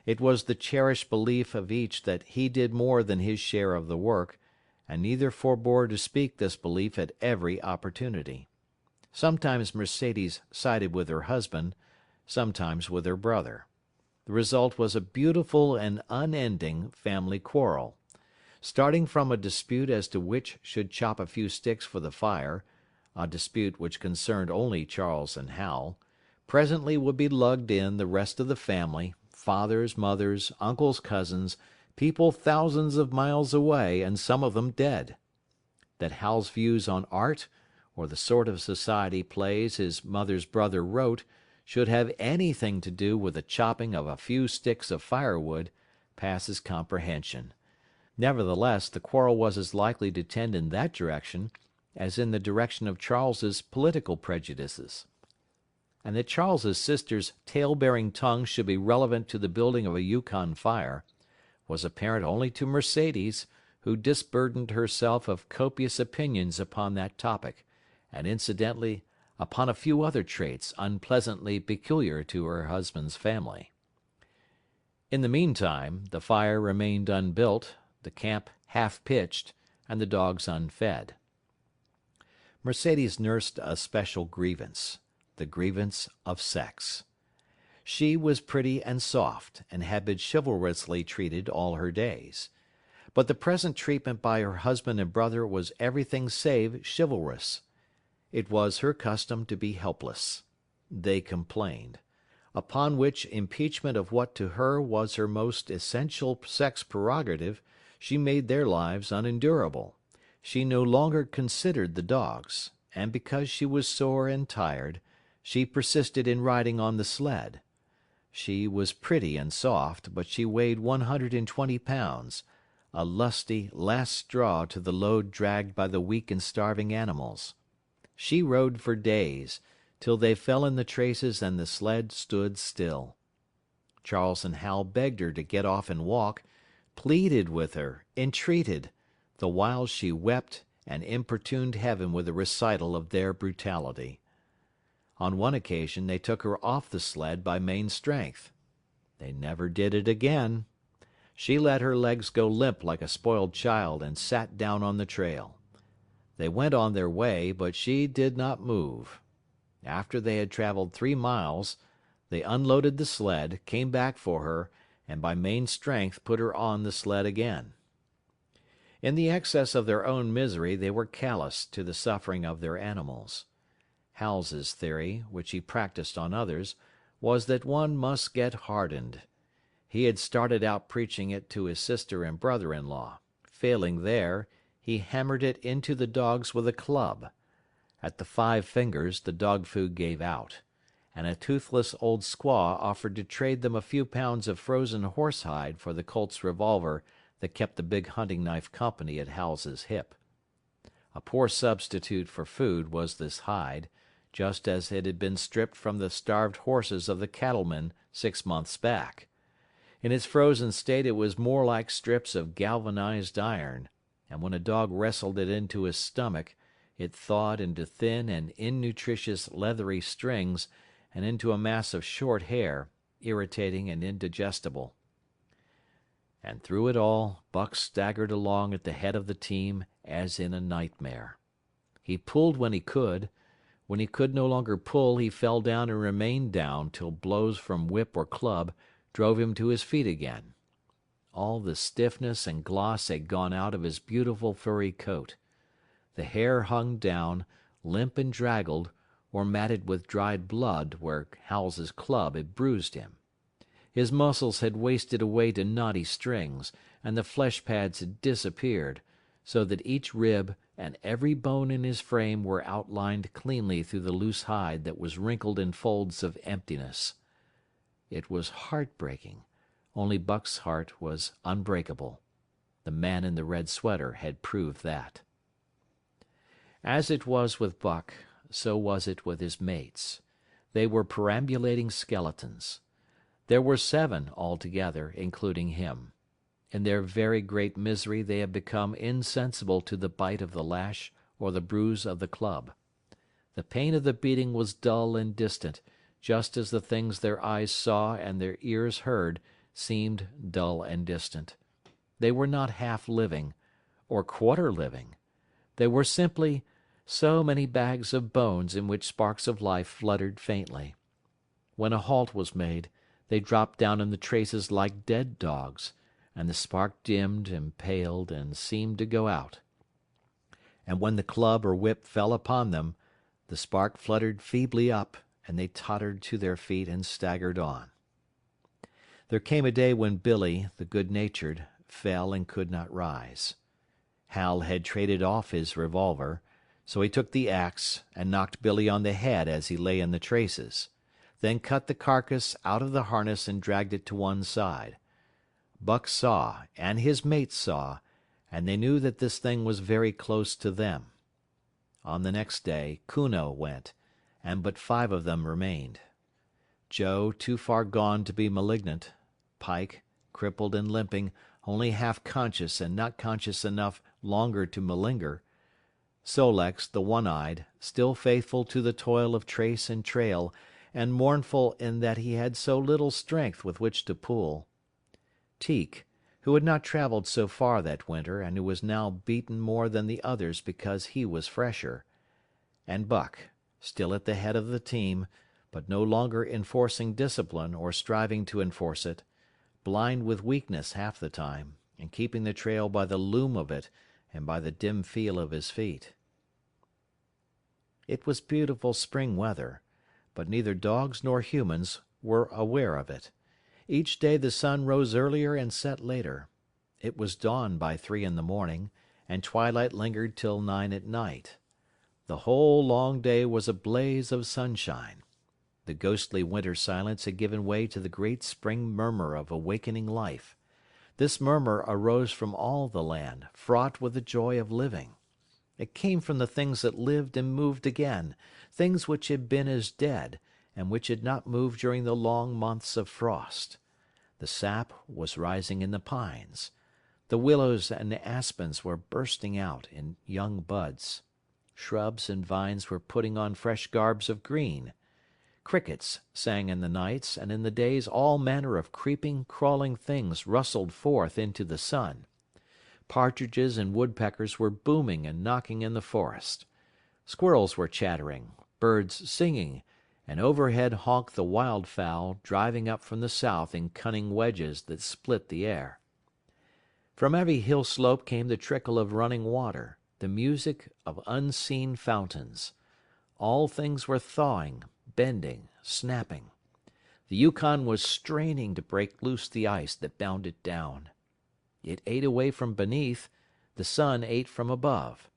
It was the cherished belief of each that he did more than his share of the work, and neither forbore to speak this belief at every opportunity. Sometimes Mercedes sided with her husband, sometimes with her brother. The result was a beautiful and unending family quarrel. Starting from a dispute as to which should chop a few sticks for the fire, a dispute which concerned only Charles and Hal, presently would be lugged in the rest of the family, fathers, mothers, uncles, cousins, people thousands of miles away and some of them dead. That Hal's views on art, or the sort of society plays his mother's brother wrote, should have anything to do with the chopping of a few sticks of firewood, passes comprehension. Nevertheless, the quarrel was as likely to tend in that direction as in the direction of Charles's political prejudices. And that Charles's sister's tale-bearing tongue should be relevant to the building of a Yukon fire was apparent only to Mercedes, who disburdened herself of copious opinions upon that topic, and incidentally upon a few other traits unpleasantly peculiar to her husband's family. In the meantime, the fire remained unbuilt, the camp half-pitched, and the dogs unfed. Mercedes nursed a special grievance, the grievance of sex. She was pretty and soft, and had been chivalrously treated all her days. But the present treatment by her husband and brother was everything save chivalrous. It was her custom to be helpless. They complained. Upon which impeachment of what to her was her most essential sex prerogative, she made their lives unendurable. She no longer considered the dogs, and because she was sore and tired, she persisted in riding on the sled. She was pretty and soft, but she weighed 120 pounds, a lusty last straw to the load dragged by the weak and starving animals. She rode for days, till they fell in the traces and the sled stood still. Charles and Hal begged her to get off and walk, pleaded with her, entreated, the while she wept and importuned heaven with a recital of their brutality. On one occasion they took her off the sled by main strength. They never did it again. She let her legs go limp like a spoiled child and sat down on the trail. They went on their way, but she did not move. After they had traveled 3 miles, they unloaded the sled, came back for her, and by main strength put her on the sled again. In the excess of their own misery they were callous to the suffering of their animals. Hal's theory, which he practiced on others, was that one must get hardened. He had started out preaching it to his sister and brother-in-law. Failing there, he hammered it into the dogs with a club. At the 5 fingers the dog food gave out, and a toothless old squaw offered to trade them a few pounds of frozen horsehide for the Colt's revolver that kept the big hunting knife company at Hal's hip. A poor substitute for food was this hide, just as it had been stripped from the starved horses of the cattlemen 6 months back. In its frozen state it was more like strips of galvanized iron, and when a dog wrestled it into his stomach, it thawed into thin and innutritious leathery strings and into a mass of short hair, irritating and indigestible. And through it all, Buck staggered along at the head of the team as in a nightmare. He pulled when he could. When he could no longer pull, he fell down and remained down till blows from whip or club drove him to his feet again. All the stiffness and gloss had gone out of his beautiful furry coat. The hair hung down, limp and draggled, or matted with dried blood where Howells's club had bruised him. His muscles had wasted away to knotty strings, and the flesh pads had disappeared, so that each rib and every bone in his frame were outlined cleanly through the loose hide that was wrinkled in folds of emptiness. It was heartbreaking, only Buck's heart was unbreakable. The man in the red sweater had proved that. As it was with Buck, so was it with his mates. They were perambulating skeletons. There were 7 altogether, including him. In their very great misery they had become insensible to the bite of the lash or the bruise of the club. The pain of the beating was dull and distant, just as the things their eyes saw and their ears heard seemed dull and distant. They were not half living, or quarter living. They were simply so many bags of bones in which sparks of life fluttered faintly. When a halt was made, they dropped down in the traces like dead dogs, and the spark dimmed and paled and seemed to go out. And when the club or whip fell upon them, the spark fluttered feebly up, and they tottered to their feet and staggered on. There came a day when Billy, the good-natured, fell and could not rise. Hal had traded off his revolver, so he took the axe and knocked Billy on the head as he lay in the traces, then cut the carcass out of the harness and dragged it to one side. Buck saw, and his mates saw, and they knew that this thing was very close to them. On the next day, Kuno went, and but 5 of them remained. Joe, too far gone to be malignant; Pike, crippled and limping, only half conscious and not conscious enough longer to malinger; Sol-leks, the one-eyed, still faithful to the toil of trace and trail, and mournful in that he had so little strength with which to pull; Teek, who had not traveled so far that winter, and who was now beaten more than the others because he was fresher; and Buck, still at the head of the team, but no longer enforcing discipline or striving to enforce it, blind with weakness half the time, and keeping the trail by the loom of it and by the dim feel of his feet. It was beautiful spring weather, but neither dogs nor humans were aware of it. Each day the sun rose earlier and set later. It was dawn by 3 in the morning, and twilight lingered till 9 at night. The whole long day was a blaze of sunshine. The ghostly winter silence had given way to the great spring murmur of awakening life. This murmur arose from all the land, fraught with the joy of living. It came from the things that lived and moved again, things which had been as dead, and which had not moved during the long months of frost. The sap was rising in the pines. The willows and aspens were bursting out in young buds. Shrubs and vines were putting on fresh garbs of green. Crickets sang in the nights, and in the days all manner of creeping, crawling things rustled forth into the sun. Partridges and woodpeckers were booming and knocking in the forest. Squirrels were chattering, birds singing, and overhead honked the wildfowl driving up from the south in cunning wedges that split the air. From every hill slope came the trickle of running water, the music of unseen fountains. All things were thawing, bending, snapping. The Yukon was straining to break loose the ice that bound it down. It ate away from beneath, the sun ate from above.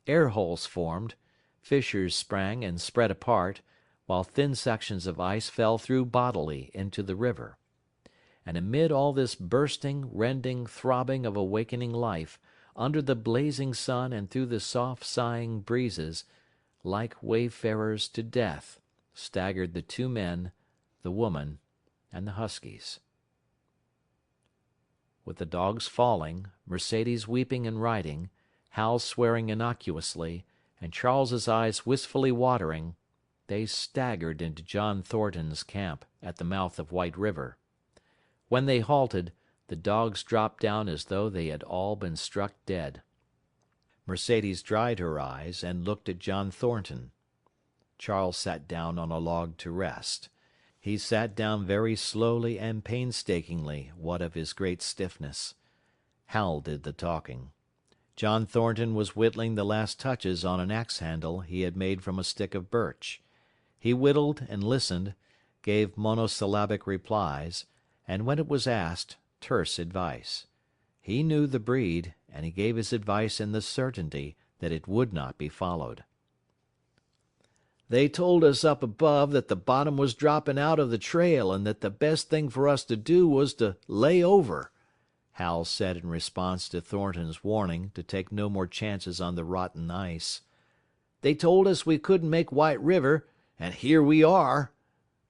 Air holes formed, fissures sprang and spread apart, while thin sections of ice fell through bodily into the river. And amid all this bursting, rending, throbbing of awakening life, under the blazing sun and through the soft sighing breezes, Like wayfarers to death, staggered the two men, the woman, and the huskies. With the dogs falling, Mercedes weeping and riding, Hal swearing innocuously, and Charles's eyes wistfully watering, they staggered into John Thornton's camp at the mouth of White River. When they halted, the dogs dropped down as though they had all been struck dead. Mercedes dried her eyes and looked at John Thornton. Charles sat down on a log to rest. He sat down very slowly and painstakingly, what of his great stiffness. Hal did the talking. John Thornton was whittling the last touches on an axe handle he had made from a stick of birch. He whittled and listened, gave monosyllabic replies, and when it was asked, terse advice. He knew the breed, and he gave his advice in the certainty that it would not be followed. "They told us up above that the bottom was dropping out of the trail and that the best thing for us to do was to lay over," Hal said in response to Thornton's warning to take no more chances on the rotten ice. "They told us we couldn't make White River, and here we are,"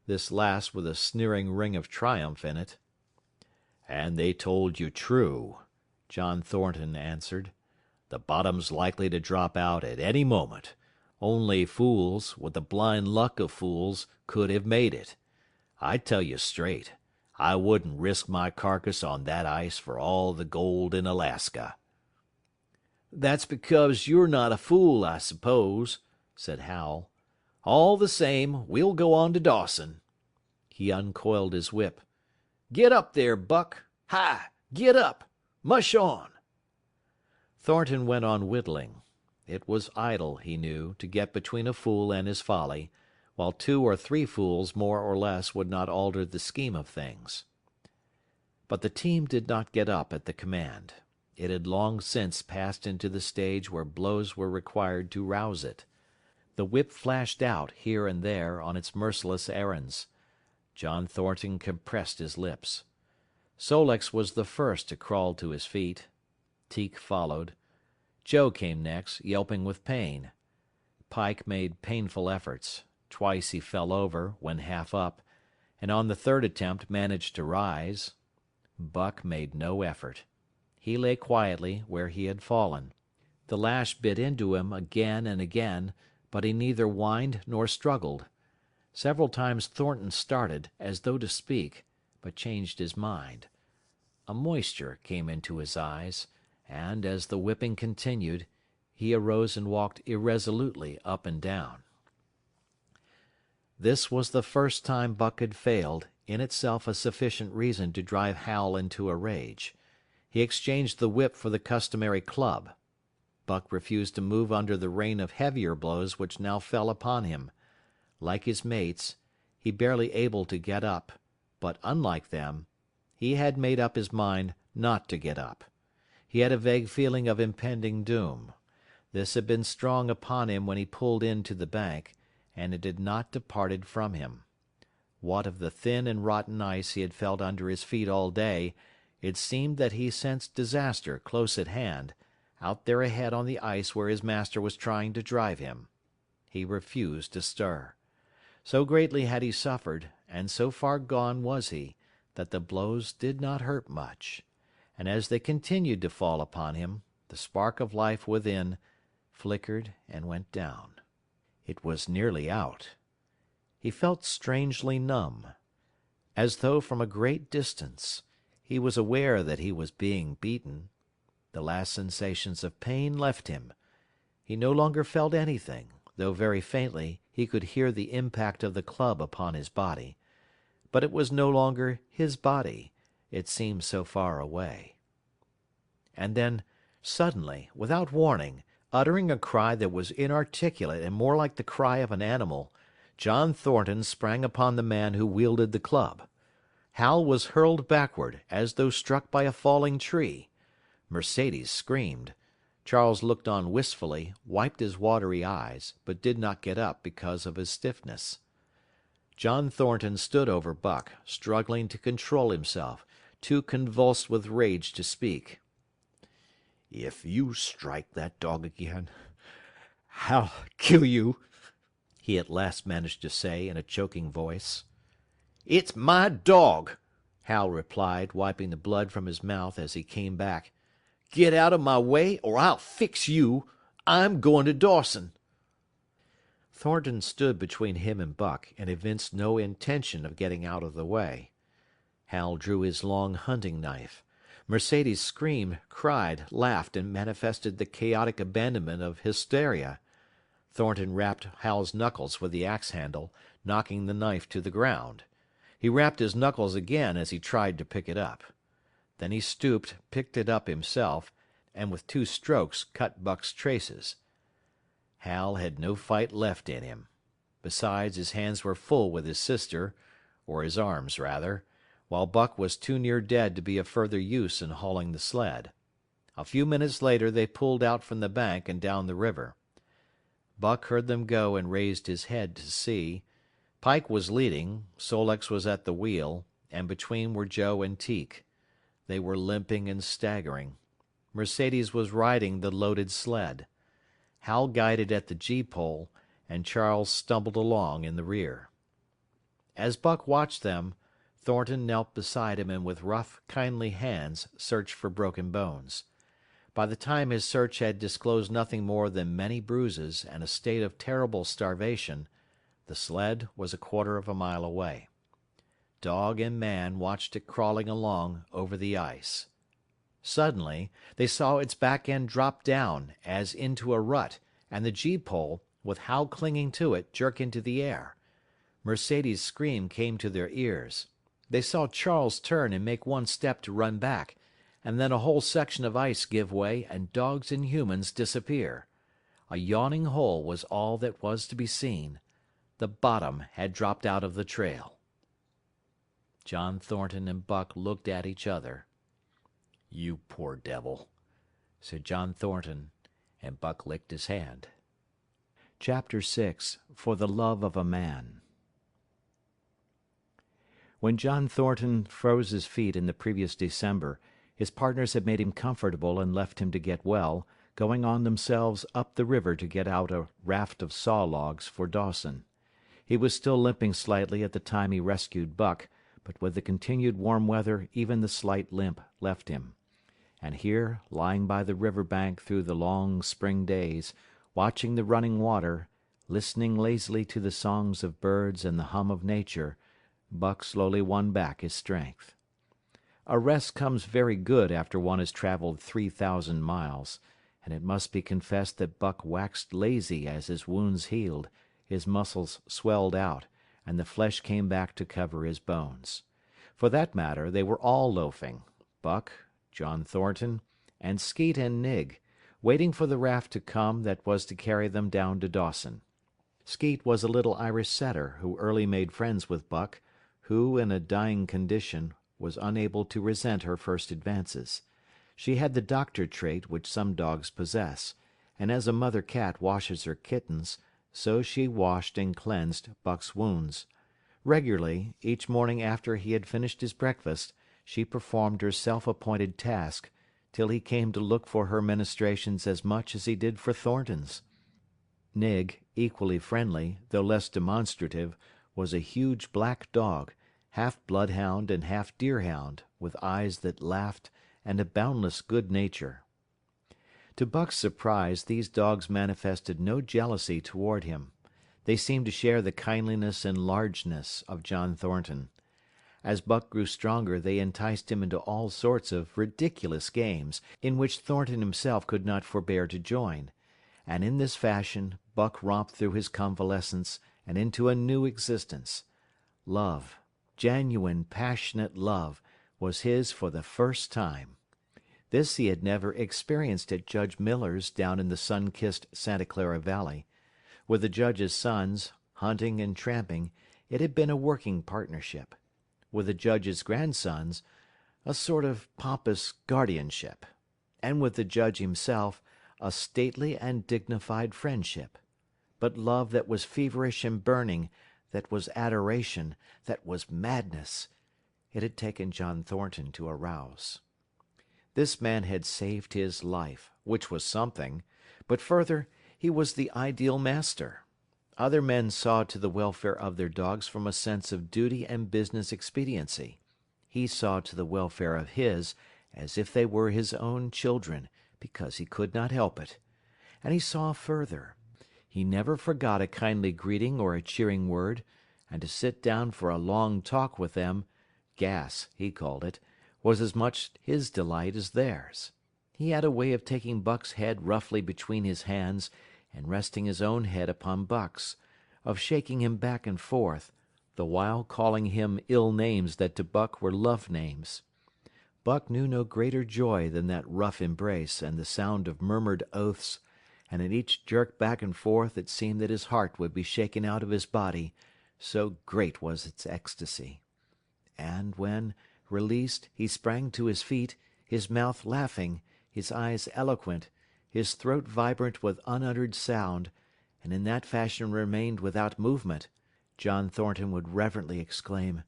this last with a sneering ring of triumph in it. "And they told you true," John Thornton answered. "The bottom's likely to drop out at any moment. Only fools, with the blind luck of fools, could have made it. I tell you straight, I wouldn't risk my carcass on that ice for all the gold in Alaska." "That's because you're not a fool, I suppose," said Hal. "All the same, we'll go on to Dawson." He uncoiled his whip. "Get up there, Buck! Hi! Get up! Mush on!" Thornton went on whittling. It was idle, he knew, to get between a fool and his folly, while 2 or 3 fools more or less would not alter the scheme of things. But the team did not get up at the command. It had long since passed into the stage where blows were required to rouse it. The whip flashed out, here and there, on its merciless errands. John Thornton compressed his lips. Sol-leks was the first to crawl to his feet. Teek followed. Joe came next, yelping with pain. Pike made painful efforts. Twice he fell over, when half up, and on the third attempt managed to rise. Buck made no effort. He lay quietly where he had fallen. The lash bit into him again and again, but he neither whined nor struggled. Several times Thornton started, as though to speak, but changed his mind. A moisture came into his eyes, and, as the whipping continued, he arose and walked irresolutely up and down. This was the first time Buck had failed, in itself a sufficient reason to drive Hal into a rage. He exchanged the whip for the customary club. Buck refused to move under the rain of heavier blows which now fell upon him. Like his mates, he barely able to get up, but, unlike them, he had made up his mind not to get up. He had a vague feeling of impending doom. This had been strong upon him when he pulled in to the bank, and it had not departed from him. What of the thin and rotten ice he had felt under his feet all day, it seemed that he sensed disaster close at hand, out there ahead on the ice where his master was trying to drive him. He refused to stir. So greatly had he suffered, and so far gone was he, that the blows did not hurt much. And as they continued to fall upon him, the spark of life within flickered and went down. It was nearly out. He felt strangely numb. As though from a great distance, he was aware that he was being beaten. The last sensations of pain left him. He no longer felt anything, though very faintly he could hear the impact of the club upon his body. But it was no longer his body, it seemed so far away. And then, suddenly, without warning, uttering a cry that was inarticulate and more like the cry of an animal, John Thornton sprang upon the man who wielded the club. Hal was hurled backward, as though struck by a falling tree. Mercedes screamed. Charles looked on wistfully, wiped his watery eyes, but did not get up because of his stiffness. John Thornton stood over Buck, struggling to control himself, too convulsed with rage to speak. "If you strike that dog again, "I'll kill you," he at last managed to say in a choking voice. "It's my dog," Hal replied, wiping the blood from his mouth as he came back. "Get out of my way or I'll fix you. I'm going to Dawson." Thornton stood between him and Buck and evinced no intention of getting out of the way. Hal drew his long hunting knife. Mercedes screamed, cried, laughed, and manifested the chaotic abandonment of hysteria. Thornton rapped Hal's knuckles with the axe handle, knocking the knife to the ground. He rapped his knuckles again as he tried to pick it up. Then he stooped, picked it up himself, and with 2 strokes cut Buck's traces. Hal had no fight left in him. Besides, his hands were full with his sister, or his arms, rather, while Buck was too near dead to be of further use in hauling the sled. A few minutes later they pulled out from the bank and down the river. Buck heard them go and raised his head to see. Pike was leading, Sol-leks was at the wheel, and between were Joe and Teek. They were limping and staggering. Mercedes was riding the loaded sled. Hal guided at the gee-pole, and Charles stumbled along in the rear. As Buck watched them, Thornton knelt beside him and with rough, kindly hands searched for broken bones. By the time his search had disclosed nothing more than many bruises and a state of terrible starvation, the sled was a quarter of a mile away. Dog and man watched it crawling along over the ice. Suddenly, they saw its back end drop down, as into a rut, and the gee-pole, with Hal clinging to it, jerk into the air. Mercedes' scream came to their ears. They saw Charles turn and make 1 step to run back, and then a whole section of ice give way and dogs and humans disappear. A yawning hole was all that was to be seen. The bottom had dropped out of the trail. John Thornton and Buck looked at each other. "You poor devil," said John Thornton, and Buck licked his hand. Chapter 6. For the Love of a Man. When John Thornton froze his feet in the previous December, his partners had made him comfortable and left him to get well, going on themselves up the river to get out a raft of saw logs for Dawson. He was still limping slightly at the time he rescued Buck, but with the continued warm weather even the slight limp left him. And here, lying by the river bank through the long spring days, watching the running water, listening lazily to the songs of birds and the hum of nature, Buck slowly won back his strength. A rest comes very good after one has traveled 3,000 miles, and it must be confessed that Buck waxed lazy as his wounds healed, his muscles swelled out, and the flesh came back to cover his bones. For that matter, they were all loafing, Buck, John Thornton, and Skeet and Nig, waiting for the raft to come that was to carry them down to Dawson. Skeet was a little Irish setter who early made friends with Buck, who, in a dying condition, was unable to resent her first advances. She had the doctor trait which some dogs possess, and as a mother cat washes her kittens, so she washed and cleansed Buck's wounds. Regularly, each morning after he had finished his breakfast, she performed her self-appointed task, till he came to look for her ministrations as much as he did for Thornton's. Nig, equally friendly, though less demonstrative, was a huge black dog, half bloodhound and half deerhound, with eyes that laughed and a boundless good nature. To Buck's surprise, these dogs manifested no jealousy toward him. They seemed to share the kindliness and largeness of John Thornton. As Buck grew stronger, they enticed him into all sorts of ridiculous games, in which Thornton himself could not forbear to join, and in this fashion Buck romped through his convalescence and into a new existence. Love, genuine, passionate love, was his for the first time. This he had never experienced at Judge Miller's down in the sun-kissed Santa Clara Valley. With the Judge's sons, hunting and tramping, it had been a working partnership. With the Judge's grandsons, a sort of pompous guardianship. And with the Judge himself, a stately and dignified friendship. But love that was feverish and burning, that was adoration, that was madness, it had taken John Thornton to arouse. This man had saved his life, which was something, but further, He was the ideal master. Other men saw to the welfare of their dogs from a sense of duty and business expediency. He saw to the welfare of his as if they were his own children, because he could not help it. And he saw further. He never forgot a kindly greeting or a cheering word, and to sit down for a long talk with them, gas, he called it, was as much his delight as theirs. He had a way of taking Buck's head roughly between his hands and resting his own head upon Buck's, of shaking him back and forth, the while calling him ill names that to Buck were love names. Buck knew no greater joy than that rough embrace and the sound of murmured oaths, and at each jerk back and forth it seemed that his heart would be shaken out of his body, so great was its ecstasy. And when, released, he sprang to his feet, his mouth laughing, his eyes eloquent, his throat vibrant with unuttered sound, and in that fashion remained without movement, John Thornton would reverently exclaim,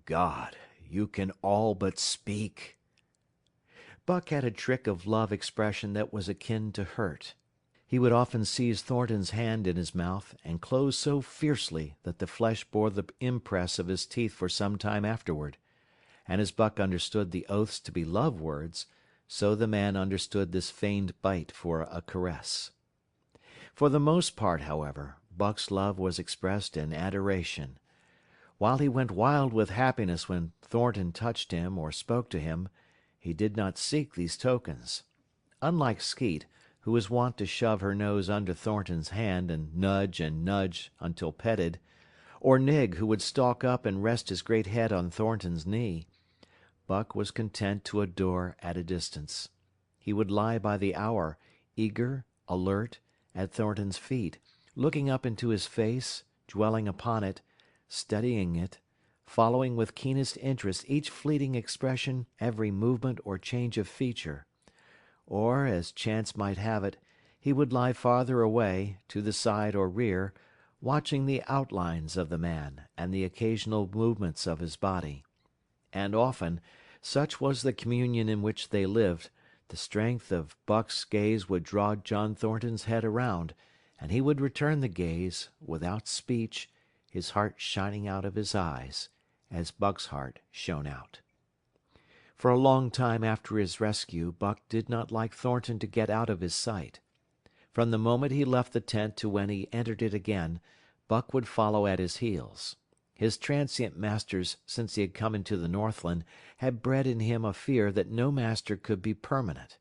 "God, you can all but speak." Buck had a trick of love expression that was akin to hurt. He would often seize Thornton's hand in his mouth and close so fiercely that the flesh bore the impress of his teeth for some time afterward. And as Buck understood the oaths to be love words, so the man understood this feigned bite for a caress. For the most part, however, Buck's love was expressed in adoration. While he went wild with happiness when Thornton touched him or spoke to him, he did not seek these tokens. Unlike Skeet, who was wont to shove her nose under Thornton's hand and nudge until petted, or Nig, who would stalk up and rest his great head on Thornton's knee, Buck was content to adore at a distance. He would lie by the hour, eager, alert, at Thornton's feet, looking up into his face, dwelling upon it, studying it, following with keenest interest each fleeting expression, every movement or change of feature. Or, as chance might have it, he would lie farther away, to the side or rear, watching the outlines of the man and the occasional movements of his body. And often, such was the communion in which they lived, the strength of Buck's gaze would draw John Thornton's head around, and he would return the gaze, without speech, his heart shining out of his eyes, as Buck's heart shone out. For a long time after his rescue Buck did not like Thornton to get out of his sight. From the moment he left the tent to when he entered it again, Buck would follow at his heels. His transient masters since he had come into the Northland had bred in him a fear that no master could be permanent.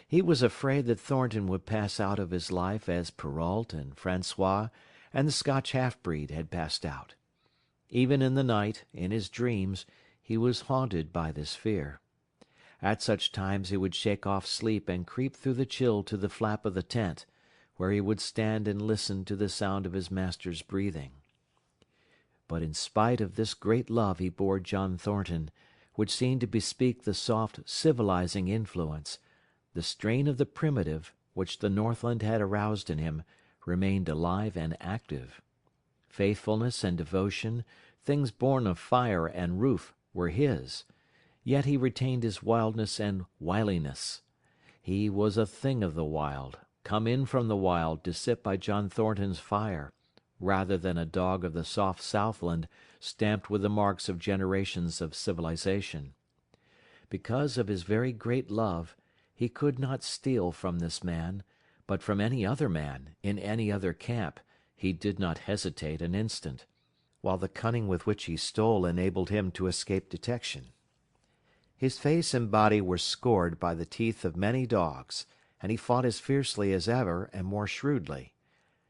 He was afraid that Thornton would pass out of his life as Perrault and Francois and the Scotch half-breed had passed out. Even in the night, in his dreams, he was haunted by this fear. At such times he would shake off sleep and creep through the chill to the flap of the tent, where he would stand and listen to the sound of his master's breathing. But in spite of this great love he bore John Thornton, which seemed to bespeak the soft, civilizing influence, the strain of the primitive, which the Northland had aroused in him, remained alive and active. Faithfulness and devotion, things born of fire and roof, were his, yet he retained his wildness and wiliness. He was a thing of the wild, come in from the wild to sit by John Thornton's fire, rather than a dog of the soft Southland stamped with the marks of generations of civilization. Because of his very great love, he could not steal from this man, but from any other man, in any other camp, he did not hesitate an instant, while the cunning with which he stole enabled him to escape detection. His face and body were scored by the teeth of many dogs, and he fought as fiercely as ever and more shrewdly.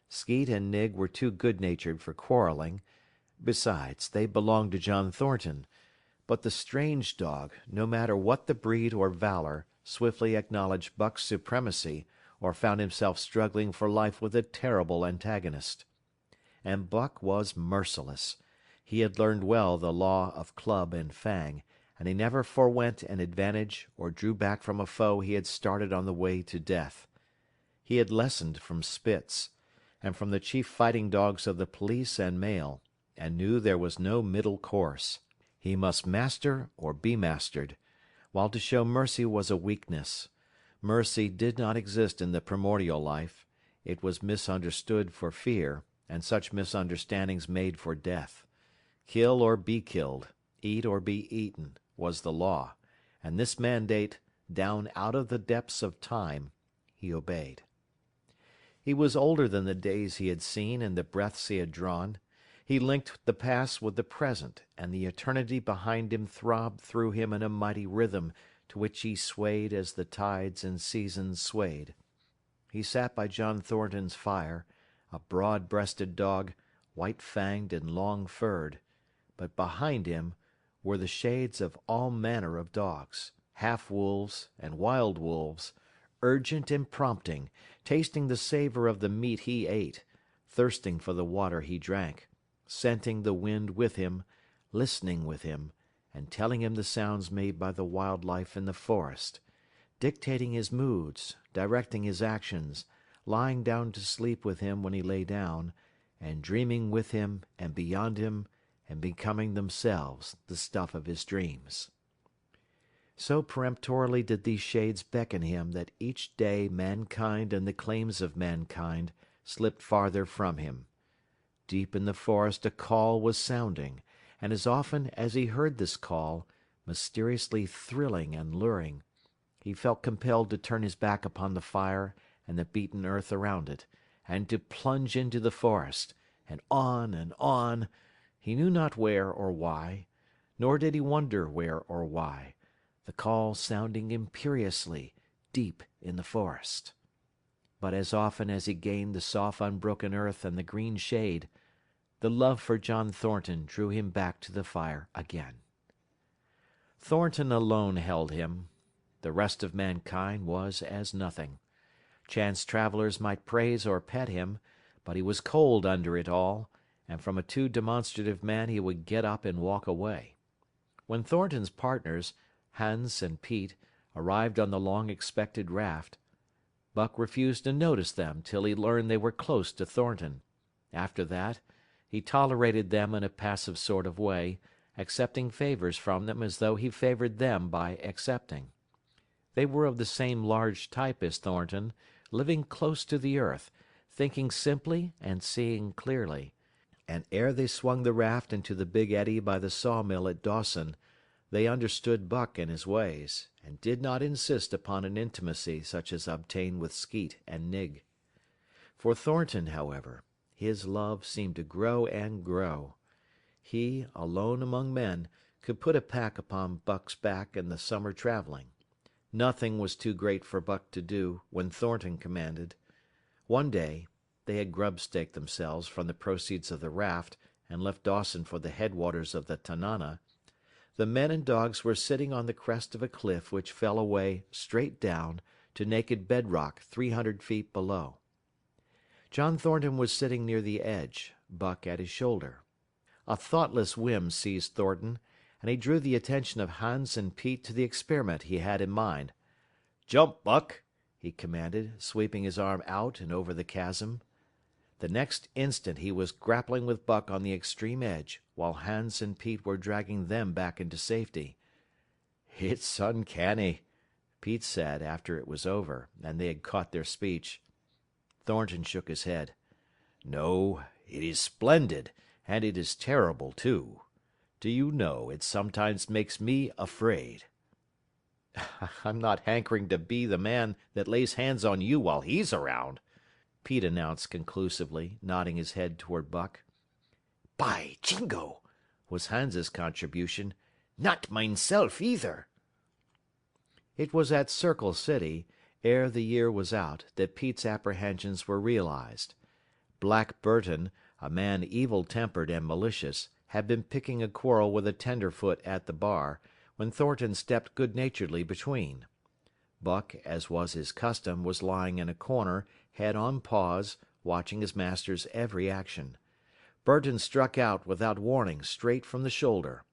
Skeet and Nig were too good-natured for quarreling. Besides, they belonged to John Thornton. But the strange dog, no matter what the breed or valor, swiftly acknowledged Buck's supremacy, or found himself struggling for life with a terrible antagonist. And Buck was merciless. He had learned well the law of club and fang, and he never forwent an advantage or drew back from a foe he had started on the way to death. He had lessoned from Spitz, and from the chief fighting dogs of the police and mail, and knew there was no middle course. He must master or be mastered, while to show mercy was a weakness. Mercy did not exist in the primordial life. It was misunderstood for fear, and such misunderstandings made for death. Kill or be killed, eat or be eaten, was the law, and this mandate, down out of the depths of time, he obeyed. He was older than the days he had seen and the breaths he had drawn. He linked the past with the present, and the eternity behind him throbbed through him in a mighty rhythm to which he swayed as the tides and seasons swayed. He sat by John Thornton's fire, a broad-breasted dog, white-fanged and long-furred, but behind him were the shades of all manner of dogs, half-wolves and wild wolves, urgent and prompting, tasting the savour of the meat he ate, thirsting for the water he drank, scenting the wind with him, listening with him, and telling him the sounds made by the wild life in the forest, dictating his moods, directing his actions, lying down to sleep with him when he lay down, and dreaming with him and beyond him, and becoming themselves the stuff of his dreams. So peremptorily did these shades beckon him that each day mankind and the claims of mankind slipped farther from him. Deep in the forest a call was sounding, and as often as he heard this call, mysteriously thrilling and luring, he felt compelled to turn his back upon the fire and the beaten earth around it, and to plunge into the forest, and on, he knew not where or why, nor did he wonder where or why, the call sounding imperiously deep in the forest. But as often as he gained the soft unbroken earth and the green shade, the love for John Thornton drew him back to the fire again. Thornton alone held him. The rest of mankind was as nothing. Chance travellers might praise or pet him, but he was cold under it all, and from a too demonstrative man he would get up and walk away. When Thornton's partners, Hans and Pete, arrived on the long-expected raft, Buck refused to notice them till he learned they were close to Thornton. After that, he tolerated them in a passive sort of way, accepting favours from them as though he favoured them by accepting. They were of the same large type as Thornton, living close to the earth, thinking simply and seeing clearly, and ere they swung the raft into the big eddy by the sawmill at Dawson, they understood Buck and his ways, and did not insist upon an intimacy such as obtained with Skeet and Nig. For Thornton, however, his love seemed to grow and grow. He, alone among men, could put a pack upon Buck's back in the summer travelling. Nothing was too great for Buck to do when Thornton commanded. One day, they had grub-staked themselves from the proceeds of the raft and left Dawson for the headwaters of the Tanana. The men and dogs were sitting on the crest of a cliff which fell away straight down to naked bedrock 300 feet below. John Thornton was sitting near the edge, Buck at his shoulder. A thoughtless whim seized Thornton, and he drew the attention of Hans and Pete to the experiment he had in mind. "Jump, Buck!" he commanded, sweeping his arm out and over the chasm. The next instant he was grappling with Buck on the extreme edge, while Hans and Pete were dragging them back into safety. "It's uncanny," Pete said after it was over, and they had caught their speech. Thornton shook his head. "No, it is splendid, and it is terrible, too. Do you know, it sometimes makes me afraid." "I'm not hankering to be the man that lays hands on you while he's around," Pete announced conclusively, nodding his head toward Buck. "By jingo!" was Hans's contribution. "Not mineself, either." It was at Circle City, ere the year was out, that Pete's apprehensions were realized. Black Burton, a man evil-tempered and malicious, had been picking a quarrel with a tenderfoot at the bar, when Thornton stepped good-naturedly between. Buck, as was his custom, was lying in a corner, head on paws, watching his master's every action. Burton struck out without warning straight from the shoulder.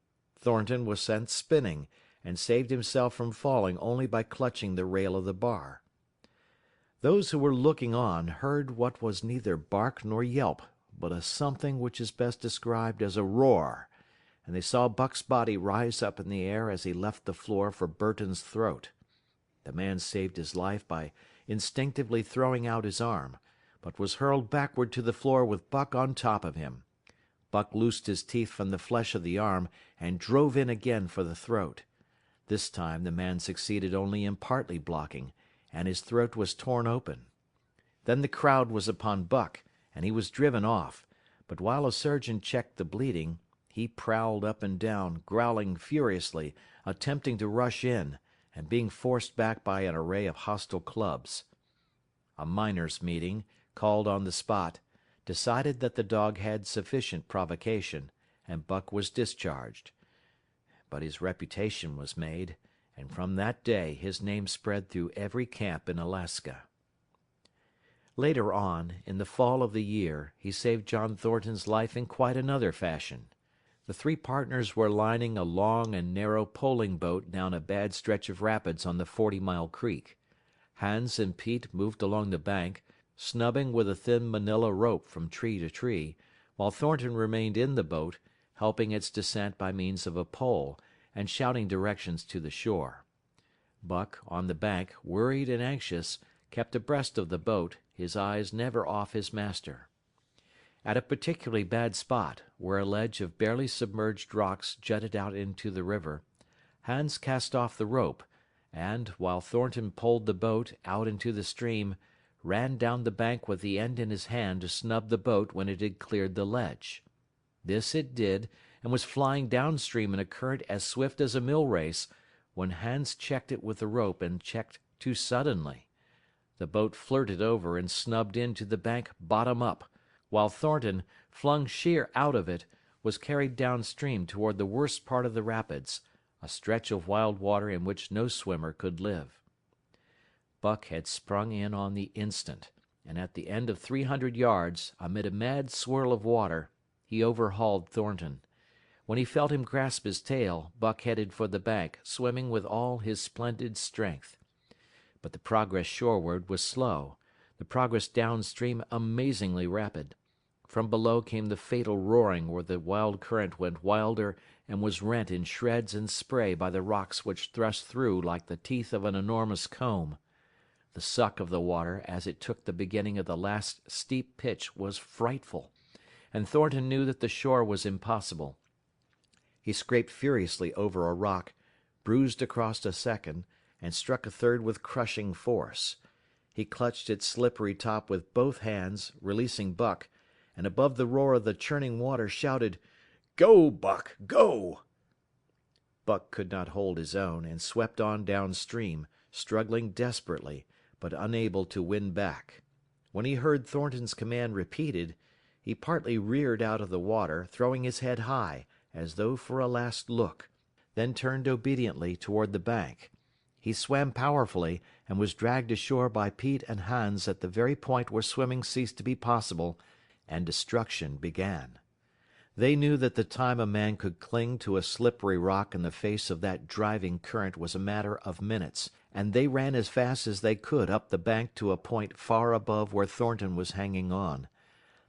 Thornton was sent spinning, and saved himself from falling only by clutching the rail of the bar. Those who were looking on heard what was neither bark nor yelp, but a something which is best described as a roar, and they saw Buck's body rise up in the air as he left the floor for Burton's throat. The man saved his life by instinctively throwing out his arm, but was hurled backward to the floor with Buck on top of him. Buck loosed his teeth from the flesh of the arm and drove in again for the throat. This time the man succeeded only in partly blocking, and his throat was torn open. Then the crowd was upon Buck, and he was driven off, but while a surgeon checked the bleeding, he prowled up and down, growling furiously, attempting to rush in, and being forced back by an array of hostile clubs. A miners' meeting, called on the spot, decided that the dog had sufficient provocation, and Buck was discharged. But his reputation was made, and from that day his name spread through every camp in Alaska. Later on, in the fall of the year, he saved John Thornton's life in quite another fashion. The three partners were lining a long and narrow poling boat down a bad stretch of rapids on the 40-mile creek. Hans and Pete moved along the bank, snubbing with a thin manila rope from tree to tree, while Thornton remained in the boat, helping its descent by means of a pole, and shouting directions to the shore. Buck, on the bank, worried and anxious, kept abreast of the boat, his eyes never off his master. At a particularly bad spot, where a ledge of barely submerged rocks jutted out into the river, Hans cast off the rope, and, while Thornton poled the boat out into the stream, ran down the bank with the end in his hand to snub the boat when it had cleared the ledge. This it did, and was flying downstream in a current as swift as a mill race, when Hans checked it with the rope and checked too suddenly. The boat flirted over and snubbed into the bank bottom up, while Thornton, flung sheer out of it, was carried downstream toward the worst part of the rapids, a stretch of wild water in which no swimmer could live. Buck had sprung in on the instant, and at the end of 300 yards, amid a mad swirl of water, he overhauled Thornton. When he felt him grasp his tail, Buck headed for the bank, swimming with all his splendid strength. But the progress shoreward was slow, the progress downstream amazingly rapid. From below came the fatal roaring where the wild current went wilder and was rent in shreds and spray by the rocks which thrust through like the teeth of an enormous comb. The suck of the water as it took the beginning of the last steep pitch was frightful, and Thornton knew that the shore was impossible. He scraped furiously over a rock, bruised across a second, and struck a third with crushing force. He clutched its slippery top with both hands, releasing Buck, and above the roar of the churning water shouted, "Go, Buck, go!" Buck could not hold his own, and swept on downstream, struggling desperately, but unable to win back. When he heard Thornton's command repeated, he partly reared out of the water, throwing his head high, as though for a last look, then turned obediently toward the bank. He swam powerfully, and was dragged ashore by Pete and Hans at the very point where swimming ceased to be possible, and destruction began. They knew that the time a man could cling to a slippery rock in the face of that driving current was a matter of minutes, and they ran as fast as they could up the bank to a point far above where Thornton was hanging on.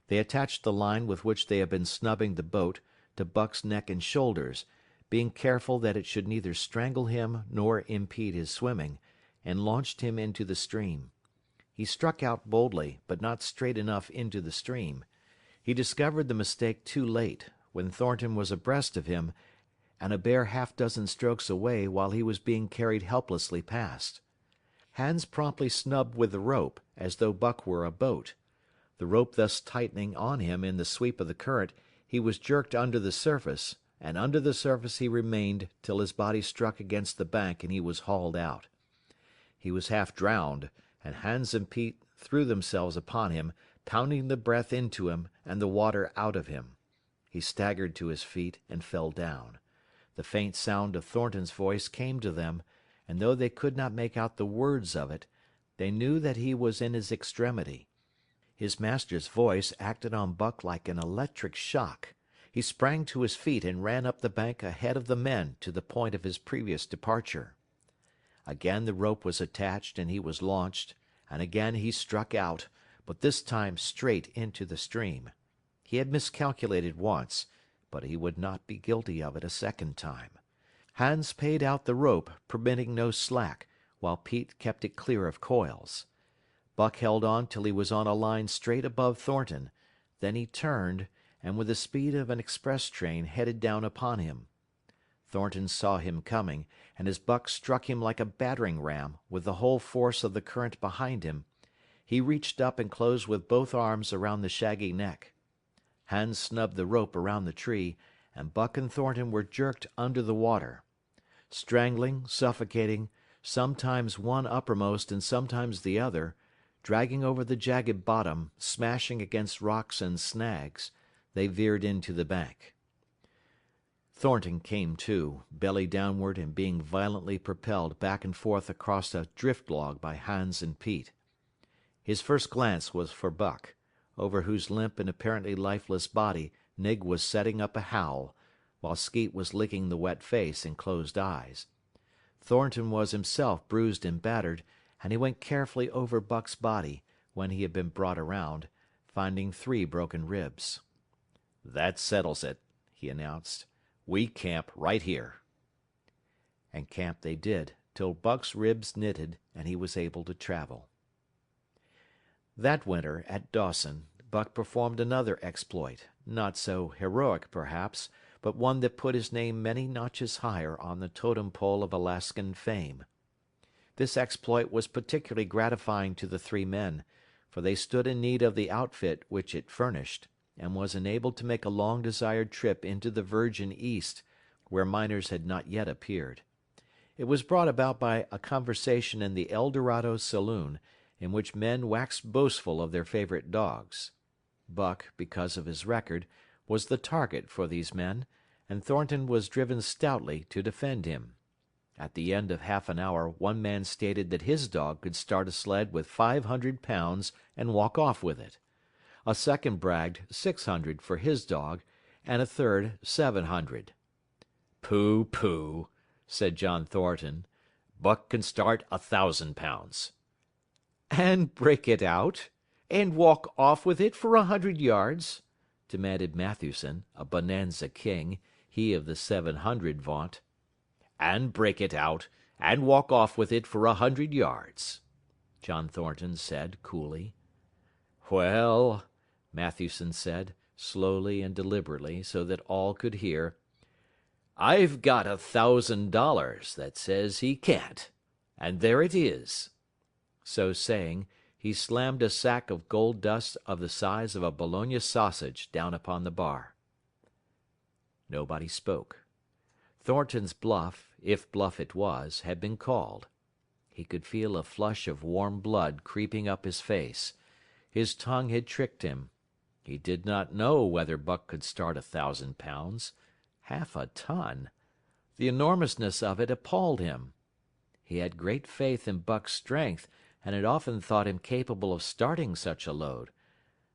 They attached the line with which they had been snubbing the boat to Buck's neck and shoulders, being careful that it should neither strangle him nor impede his swimming, and launched him into the stream. He struck out boldly, but not straight enough into the stream. He discovered the mistake too late, when Thornton was abreast of him, and a bare half-dozen strokes away while he was being carried helplessly past. Hans promptly snubbed with the rope, as though Buck were a boat. The rope thus tightening on him in the sweep of the current, he was jerked under the surface, and under the surface he remained till his body struck against the bank and he was hauled out. He was half drowned, and Hans and Pete threw themselves upon him, pounding the breath into him and the water out of him. He staggered to his feet and fell down. The faint sound of Thornton's voice came to them, and though they could not make out the words of it, they knew that he was in his extremity. His master's voice acted on Buck like an electric shock. He sprang to his feet and ran up the bank ahead of the men to the point of his previous departure. Again the rope was attached and he was launched, and again he struck out, but this time straight into the stream. He had miscalculated once, but he would not be guilty of it a second time. Hans paid out the rope, permitting no slack, while Pete kept it clear of coils. Buck held on till he was on a line straight above Thornton. Then he turned, and with the speed of an express train headed down upon him. Thornton saw him coming, and as Buck struck him like a battering ram, with the whole force of the current behind him, he reached up and closed with both arms around the shaggy neck. Hans snubbed the rope around the tree, and Buck and Thornton were jerked under the water. Strangling, suffocating, sometimes one uppermost and sometimes the other, dragging over the jagged bottom, smashing against rocks and snags, they veered into the bank. Thornton came to, belly downward and being violently propelled back and forth across a drift log by Hans and Pete. His first glance was for Buck, over whose limp and apparently lifeless body Nig was setting up a howl, while Skeet was licking the wet face and closed eyes. Thornton was himself bruised and battered, and he went carefully over Buck's body, when he had been brought around, finding 3 broken ribs. "That settles it," he announced. "We camp right here." And camp they did, till Buck's ribs knitted and he was able to travel. That winter, at Dawson, Buck performed another exploit, not so heroic perhaps, but one that put his name many notches higher on the totem pole of Alaskan fame. This exploit was particularly gratifying to the 3 men, for they stood in need of the outfit which it furnished, and was enabled to make a long-desired trip into the virgin East, where miners had not yet appeared. It was brought about by a conversation in the El Dorado saloon, in which men waxed boastful of their favorite dogs. Buck, because of his record, was the target for these men, and Thornton was driven stoutly to defend him. At the end of half an hour one man stated that his dog could start a sled with 500 pounds and walk off with it. A second bragged 600 for his dog, and a third 700. "Pooh, pooh," said John Thornton. "Buck can start 1,000 pounds." "And break it out? And walk off with it for 100 yards?" demanded Matthewson, a bonanza king, he of the 700 vaunt. "And break it out, and walk off with it for 100 yards," John Thornton said coolly. "Well," Matthewson said, slowly and deliberately, so that all could hear, "I've got $1,000 that says he can't, and there it is." So saying, he slammed a sack of gold dust of the size of a Bologna sausage down upon the bar. Nobody spoke. Thornton's bluff, if bluff it was, had been called. He could feel a flush of warm blood creeping up his face. His tongue had tricked him. He did not know whether Buck could start 1,000 pounds. Half a ton! The enormousness of it appalled him. He had great faith in Buck's strength, and had often thought him capable of starting such a load.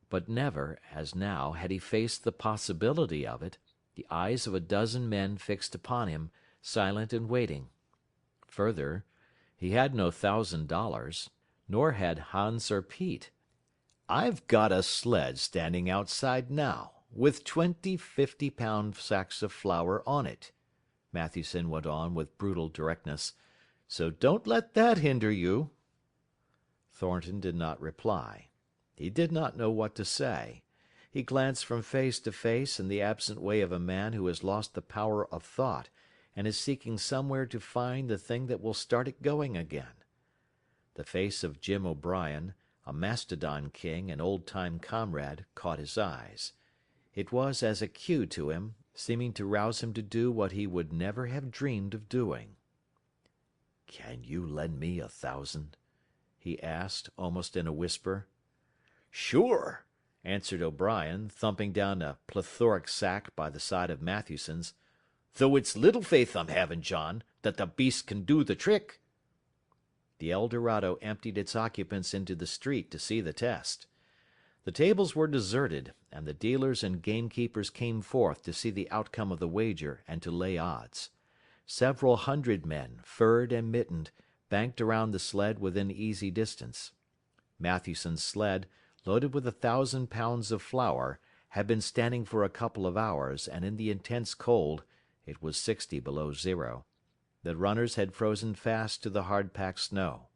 But never, as now, had he faced the possibility of it, the eyes of a dozen men fixed upon him, silent and waiting. Further, he had no $1,000, nor had Hans or Pete. "I've got a sled standing outside now, with 20 50-pound sacks of flour on it," Matthewson went on with brutal directness, "so don't let that hinder you." Thornton did not reply. He did not know what to say. He glanced from face to face in the absent way of a man who has lost the power of thought, and is seeking somewhere to find the thing that will start it going again. The face of Jim O'Brien, a Mastodon king and old-time comrade, caught his eyes. It was as a cue to him, seeming to rouse him to do what he would never have dreamed of doing. "Can you lend me 1,000?" he asked, almost in a whisper. "Sure," answered O'Brien, thumping down a plethoric sack by the side of Matthewson's, "though it's little faith I'm having, John, that the beast can do the trick." The El Dorado emptied its occupants into the street to see the test. The tables were deserted, and the dealers and gamekeepers came forth to see the outcome of the wager and to lay odds. Several hundred men, furred and mittened, banked around the sled within easy distance. Matthewson's sled, loaded with 1,000 pounds of flour, had been standing for a couple of hours, and in the intense cold (it was 60 below zero) the runners had frozen fast to the hard-packed snow.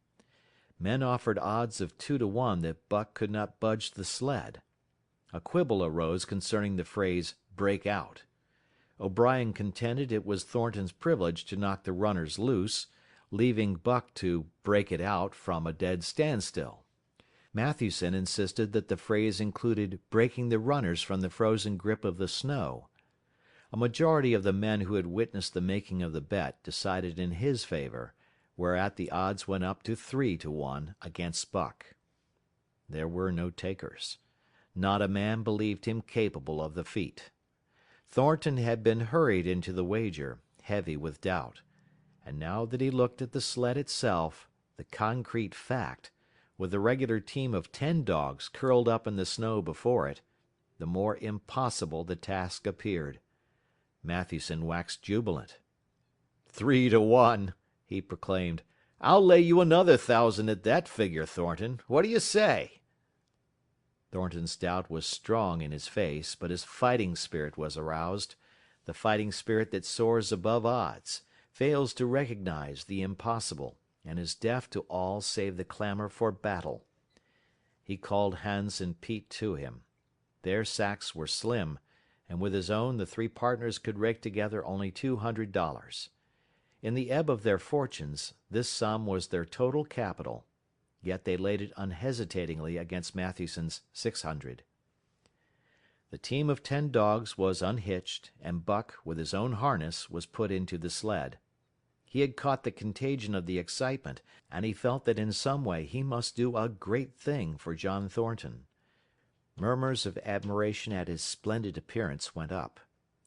Men offered odds of 2 to 1 that Buck could not budge the sled. A quibble arose concerning the phrase "break out." O'Brien contended it was Thornton's privilege to knock the runners loose, leaving Buck to "break it out" from a dead standstill. Matthewson insisted that the phrase included breaking the runners from the frozen grip of the snow. A majority of the men who had witnessed the making of the bet decided in his favor, whereat the odds went up to 3 to 1 against Buck. There were no takers. Not a man believed him capable of the feat. Thornton had been hurried into the wager, heavy with doubt, and now that he looked at the sled itself, the concrete fact, with the regular team of 10 dogs curled up in the snow before it, the more impossible the task appeared. Matthewson waxed jubilant. 3 to 1, he proclaimed. I'll lay you another 1,000 at that figure, Thornton. What do you say? Thornton's doubt was strong in his face, but his fighting spirit was aroused, the fighting spirit that soars above odds, fails to recognize the impossible, and is deaf to all save the clamor for battle. He called Hans and Pete to him. Their sacks were slim, and with his own the 3 partners could rake together only $200. In the ebb of their fortunes, this sum was their total capital, yet they laid it unhesitatingly against Matthewson's 600. The team of 10 dogs was unhitched, and Buck, with his own harness, was put into the sled. He had caught the contagion of the excitement, and he felt that in some way he must do a great thing for John Thornton. Murmurs of admiration at his splendid appearance went up.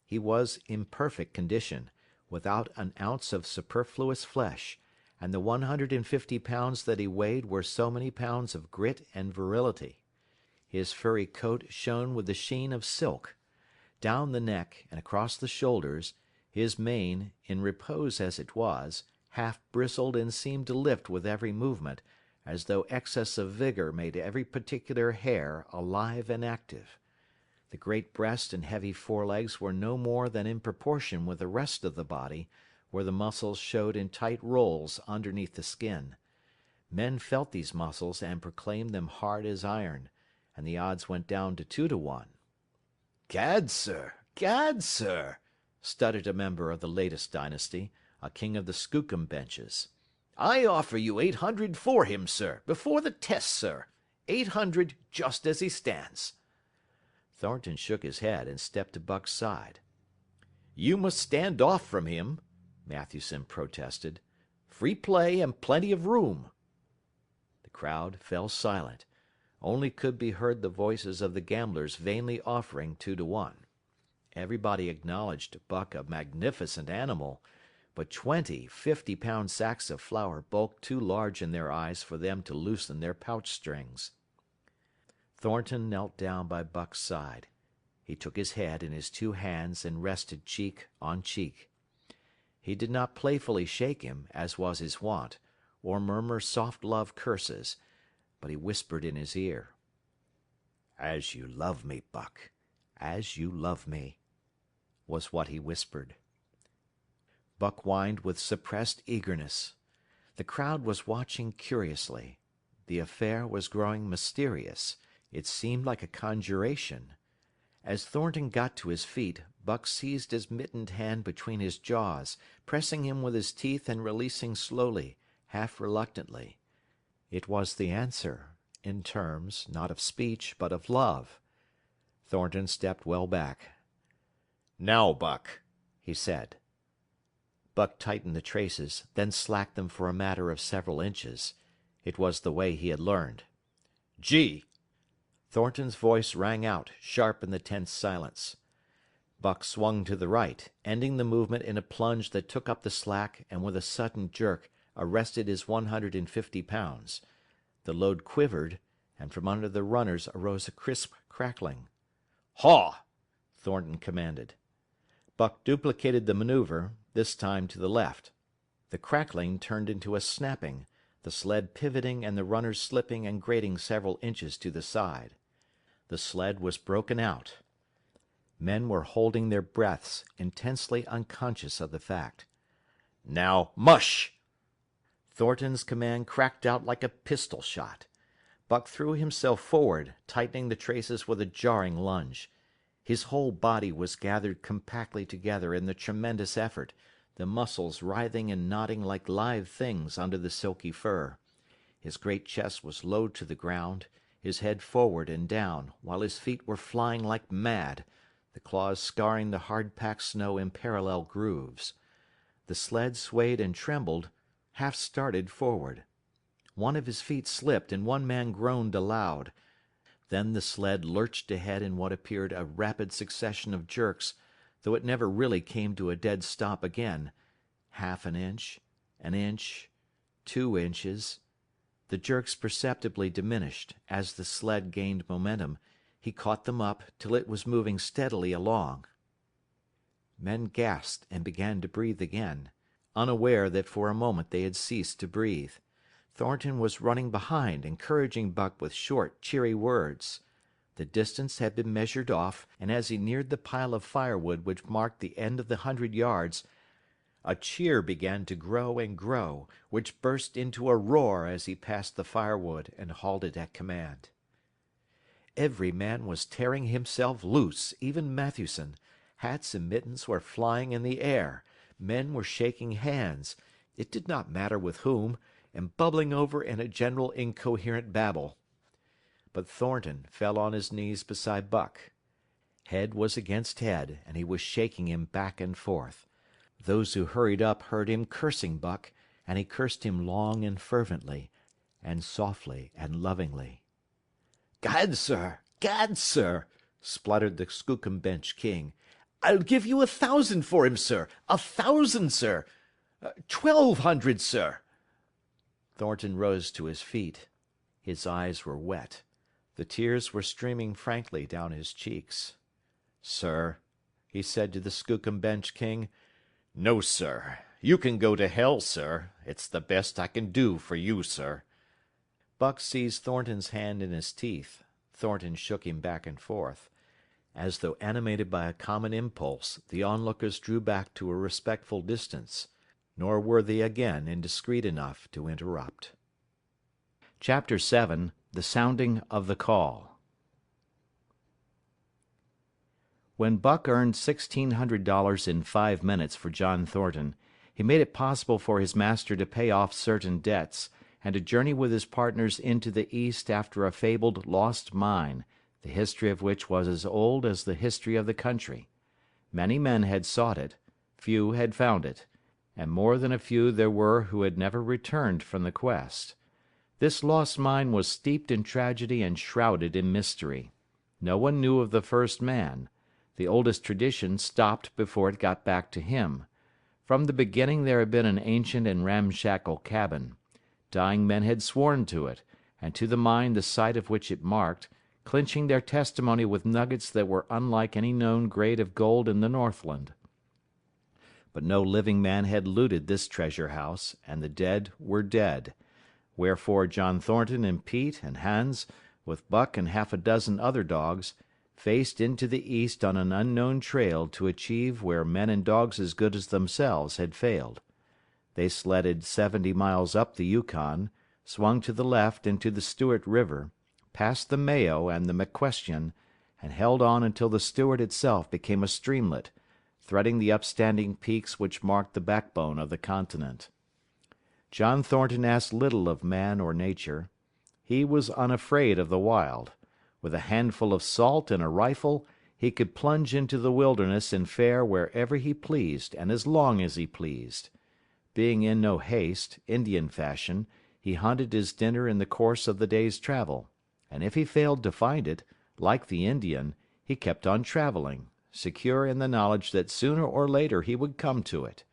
He was in perfect condition, without an ounce of superfluous flesh, and the 150 pounds that he weighed were so many pounds of grit and virility. His furry coat shone with the sheen of silk. Down the neck and across the shoulders, his mane, in repose as it was, half bristled and seemed to lift with every movement, as though excess of vigor made every particular hair alive and active. The great breast and heavy forelegs were no more than in proportion with the rest of the body, where the muscles showed in tight rolls underneath the skin. Men felt these muscles and proclaimed them hard as iron, and the odds went down to 2 to 1. Gad, sir! Gad, sir! stuttered a member of the latest dynasty, a king of the Skookum benches. I offer you 800 for him, sir, before the test, sir. 800 just as he stands. Thornton shook his head and stepped to Buck's side. You must stand off from him, Matthewson protested. Free play and plenty of room. The crowd fell silent. Only could be heard the voices of the gamblers vainly offering 2 to 1. Everybody acknowledged Buck a magnificent animal, but 20 50-pound sacks of flour bulked too large in their eyes for them to loosen their pouch strings. Thornton knelt down by Buck's side. He took his head in his 2 hands and rested cheek on cheek. He did not playfully shake him, as was his wont, or murmur soft love curses, but he whispered in his ear. As you love me, Buck, as you love me, was what he whispered. Buck whined with suppressed eagerness. The crowd was watching curiously. The affair was growing mysterious. It seemed like a conjuration. As Thornton got to his feet, Buck seized his mittened hand between his jaws, pressing him with his teeth and releasing slowly, half reluctantly. It was the answer, in terms, not of speech, but of love. Thornton stepped well back. Now, Buck, he said. Buck tightened the traces, then slacked them for a matter of several inches. It was the way he had learned. Gee! Thornton's voice rang out, sharp in the tense silence. Buck swung to the right, ending the movement in a plunge that took up the slack and with a sudden jerk arrested his 150 pounds. The load quivered, and from under the runners arose a crisp crackling. Haw! Thornton commanded. Buck duplicated the maneuver, this time to the left. The crackling turned into a snapping, the sled pivoting and the runners slipping and grating several inches to the side. The sled was broken out. Men were holding their breaths, intensely unconscious of the fact. Now, mush! Thornton's command cracked out like a pistol shot. Buck threw himself forward, tightening the traces with a jarring lunge. His whole body was gathered compactly together in the tremendous effort, the muscles writhing and knotting like live things under the silky fur. His great chest was low to the ground, his head forward and down, while his feet were flying like mad, the claws scarring the hard-packed snow in parallel grooves. The sled swayed and trembled, half started forward. One of his feet slipped, and one man groaned aloud. Then the sled lurched ahead in what appeared a rapid succession of jerks, though it never really came to a dead stop again. Half an inch, 2 inches. The jerks perceptibly diminished. As the sled gained momentum, he caught them up till it was moving steadily along. Men gasped and began to breathe again, unaware that for a moment they had ceased to breathe. Thornton was running behind, encouraging Buck with short, cheery words. The distance had been measured off, and as he neared the pile of firewood which marked the end of the 100 yards, a cheer began to grow and grow, which burst into a roar as he passed the firewood and halted at command. Every man was tearing himself loose, even Matthewson. Hats and mittens were flying in the air. Men were shaking hands, it did not matter with whom, and bubbling over in a general incoherent babble. But Thornton fell on his knees beside Buck. Head was against head, and he was shaking him back and forth. Those who hurried up heard him cursing Buck, and he cursed him long and fervently, and softly and lovingly. "Gad, sir! Gad, sir!" spluttered the Skookum Bench King. "I'll give you 1,000 for him, sir! 1,000, sir! 1,200, sir!" Thornton rose to his feet. His eyes were wet. The tears were streaming frankly down his cheeks. "Sir," he said to the Skookum Bench King, "no, sir. You can go to hell, sir. It's the best I can do for you, sir." Buck seized Thornton's hand in his teeth. Thornton shook him back and forth. As though animated by a common impulse, the onlookers drew back to a respectful distance. Nor were they again indiscreet enough to interrupt. Chapter 7. The Sounding of the Call. When Buck earned $1,600 in 5 minutes for John Thornton, he made it possible for his master to pay off certain debts, and to journey with his partners into the East after a fabled lost mine, the history of which was as old as the history of the country. Many men had sought it, few had found it, and more than a few there were who had never returned from the quest. This lost mine was steeped in tragedy and shrouded in mystery. No one knew of the first man. The oldest tradition stopped before it got back to him. From the beginning there had been an ancient and ramshackle cabin. Dying men had sworn to it, and to the mine the site of which it marked, clinching their testimony with nuggets that were unlike any known grade of gold in the Northland. But no living man had looted this treasure house, and the dead were dead. Wherefore John Thornton and Pete and Hans, with Buck and half a dozen other dogs, faced into the east on an unknown trail to achieve where men and dogs as good as themselves had failed. They sledded 70 miles up the Yukon, swung to the left into the Stewart River, passed the Mayo and the McQuestion, and held on until the Stewart itself became a streamlet, threading the upstanding peaks which marked the backbone of the continent. John Thornton asked little of man or nature. He was unafraid of the wild. With a handful of salt and a rifle, he could plunge into the wilderness and fare wherever he pleased and as long as he pleased. Being in no haste, Indian fashion, he hunted his dinner in the course of the day's travel, and if he failed to find it, like the Indian, he kept on traveling, secure in the knowledge that sooner or later he would come to it.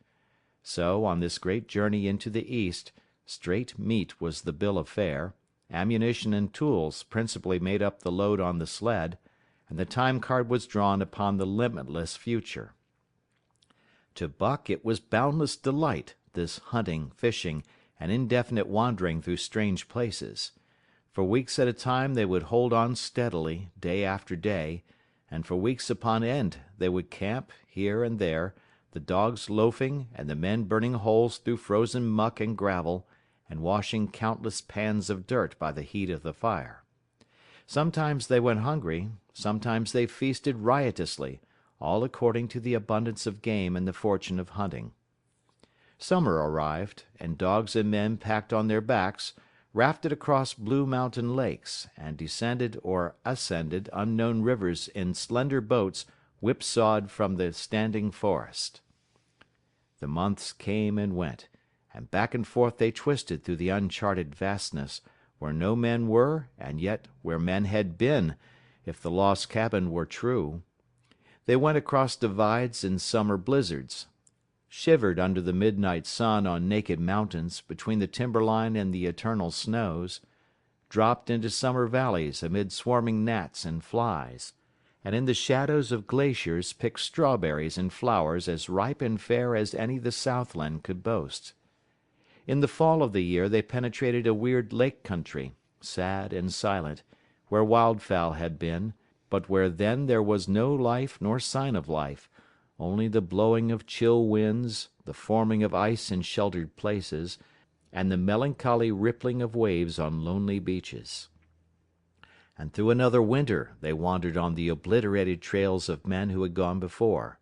So, on this great journey into the East, straight meat was the bill of fare, ammunition and tools principally made up the load on the sled, and the time card was drawn upon the limitless future. To Buck it was boundless delight, this hunting, fishing, and indefinite wandering through strange places. For weeks at a time they would hold on steadily, day after day, and for weeks upon end they would camp, here and there, the dogs loafing and the men burning holes through frozen muck and gravel, and washing countless pans of dirt by the heat of the fire. Sometimes they went hungry, sometimes they feasted riotously, all according to the abundance of game and the fortune of hunting. Summer arrived, and dogs and men packed on their backs, rafted across blue mountain lakes, and descended or ascended unknown rivers in slender boats whipsawed from the standing forest. The months came and went, and back and forth they twisted through the uncharted vastness, where no men were, and yet where men had been, if the lost cabin were true. They went across divides in summer blizzards, shivered under the midnight sun on naked mountains between the timberline and the eternal snows, dropped into summer valleys amid swarming gnats and flies, and in the shadows of glaciers picked strawberries and flowers as ripe and fair as any the Southland could boast. In the fall of the year they penetrated a weird lake country, sad and silent, where wildfowl had been, but where then there was no life nor sign of life, only the blowing of chill winds, the forming of ice in sheltered places, and the melancholy rippling of waves on lonely beaches. And through another winter they wandered on the obliterated trails of men who had gone before.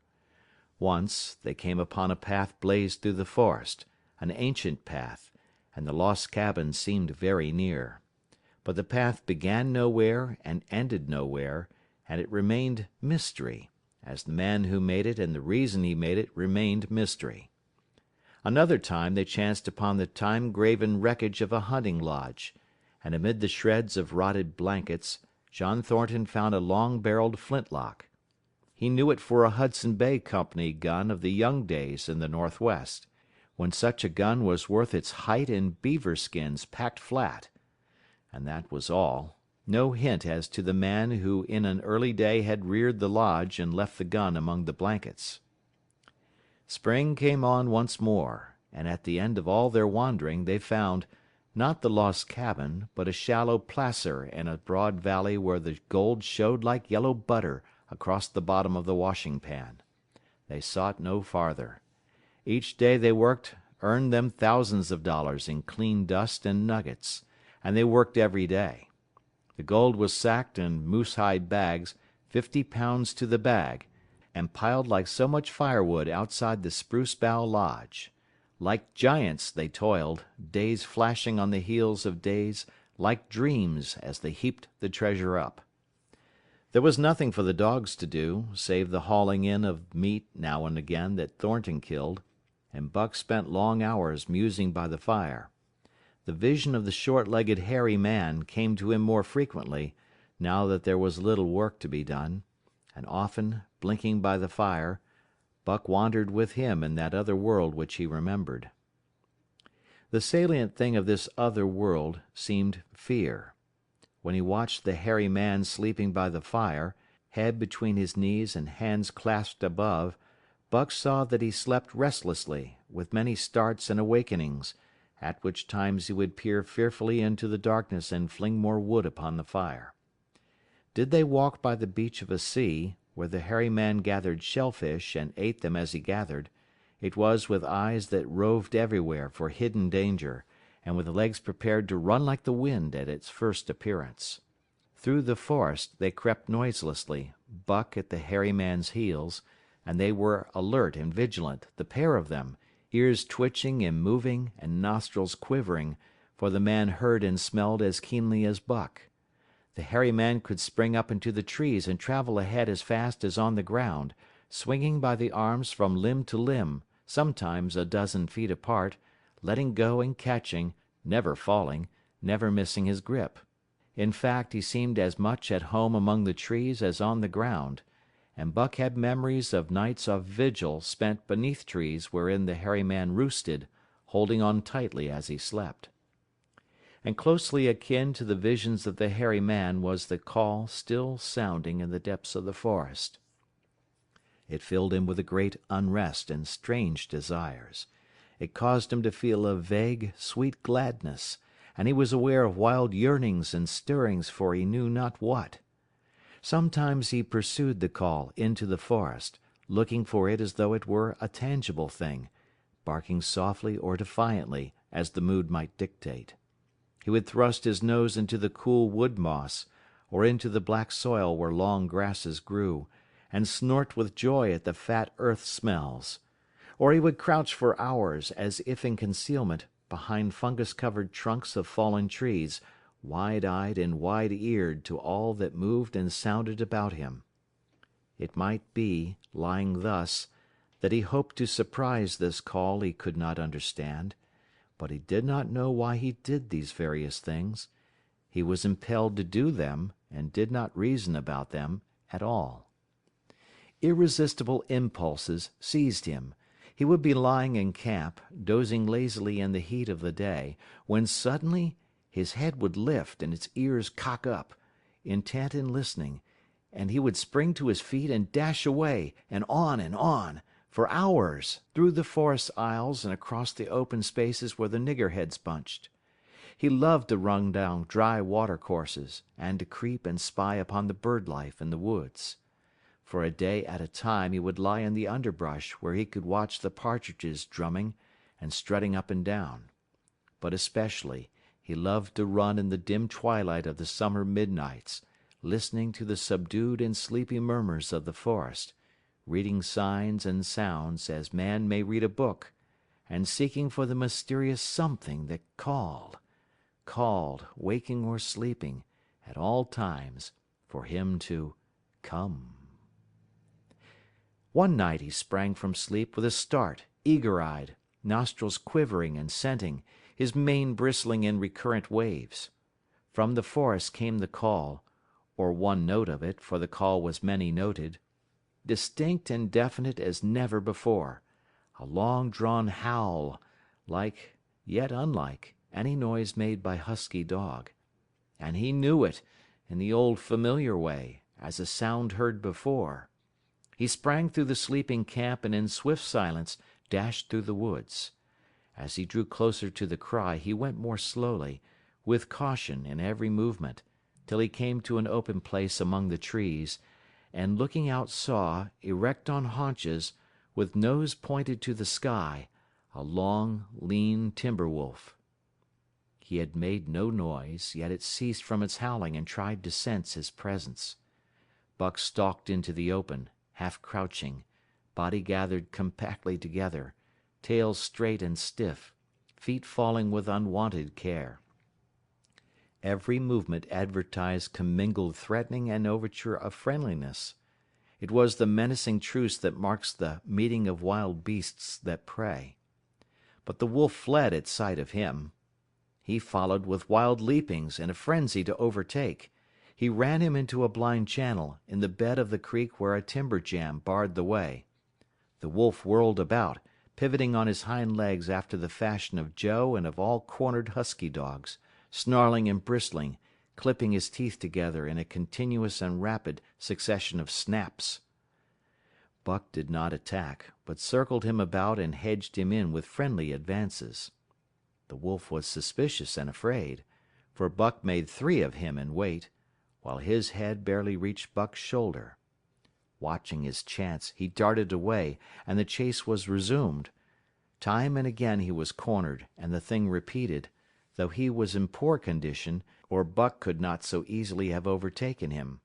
Once they came upon a path blazed through the forest, an ancient path, and the lost cabin seemed very near. But the path began nowhere and ended nowhere, and it remained mystery, as the man who made it and the reason he made it remained mystery. Another time they chanced upon the time-graven wreckage of a hunting lodge, and amid the shreds of rotted blankets, John Thornton found a long-barreled flintlock. He knew it for a Hudson Bay Company gun of the young days in the Northwest, when such a gun was worth its height in beaver skins packed flat. And that was all. No hint as to the man who in an early day had reared the lodge and left the gun among the blankets. Spring came on once more, and at the end of all their wandering they found, not the lost cabin, but a shallow placer in a broad valley where the gold showed like yellow butter across the bottom of the washing pan. They sought no farther. Each day they worked earned them thousands of dollars in clean dust and nuggets, and they worked every day. The gold was sacked in moose-hide bags, 50 pounds to the bag, and piled like so much firewood outside the Spruce Bough Lodge. Like giants they toiled, days flashing on the heels of days, like dreams as they heaped the treasure up. There was nothing for the dogs to do, save the hauling in of meat now and again that Thornton killed, and Buck spent long hours musing by the fire. The vision of the short-legged hairy man came to him more frequently, now that there was little work to be done, and often, blinking by the fire, Buck wandered with him in that other world which he remembered. The salient thing of this other world seemed fear. When he watched the hairy man sleeping by the fire, head between his knees and hands clasped above, Buck saw that he slept restlessly, with many starts and awakenings, at which times he would peer fearfully into the darkness and fling more wood upon the fire. Did they walk by the beach of a sea, where the hairy man gathered shellfish and ate them as he gathered, it was with eyes that roved everywhere for hidden danger, and with legs prepared to run like the wind at its first appearance. Through the forest they crept noiselessly, Buck at the hairy man's heels, and they were alert and vigilant, the pair of them, ears twitching and moving and nostrils quivering, for the man heard and smelled as keenly as Buck. The hairy man could spring up into the trees and travel ahead as fast as on the ground, swinging by the arms from limb to limb, sometimes a dozen feet apart, letting go and catching, never falling, never missing his grip. In fact, he seemed as much at home among the trees as on the ground, and Buck had memories of nights of vigil spent beneath trees wherein the hairy man roosted, holding on tightly as he slept. And closely akin to the visions of the hairy man was the call still sounding in the depths of the forest. It filled him with a great unrest and strange desires. It caused him to feel a vague, sweet gladness, and he was aware of wild yearnings and stirrings for he knew not what. Sometimes he pursued the call into the forest, looking for it as though it were a tangible thing, barking softly or defiantly, as the mood might dictate. He would thrust his nose into the cool wood moss, or into the black soil where long grasses grew, and snort with joy at the fat earth smells. Or he would crouch for hours, as if in concealment, behind fungus-covered trunks of fallen trees, wide-eyed and wide-eared to all that moved and sounded about him. It might be, lying thus, that he hoped to surprise this call he could not understand, but he did not know why he did these various things. He was impelled to do them, and did not reason about them at all. Irresistible impulses seized him. He would be lying in camp, dozing lazily in the heat of the day, when suddenly his head would lift and its ears cock up, intent and listening, and he would spring to his feet and dash away, and on, for hours, through the forest aisles and across the open spaces where the niggerheads bunched. He loved to run down dry watercourses, and to creep and spy upon the bird life in the woods. For a day at a time he would lie in the underbrush where he could watch the partridges drumming and strutting up and down. But especially he loved to run in the dim twilight of the summer midnights, listening to the subdued and sleepy murmurs of the forest, reading signs and sounds as man may read a book, and seeking for the mysterious something that called, waking or sleeping, at all times, for him to come. One night he sprang from sleep with a start, eager-eyed, nostrils quivering and scenting, his mane bristling in recurrent waves. From the forest came the call, or one note of it, for the call was many-noted, distinct and definite as never before, a long-drawn howl, like, yet unlike, any noise made by husky dog. And he knew it, in the old familiar way, as a sound heard before. He sprang through the sleeping camp and in swift silence dashed through the woods. As he drew closer to the cry he went more slowly, with caution in every movement, till he came to an open place among the trees, and looking out saw, erect on haunches, with nose pointed to the sky, a long, lean timber wolf. He had made no noise, yet it ceased from its howling and tried to sense his presence. Buck stalked into the open, half crouching, body gathered compactly together, tail straight and stiff, feet falling with unwonted care. Every movement advertised commingled threatening and overture of friendliness. It was the menacing truce that marks the meeting of wild beasts that prey. But the wolf fled at sight of him. He followed with wild leapings in a frenzy to overtake. He ran him into a blind channel, in the bed of the creek where a timber jam barred the way. The wolf whirled about, pivoting on his hind legs after the fashion of Joe and of all cornered husky dogs, snarling and bristling, clipping his teeth together in a continuous and rapid succession of snaps. Buck did not attack, but circled him about and hedged him in with friendly advances. The wolf was suspicious and afraid, for Buck made 3 of him in weight, while his head barely reached Buck's shoulder. Watching his chance, he darted away, and the chase was resumed. Time and again he was cornered, and the thing repeated, though he was in poor condition, or Buck could not so easily have overtaken him.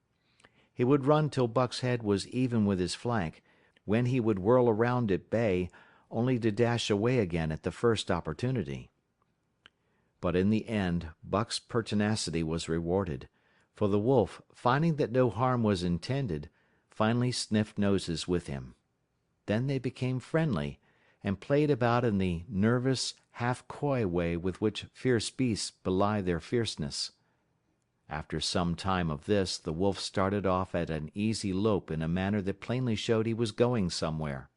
He would run till Buck's head was even with his flank, when he would whirl around at bay, only to dash away again at the first opportunity. But in the end Buck's pertinacity was rewarded, for the wolf, finding that no harm was intended, finally sniffed noses with him. Then they became friendly, and played about in the nervous, half-coy way with which fierce beasts belie their fierceness. After some time of this, the wolf started off at an easy lope in a manner that plainly showed he was going somewhere.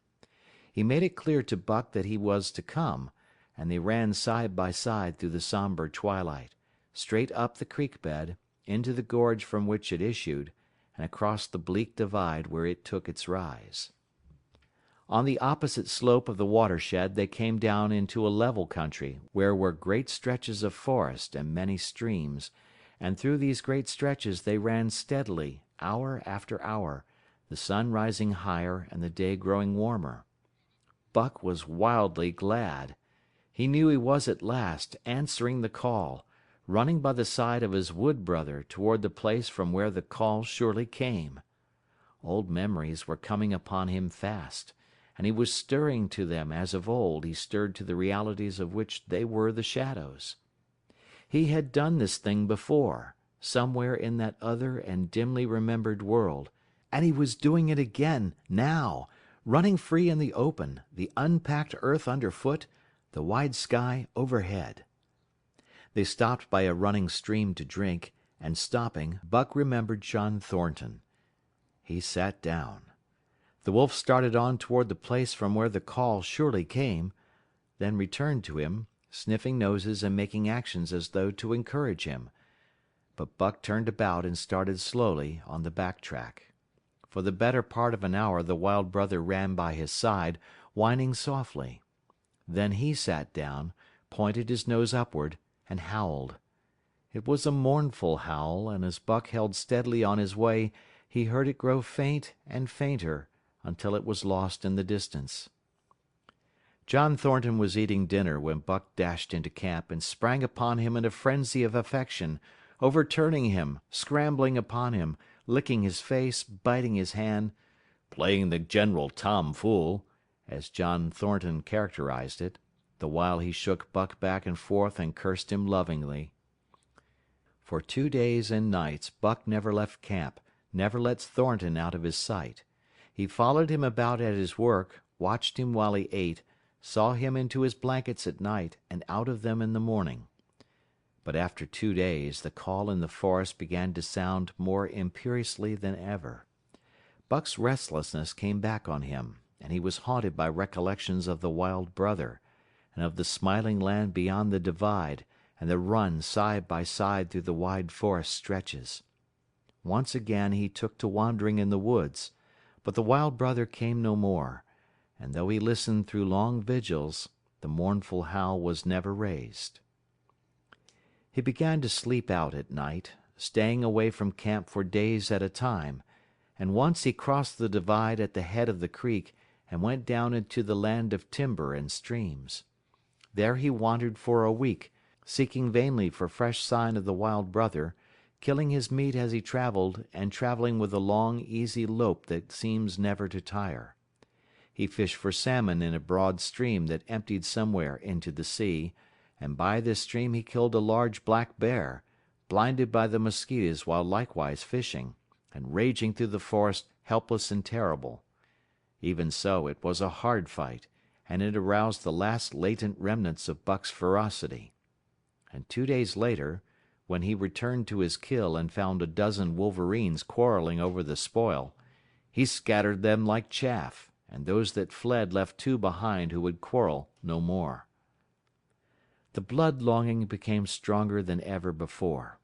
He made it clear to Buck that he was to come, and they ran side by side through the somber twilight, straight up the creek bed, into the gorge from which it issued, and across the bleak divide where it took its rise. On the opposite slope of the watershed they came down into a level country where were great stretches of forest and many streams, and through these great stretches they ran steadily, hour after hour, the sun rising higher and the day growing warmer. Buck was wildly glad. He knew he was at last answering the call, running by the side of his wood brother toward the place from where the call surely came. Old memories were coming upon him fast, and he was stirring to them as of old he stirred to the realities of which they were the shadows. He had done this thing before, somewhere in that other and dimly remembered world, and he was doing it again, now, running free in the open, the unpacked earth underfoot, the wide sky overhead. They stopped by a running stream to drink, and stopping, Buck remembered John Thornton. He sat down. The wolf started on toward the place from where the call surely came, then returned to him, sniffing noses and making actions as though to encourage him. But Buck turned about and started slowly on the back track. For the better part of an hour the wild brother ran by his side, whining softly. Then he sat down, pointed his nose upward, and howled. It was a mournful howl, and as Buck held steadily on his way, he heard it grow faint and fainter, until it was lost in the distance. John Thornton was eating dinner when Buck dashed into camp and sprang upon him in a frenzy of affection, overturning him, scrambling upon him, licking his face, biting his hand, playing the general tom-fool, as John Thornton characterized it, the while he shook Buck back and forth and cursed him lovingly. For 2 days and nights Buck never left camp, never let Thornton out of his sight. He followed him about at his work, watched him while he ate, saw him into his blankets at night and out of them in the morning. But after 2 days the call in the forest began to sound more imperiously than ever. Buck's restlessness came back on him, and he was haunted by recollections of the wild brother, and of the smiling land beyond the divide, and the run side by side through the wide forest stretches. Once again he took to wandering in the woods, but the wild brother came no more, and though he listened through long vigils, the mournful howl was never raised. He began to sleep out at night, staying away from camp for days at a time, and once he crossed the divide at the head of the creek and went down into the land of timber and streams. There he wandered for a week, seeking vainly for fresh sign of the wild brother, killing his meat as he traveled and traveling with a long, easy lope that seems never to tire. He fished for salmon in a broad stream that emptied somewhere into the sea, and by this stream he killed a large black bear, blinded by the mosquitoes while likewise fishing, and raging through the forest helpless and terrible. Even so, it was a hard fight, and it aroused the last latent remnants of Buck's ferocity. And 2 days later, when he returned to his kill and found a dozen wolverines quarreling over the spoil, he scattered them like chaff, and those that fled left 2 behind who would quarrel no more. The blood-longing became stronger than ever before.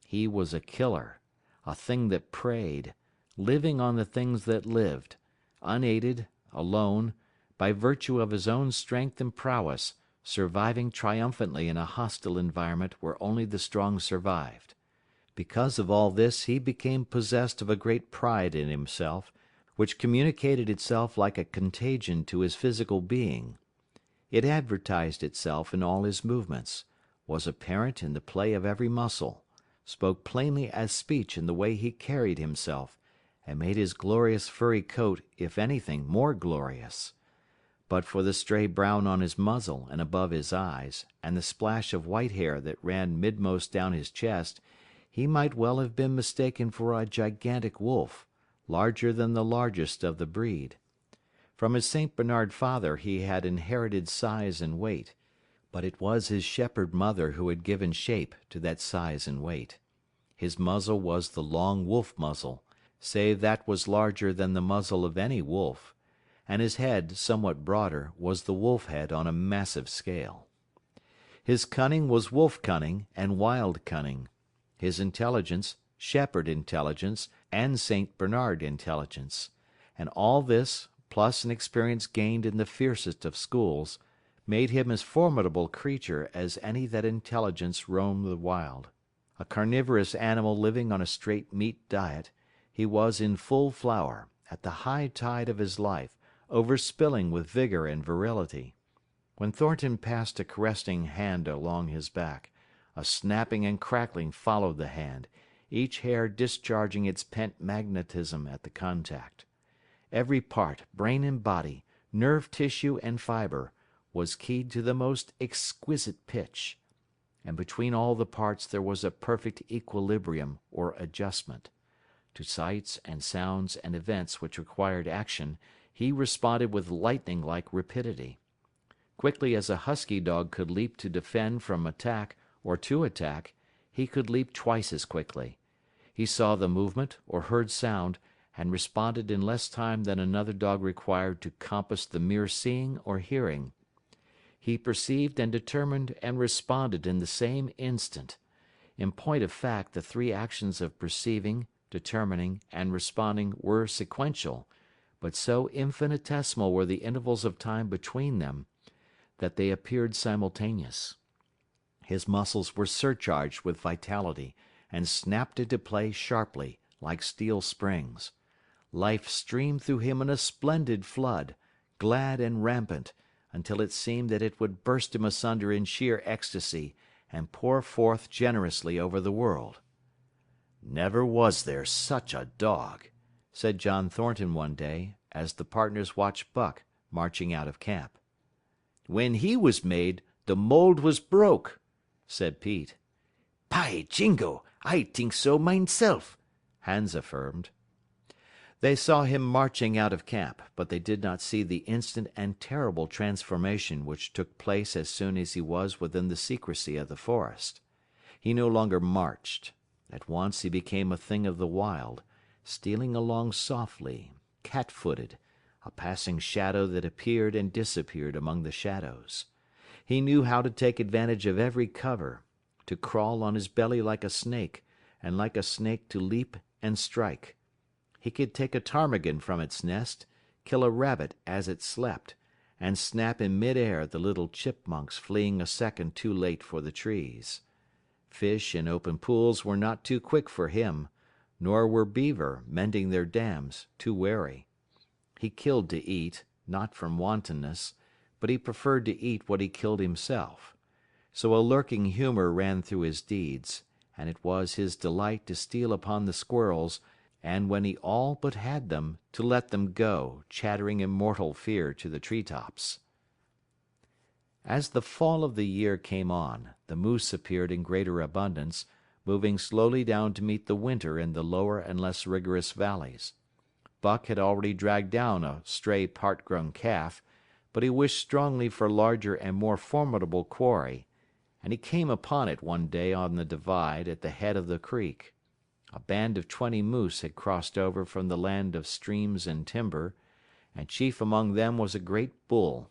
He was a killer, a thing that preyed, living on the things that lived, unaided, alone, by virtue of his own strength and prowess, surviving triumphantly in a hostile environment where only the strong survived. Because of all this he became possessed of a great pride in himself, which communicated itself like a contagion to his physical being. It advertised itself in all his movements, was apparent in the play of every muscle, spoke plainly as speech in the way he carried himself, and made his glorious furry coat, if anything, more glorious. But for the stray brown on his muzzle and above his eyes, and the splash of white hair that ran midmost down his chest, he might well have been mistaken for a gigantic wolf, larger than the largest of the breed. From his St. Bernard father he had inherited size and weight, but it was his shepherd mother who had given shape to that size and weight. His muzzle was the long wolf muzzle, save that was larger than the muzzle of any wolf, and his head, somewhat broader, was the wolf head on a massive scale. His cunning was wolf cunning and wild cunning. His intelligence, shepherd intelligence and St. Bernard intelligence, and all this, plus an experience gained in the fiercest of schools, made him as formidable creature as any that intelligence roamed the wild. A carnivorous animal living on a straight meat diet, he was in full flower, at the high tide of his life, overspilling with vigor and virility. When Thornton passed a caressing hand along his back, a snapping and crackling followed the hand, each hair discharging its pent magnetism at the contact. Every part, brain and body, nerve tissue and fiber, was keyed to the most exquisite pitch, and between all the parts there was a perfect equilibrium or adjustment. To sights and sounds and events which required action, he responded with lightning-like rapidity. Quickly as a husky dog could leap to defend from attack or to attack, he could leap twice as quickly. He saw the movement or heard sound, and responded in less time than another dog required to compass the mere seeing or hearing. He perceived and determined and responded in the same instant. In point of fact, the three actions of perceiving, determining, and responding were sequential, but so infinitesimal were the intervals of time between them that they appeared simultaneous. His muscles were surcharged with vitality, and snapped into play sharply, like steel springs. Life streamed through him in a splendid flood, glad and rampant, until it seemed that it would burst him asunder in sheer ecstasy, and pour forth generously over the world. "Never was there such a dog," said John Thornton one day, as the partners watched Buck marching out of camp. "When he was made, the mold was broke," said Pete. "By jingo, I think so mineself," Hans affirmed. They saw him marching out of camp, but they did not see the instant and terrible transformation which took place as soon as he was within the secrecy of the forest. He no longer marched. At once he became a thing of the wild, stealing along softly, cat-footed, a passing shadow that appeared and disappeared among the shadows. He knew how to take advantage of every cover, to crawl on his belly like a snake, and like a snake to leap and strike. He could take a ptarmigan from its nest, kill a rabbit as it slept, and snap in mid-air the little chipmunks fleeing a second too late for the trees. Fish in open pools were not too quick for him, nor were beaver, mending their dams, too wary. He killed to eat, not from wantonness, but he preferred to eat what he killed himself. So a lurking humor ran through his deeds, and it was his delight to steal upon the squirrels, and when he all but had them, to let them go, chattering in mortal fear to the tree-tops. As the fall of the year came on, the moose appeared in greater abundance, moving slowly down to meet the winter in the lower and less rigorous valleys. Buck had already dragged down a stray part-grown calf, but he wished strongly for larger and more formidable quarry, and he came upon it one day on the divide at the head of the creek. A band of 20 moose had crossed over from the land of streams and timber, and chief among them was a great bull.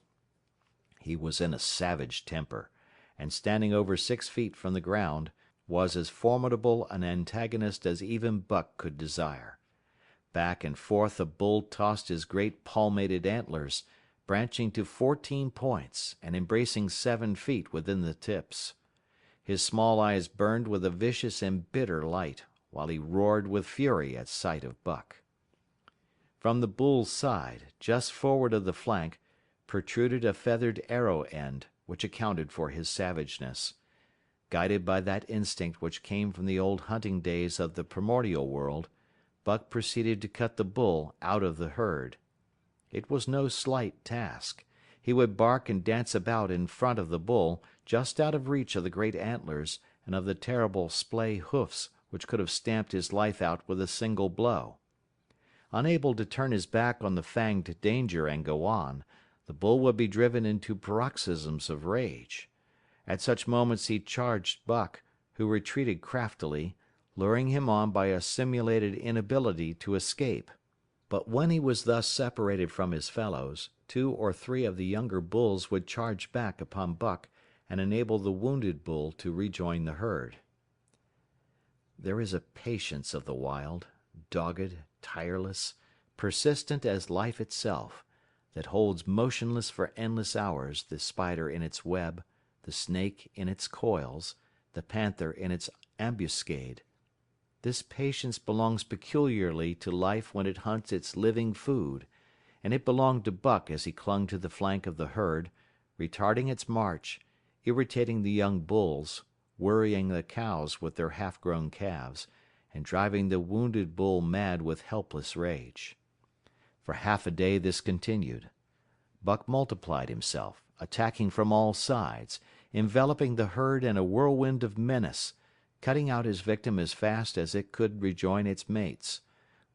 He was in a savage temper, and standing over 6 feet from the ground, was as formidable an antagonist as even Buck could desire. Back and forth the bull tossed his great palmated antlers, branching to 14 points, and embracing 7 feet within the tips. His small eyes burned with a vicious and bitter light, while he roared with fury at sight of Buck. From the bull's side, just forward of the flank, protruded a feathered arrow end, which accounted for his savageness. Guided by that instinct which came from the old hunting days of the primordial world, Buck proceeded to cut the bull out of the herd. It was no slight task. He would bark and dance about in front of the bull, just out of reach of the great antlers and of the terrible splay hoofs which could have stamped his life out with a single blow. Unable to turn his back on the fanged danger and go on, the bull would be driven into paroxysms of rage. At such moments he charged Buck, who retreated craftily, luring him on by a simulated inability to escape. But when he was thus separated from his fellows, 2 or 3 of the younger bulls would charge back upon Buck and enable the wounded bull to rejoin the herd. There is a patience of the wild, dogged, tireless, persistent as life itself, that holds motionless for endless hours the spider in its web, the snake in its coils, the panther in its ambuscade. This patience belongs peculiarly to life when it hunts its living food, and it belonged to Buck as he clung to the flank of the herd, retarding its march, irritating the young bulls, worrying the cows with their half-grown calves, and driving the wounded bull mad with helpless rage. For half a day this continued. Buck multiplied himself, attacking from all sides, enveloping the herd in a whirlwind of menace, cutting out his victim as fast as it could rejoin its mates,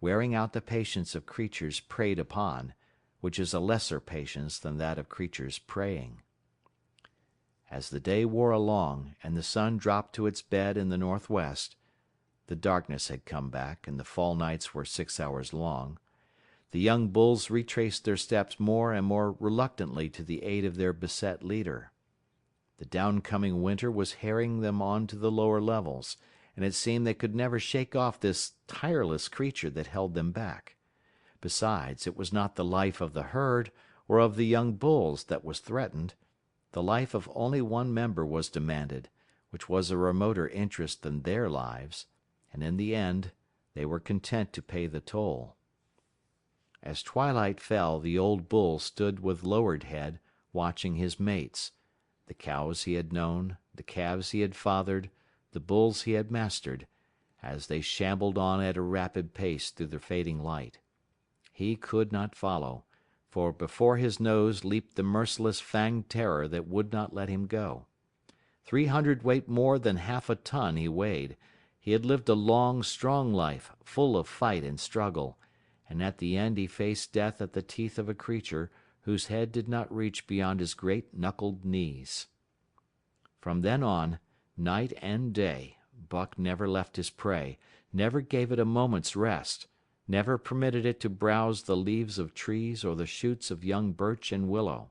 wearing out the patience of creatures preyed upon, which is a lesser patience than that of creatures preying. As the day wore along and the sun dropped to its bed in the northwest, the darkness had come back and the fall nights were 6 hours long, the young bulls retraced their steps more and more reluctantly to the aid of their beset leader. The downcoming winter was harrying them on to the lower levels, and it seemed they could never shake off this tireless creature that held them back. Besides, it was not the life of the herd or of the young bulls that was threatened. The life of only one member was demanded, which was a remoter interest than their lives, and in the end they were content to pay the toll. As twilight fell, the old bull stood with lowered head, watching his mates, the cows he had known, the calves he had fathered, the bulls he had mastered, as they shambled on at a rapid pace through the fading light. He could not follow, for before his nose leaped the merciless fanged terror that would not let him go. 300 weight more than half a ton he weighed. He had lived a long, strong life, full of fight and struggle, and at the end he faced death at the teeth of a creature whose head did not reach beyond his great knuckled knees. From then on, night and day, Buck never left his prey, never gave it a moment's rest, never permitted it to browse the leaves of trees or the shoots of young birch and willow.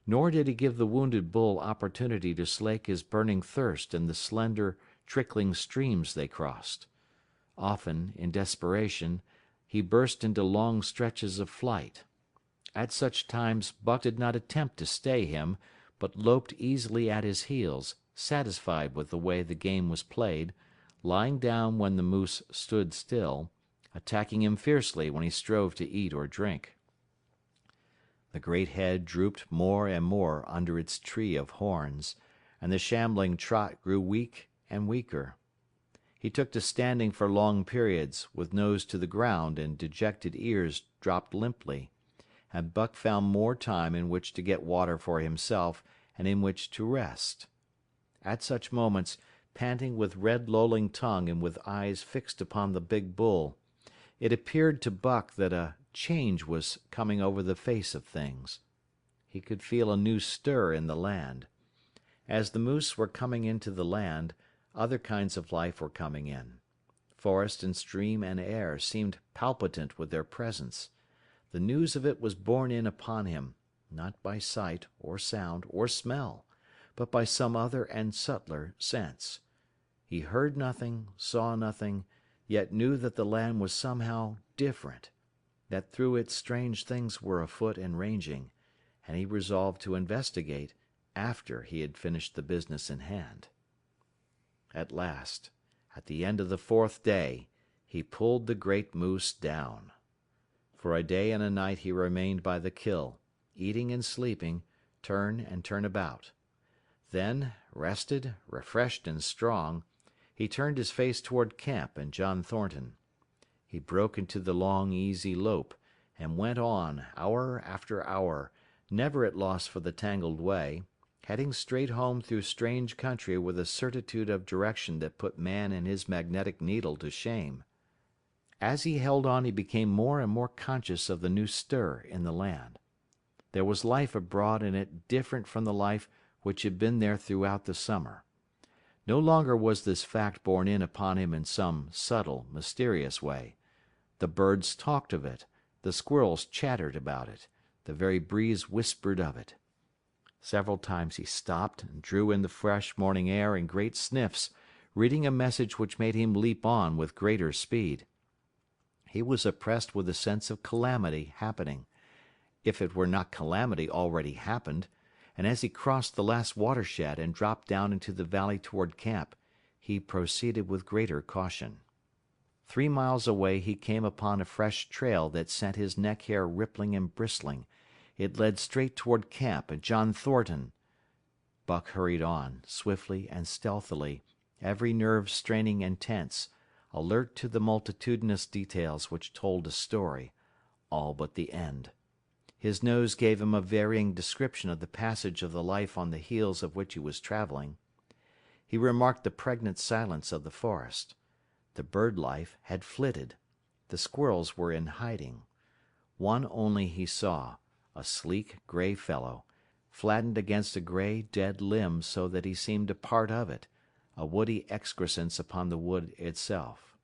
Nor did he give the wounded bull opportunity to slake his burning thirst in the slender, trickling streams they crossed. Often, in desperation, he burst into long stretches of flight. At such times Buck did not attempt to stay him, but loped easily at his heels, satisfied with the way the game was played, lying down when the moose stood still, attacking him fiercely when he strove to eat or drink. The great head drooped more and more under its tree of horns, and the shambling trot grew weak and weaker. He took to standing for long periods, with nose to the ground and dejected ears dropped limply, and Buck found more time in which to get water for himself and in which to rest. At such moments, panting with red lolling tongue and with eyes fixed upon the big bull, it appeared to Buck that a change was coming over the face of things. He could feel a new stir in the land. As the moose were coming into the land, other kinds of life were coming in. Forest and stream and air seemed palpitant with their presence. The news of it was borne in upon him, not by sight or sound or smell, but by some other and subtler sense. He heard nothing, saw nothing, yet knew that the land was somehow different, that through it strange things were afoot and ranging, and he resolved to investigate after he had finished the business in hand. At last, at the end of the 4th day, he pulled the great moose down. For a day and a night he remained by the kill, eating and sleeping, turn and turn about. Then, rested, refreshed, and strong, he turned his face toward camp and John Thornton. He broke into the long, easy lope, and went on, hour after hour, never at loss for the tangled way, heading straight home through strange country with a certitude of direction that put man and his magnetic needle to shame. As he held on he became more and more conscious of the new stir in the land. There was life abroad in it different from the life which had been there throughout the summer. No longer was this fact borne in upon him in some subtle, mysterious way. The birds talked of it, the squirrels chattered about it, the very breeze whispered of it. Several times he stopped and drew in the fresh morning air in great sniffs, reading a message which made him leap on with greater speed. He was oppressed with a sense of calamity happening, if it were not calamity already happened, and as he crossed the last watershed and dropped down into the valley toward camp, he proceeded with greater caution. 3 miles away he came upon a fresh trail that sent his neck hair rippling and bristling, It led straight toward camp and John Thornton. Buck hurried on, swiftly and stealthily, every nerve straining and tense, alert to the multitudinous details which told a story, all but the end. His nose gave him a varying description of the passage of the life on the heels of which he was traveling. He remarked the pregnant silence of the forest. The bird life had flitted. The squirrels were in hiding. One only he saw, a sleek, gray fellow, flattened against a gray, dead limb so that he seemed a part of it, a woody excrescence upon the wood itself.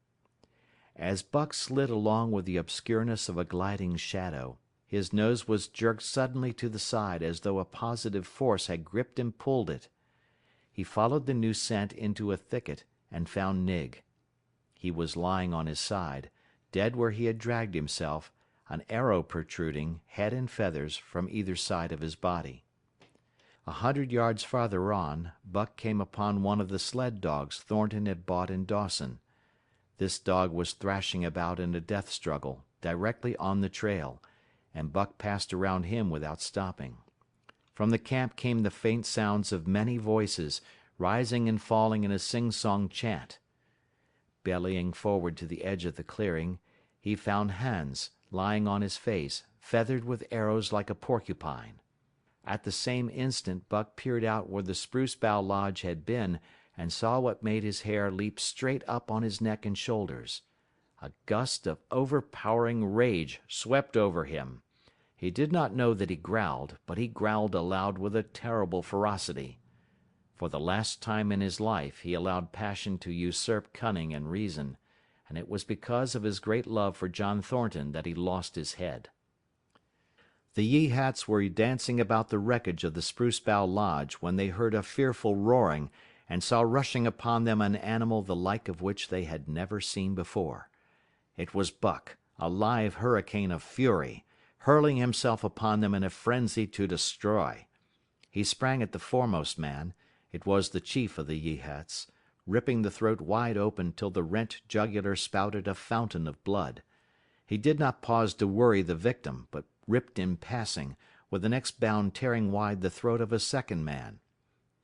As Buck slid along with the obscureness of a gliding shadow, his nose was jerked suddenly to the side as though a positive force had gripped and pulled it. He followed the new scent into a thicket and found Nig. He was lying on his side, dead where he had dragged himself, an arrow protruding, head and feathers, from either side of his body. 100 yards farther on, Buck came upon one of the sled dogs Thornton had bought in Dawson. This dog was thrashing about in a death struggle, directly on the trail, and Buck passed around him without stopping. From the camp came the faint sounds of many voices, rising and falling in a sing-song chant. Bellying forward to the edge of the clearing, he found Hans, lying on his face, feathered with arrows like a porcupine. At the same instant Buck peered out where the spruce bough lodge had been and saw what made his hair leap straight up on his neck and shoulders. A gust of overpowering rage swept over him. He did not know that he growled, but he growled aloud with a terrible ferocity. For the last time in his life he allowed passion to usurp cunning and reason, and it was because of his great love for John Thornton that he lost his head. The Yeehats were dancing about the wreckage of the Spruce Bough Lodge when they heard a fearful roaring and saw rushing upon them an animal the like of which they had never seen before. It was Buck, a live hurricane of fury, hurling himself upon them in a frenzy to destroy. He sprang at the foremost man, it was the chief of the Yeehats, ripping the throat wide open till the rent jugular spouted a fountain of blood. He did not pause to worry the victim, but ripped in passing, with the next bound tearing wide the throat of a second man.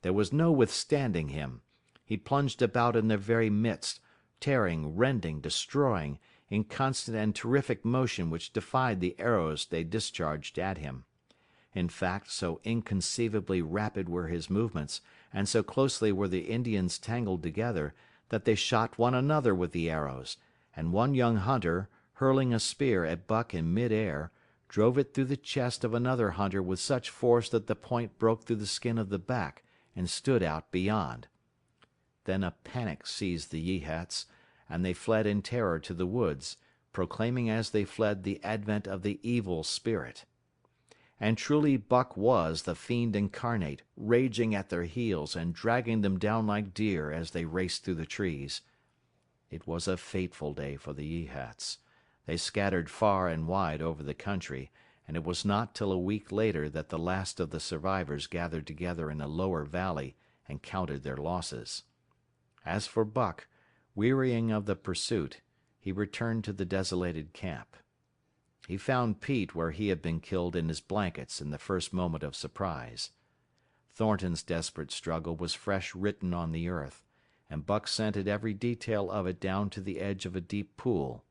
There was no withstanding him. He plunged about in their very midst, tearing, rending, destroying, in constant and terrific motion which defied the arrows they discharged at him. In fact, so inconceivably rapid were his movements, and so closely were the Indians tangled together, that they shot one another with the arrows, and one young hunter, hurling a spear at Buck in mid-air, drove it through the chest of another hunter with such force that the point broke through the skin of the back and stood out beyond. Then a panic seized the Yeehats, and they fled in terror to the woods, proclaiming as they fled the advent of the evil spirit. And truly Buck was the fiend incarnate, raging at their heels and dragging them down like deer as they raced through the trees. It was a fateful day for the Yeehats. They scattered far and wide over the country, and it was not till a week later that the last of the survivors gathered together in a lower valley and counted their losses. As for Buck, wearying of the pursuit, he returned to the desolated camp. He found Pete where he had been killed in his blankets in the first moment of surprise. Thornton's desperate struggle was fresh written on the earth, and Buck scented every detail of it down to the edge of a deep pool.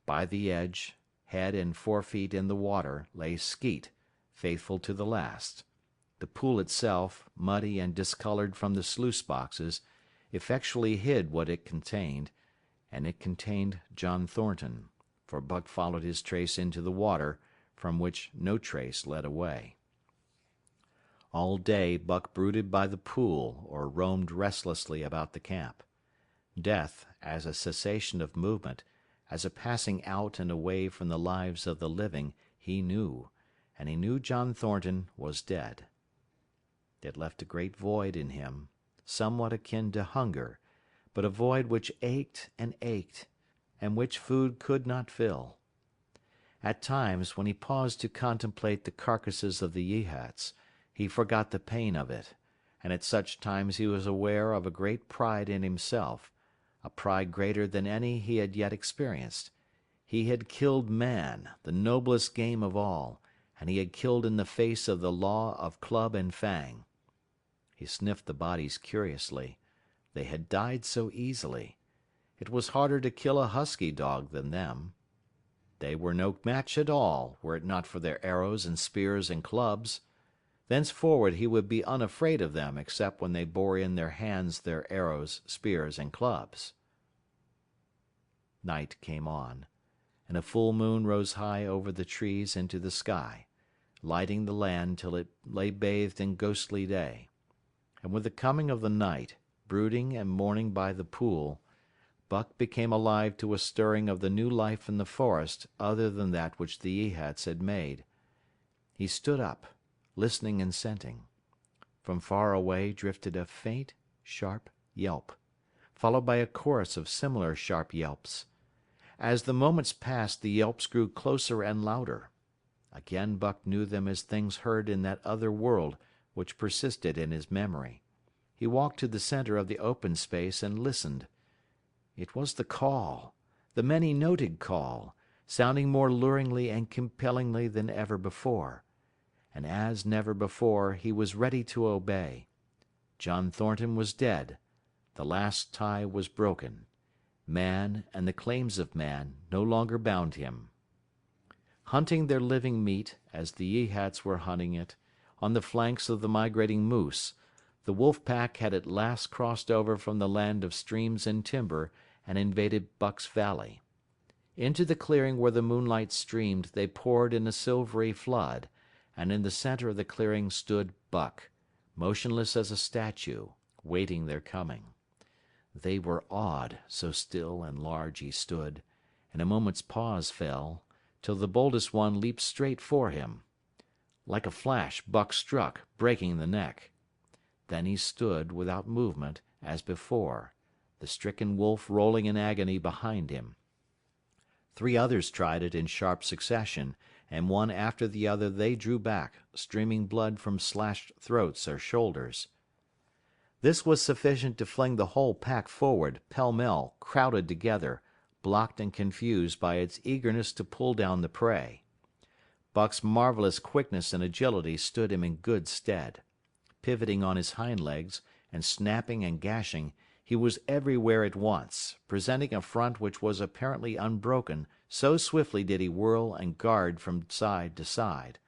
By the edge, head and forefeet in the water, lay Skeet, faithful to the last. The pool itself, muddy and discolored from the sluice boxes, effectually hid what it contained, and it contained John Thornton, for Buck followed his trace into the water, from which no trace led away. All day Buck brooded by the pool or roamed restlessly about the camp. Death, as a cessation of movement, as a passing out and away from the lives of the living, he knew, and he knew John Thornton was dead. It left a great void in him, somewhat akin to hunger, but a void which ached, and which food could not fill. At times, when he paused to contemplate the carcasses of the Yeehats, he forgot the pain of it, and at such times he was aware of a great pride in himself, a pride greater than any he had yet experienced. He had killed man, the noblest game of all, and he had killed in the face of the law of club and fang. He sniffed the bodies curiously. They had died so easily. It was harder to kill a husky dog than them. They were no match at all, were it not for their arrows and spears and clubs. Thenceforward he would be unafraid of them except when they bore in their hands their arrows, spears, and clubs. Night came on, and a full moon rose high over the trees into the sky, lighting the land till it lay bathed in ghostly day. And with the coming of the night, brooding and mourning by the pool, Buck became alive to a stirring of the new life in the forest other than that which the Yeehats had made. He stood up, listening and scenting. From far away drifted a faint, sharp yelp, followed by a chorus of similar sharp yelps. As the moments passed, the yelps grew closer and louder. Again Buck knew them as things heard in that other world which persisted in his memory. He walked to the center of the open space and listened. It was the call, the many-noted call, sounding more luringly and compellingly than ever before. And as never before, he was ready to obey. John Thornton was dead. The last tie was broken. Man and the claims of man no longer bound him. Hunting their living meat, as the Yeehats were hunting it, on the flanks of the migrating moose, the wolf pack had at last crossed over from the land of streams and timber and invaded Buck's valley. Into the clearing where the moonlight streamed they poured in a silvery flood, and in the center of the clearing stood Buck, motionless as a statue, waiting their coming. They were awed, so still and large he stood, and a moment's pause fell, till the boldest one leaped straight for him. Like a flash Buck struck, breaking the neck. Then he stood, without movement, as before, the stricken wolf rolling in agony behind him. 3 others tried it in sharp succession, and one after the other they drew back, streaming blood from slashed throats or shoulders. This was sufficient to fling the whole pack forward, pell-mell, crowded together, blocked and confused by its eagerness to pull down the prey. Buck's marvelous quickness and agility stood him in good stead. Pivoting on his hind legs, and snapping and gashing, he was everywhere at once, presenting a front which was apparently unbroken, so swiftly did he whirl and guard from side to side.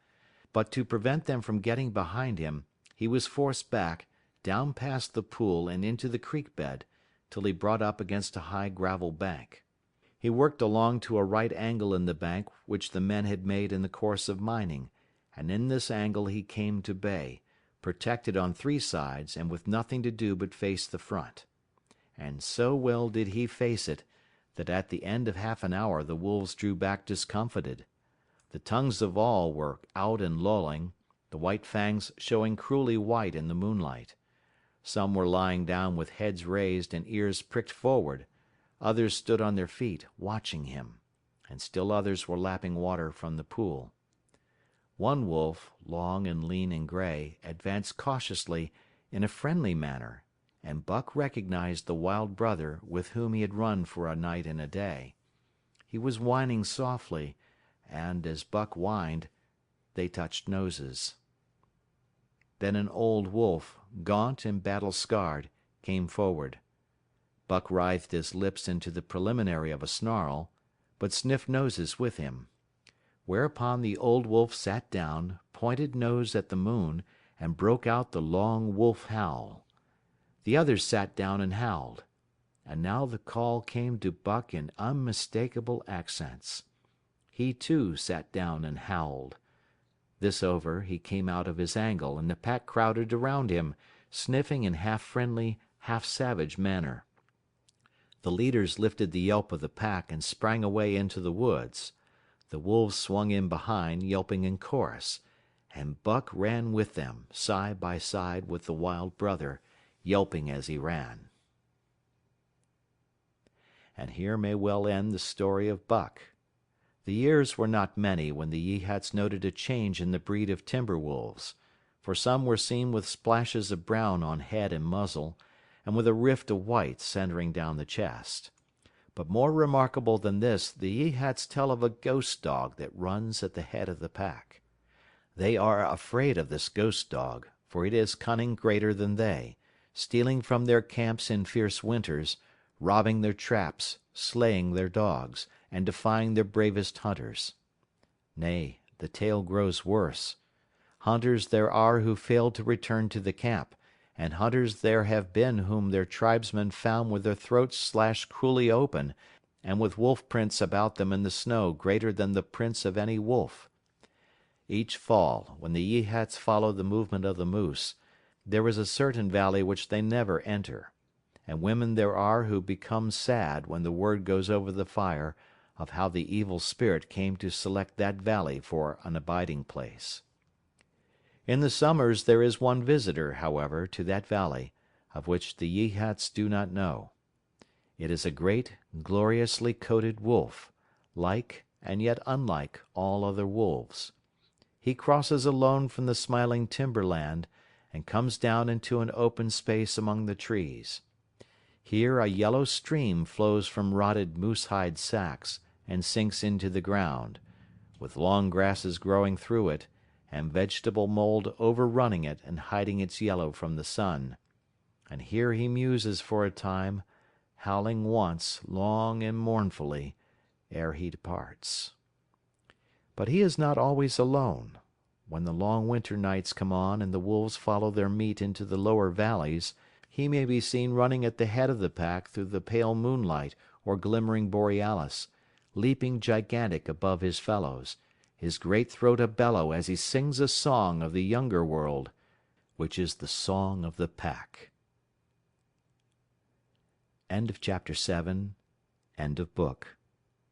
But to prevent them from getting behind him, he was forced back, down past the pool and into the creek bed, till he brought up against a high gravel bank. He worked along to a right angle in the bank which the men had made in the course of mining, and in this angle he came to bay, protected on 3 sides and with nothing to do but face the front. And so well did he face it, that at the end of half an hour the wolves drew back discomfited. The tongues of all were out and lolling, the white fangs showing cruelly white in the moonlight. Some were lying down with heads raised and ears pricked forward, others stood on their feet, watching him, and still others were lapping water from the pool. One wolf, long and lean and gray, advanced cautiously, in a friendly manner, and Buck recognized the wild brother with whom he had run for a night and a day. He was whining softly, and, as Buck whined, they touched noses. Then an old wolf, gaunt and battle-scarred, came forward. Buck writhed his lips into the preliminary of a snarl, but sniffed noses with him. Whereupon the old wolf sat down, pointed nose at the moon, and broke out the long wolf howl. The others sat down and howled. And now the call came to Buck in unmistakable accents. He, too, sat down and howled. This over, he came out of his angle, and the pack crowded around him, sniffing in half-friendly, half-savage manner. The leaders lifted the yelp of the pack and sprang away into the woods. The wolves swung in behind, yelping in chorus, and Buck ran with them, side by side with the wild brother, yelping as he ran. And here may well end the story of Buck. The years were not many when the Yeehats noted a change in the breed of timber wolves, for some were seen with splashes of brown on head and muzzle, and with a rift of white centering down the chest. But more remarkable than this, the Yeehats tell of a ghost dog that runs at the head of the pack. They are afraid of this ghost dog, for it is cunning greater than they, stealing from their camps in fierce winters, robbing their traps, slaying their dogs, and defying their bravest hunters. Nay, the tale grows worse. Hunters there are who fail to return to the camp, and hunters there have been whom their tribesmen found with their throats slashed cruelly open, and with wolf prints about them in the snow greater than the prints of any wolf. Each fall, when the Yeehats follow the movement of the moose, there is a certain valley which they never enter, and women there are who become sad when the word goes over the fire of how the evil spirit came to select that valley for an abiding place. In the summers there is one visitor, however, to that valley, of which the Yeehats do not know. It is a great, gloriously coated wolf, like, and yet unlike, all other wolves. He crosses alone from the smiling timberland, and comes down into an open space among the trees. Here a yellow stream flows from rotted moose-hide sacks and sinks into the ground, with long grasses growing through it, and vegetable mold overrunning it and hiding its yellow from the sun. And here he muses for a time, howling once, long and mournfully, ere he departs. But he is not always alone. When the long winter nights come on and the wolves follow their meat into the lower valleys, he may be seen running at the head of the pack through the pale moonlight or glimmering borealis, leaping gigantic above his fellows, his great throat a-bellow as he sings a song of the younger world, which is the song of the pack. End of chapter 7. End of book.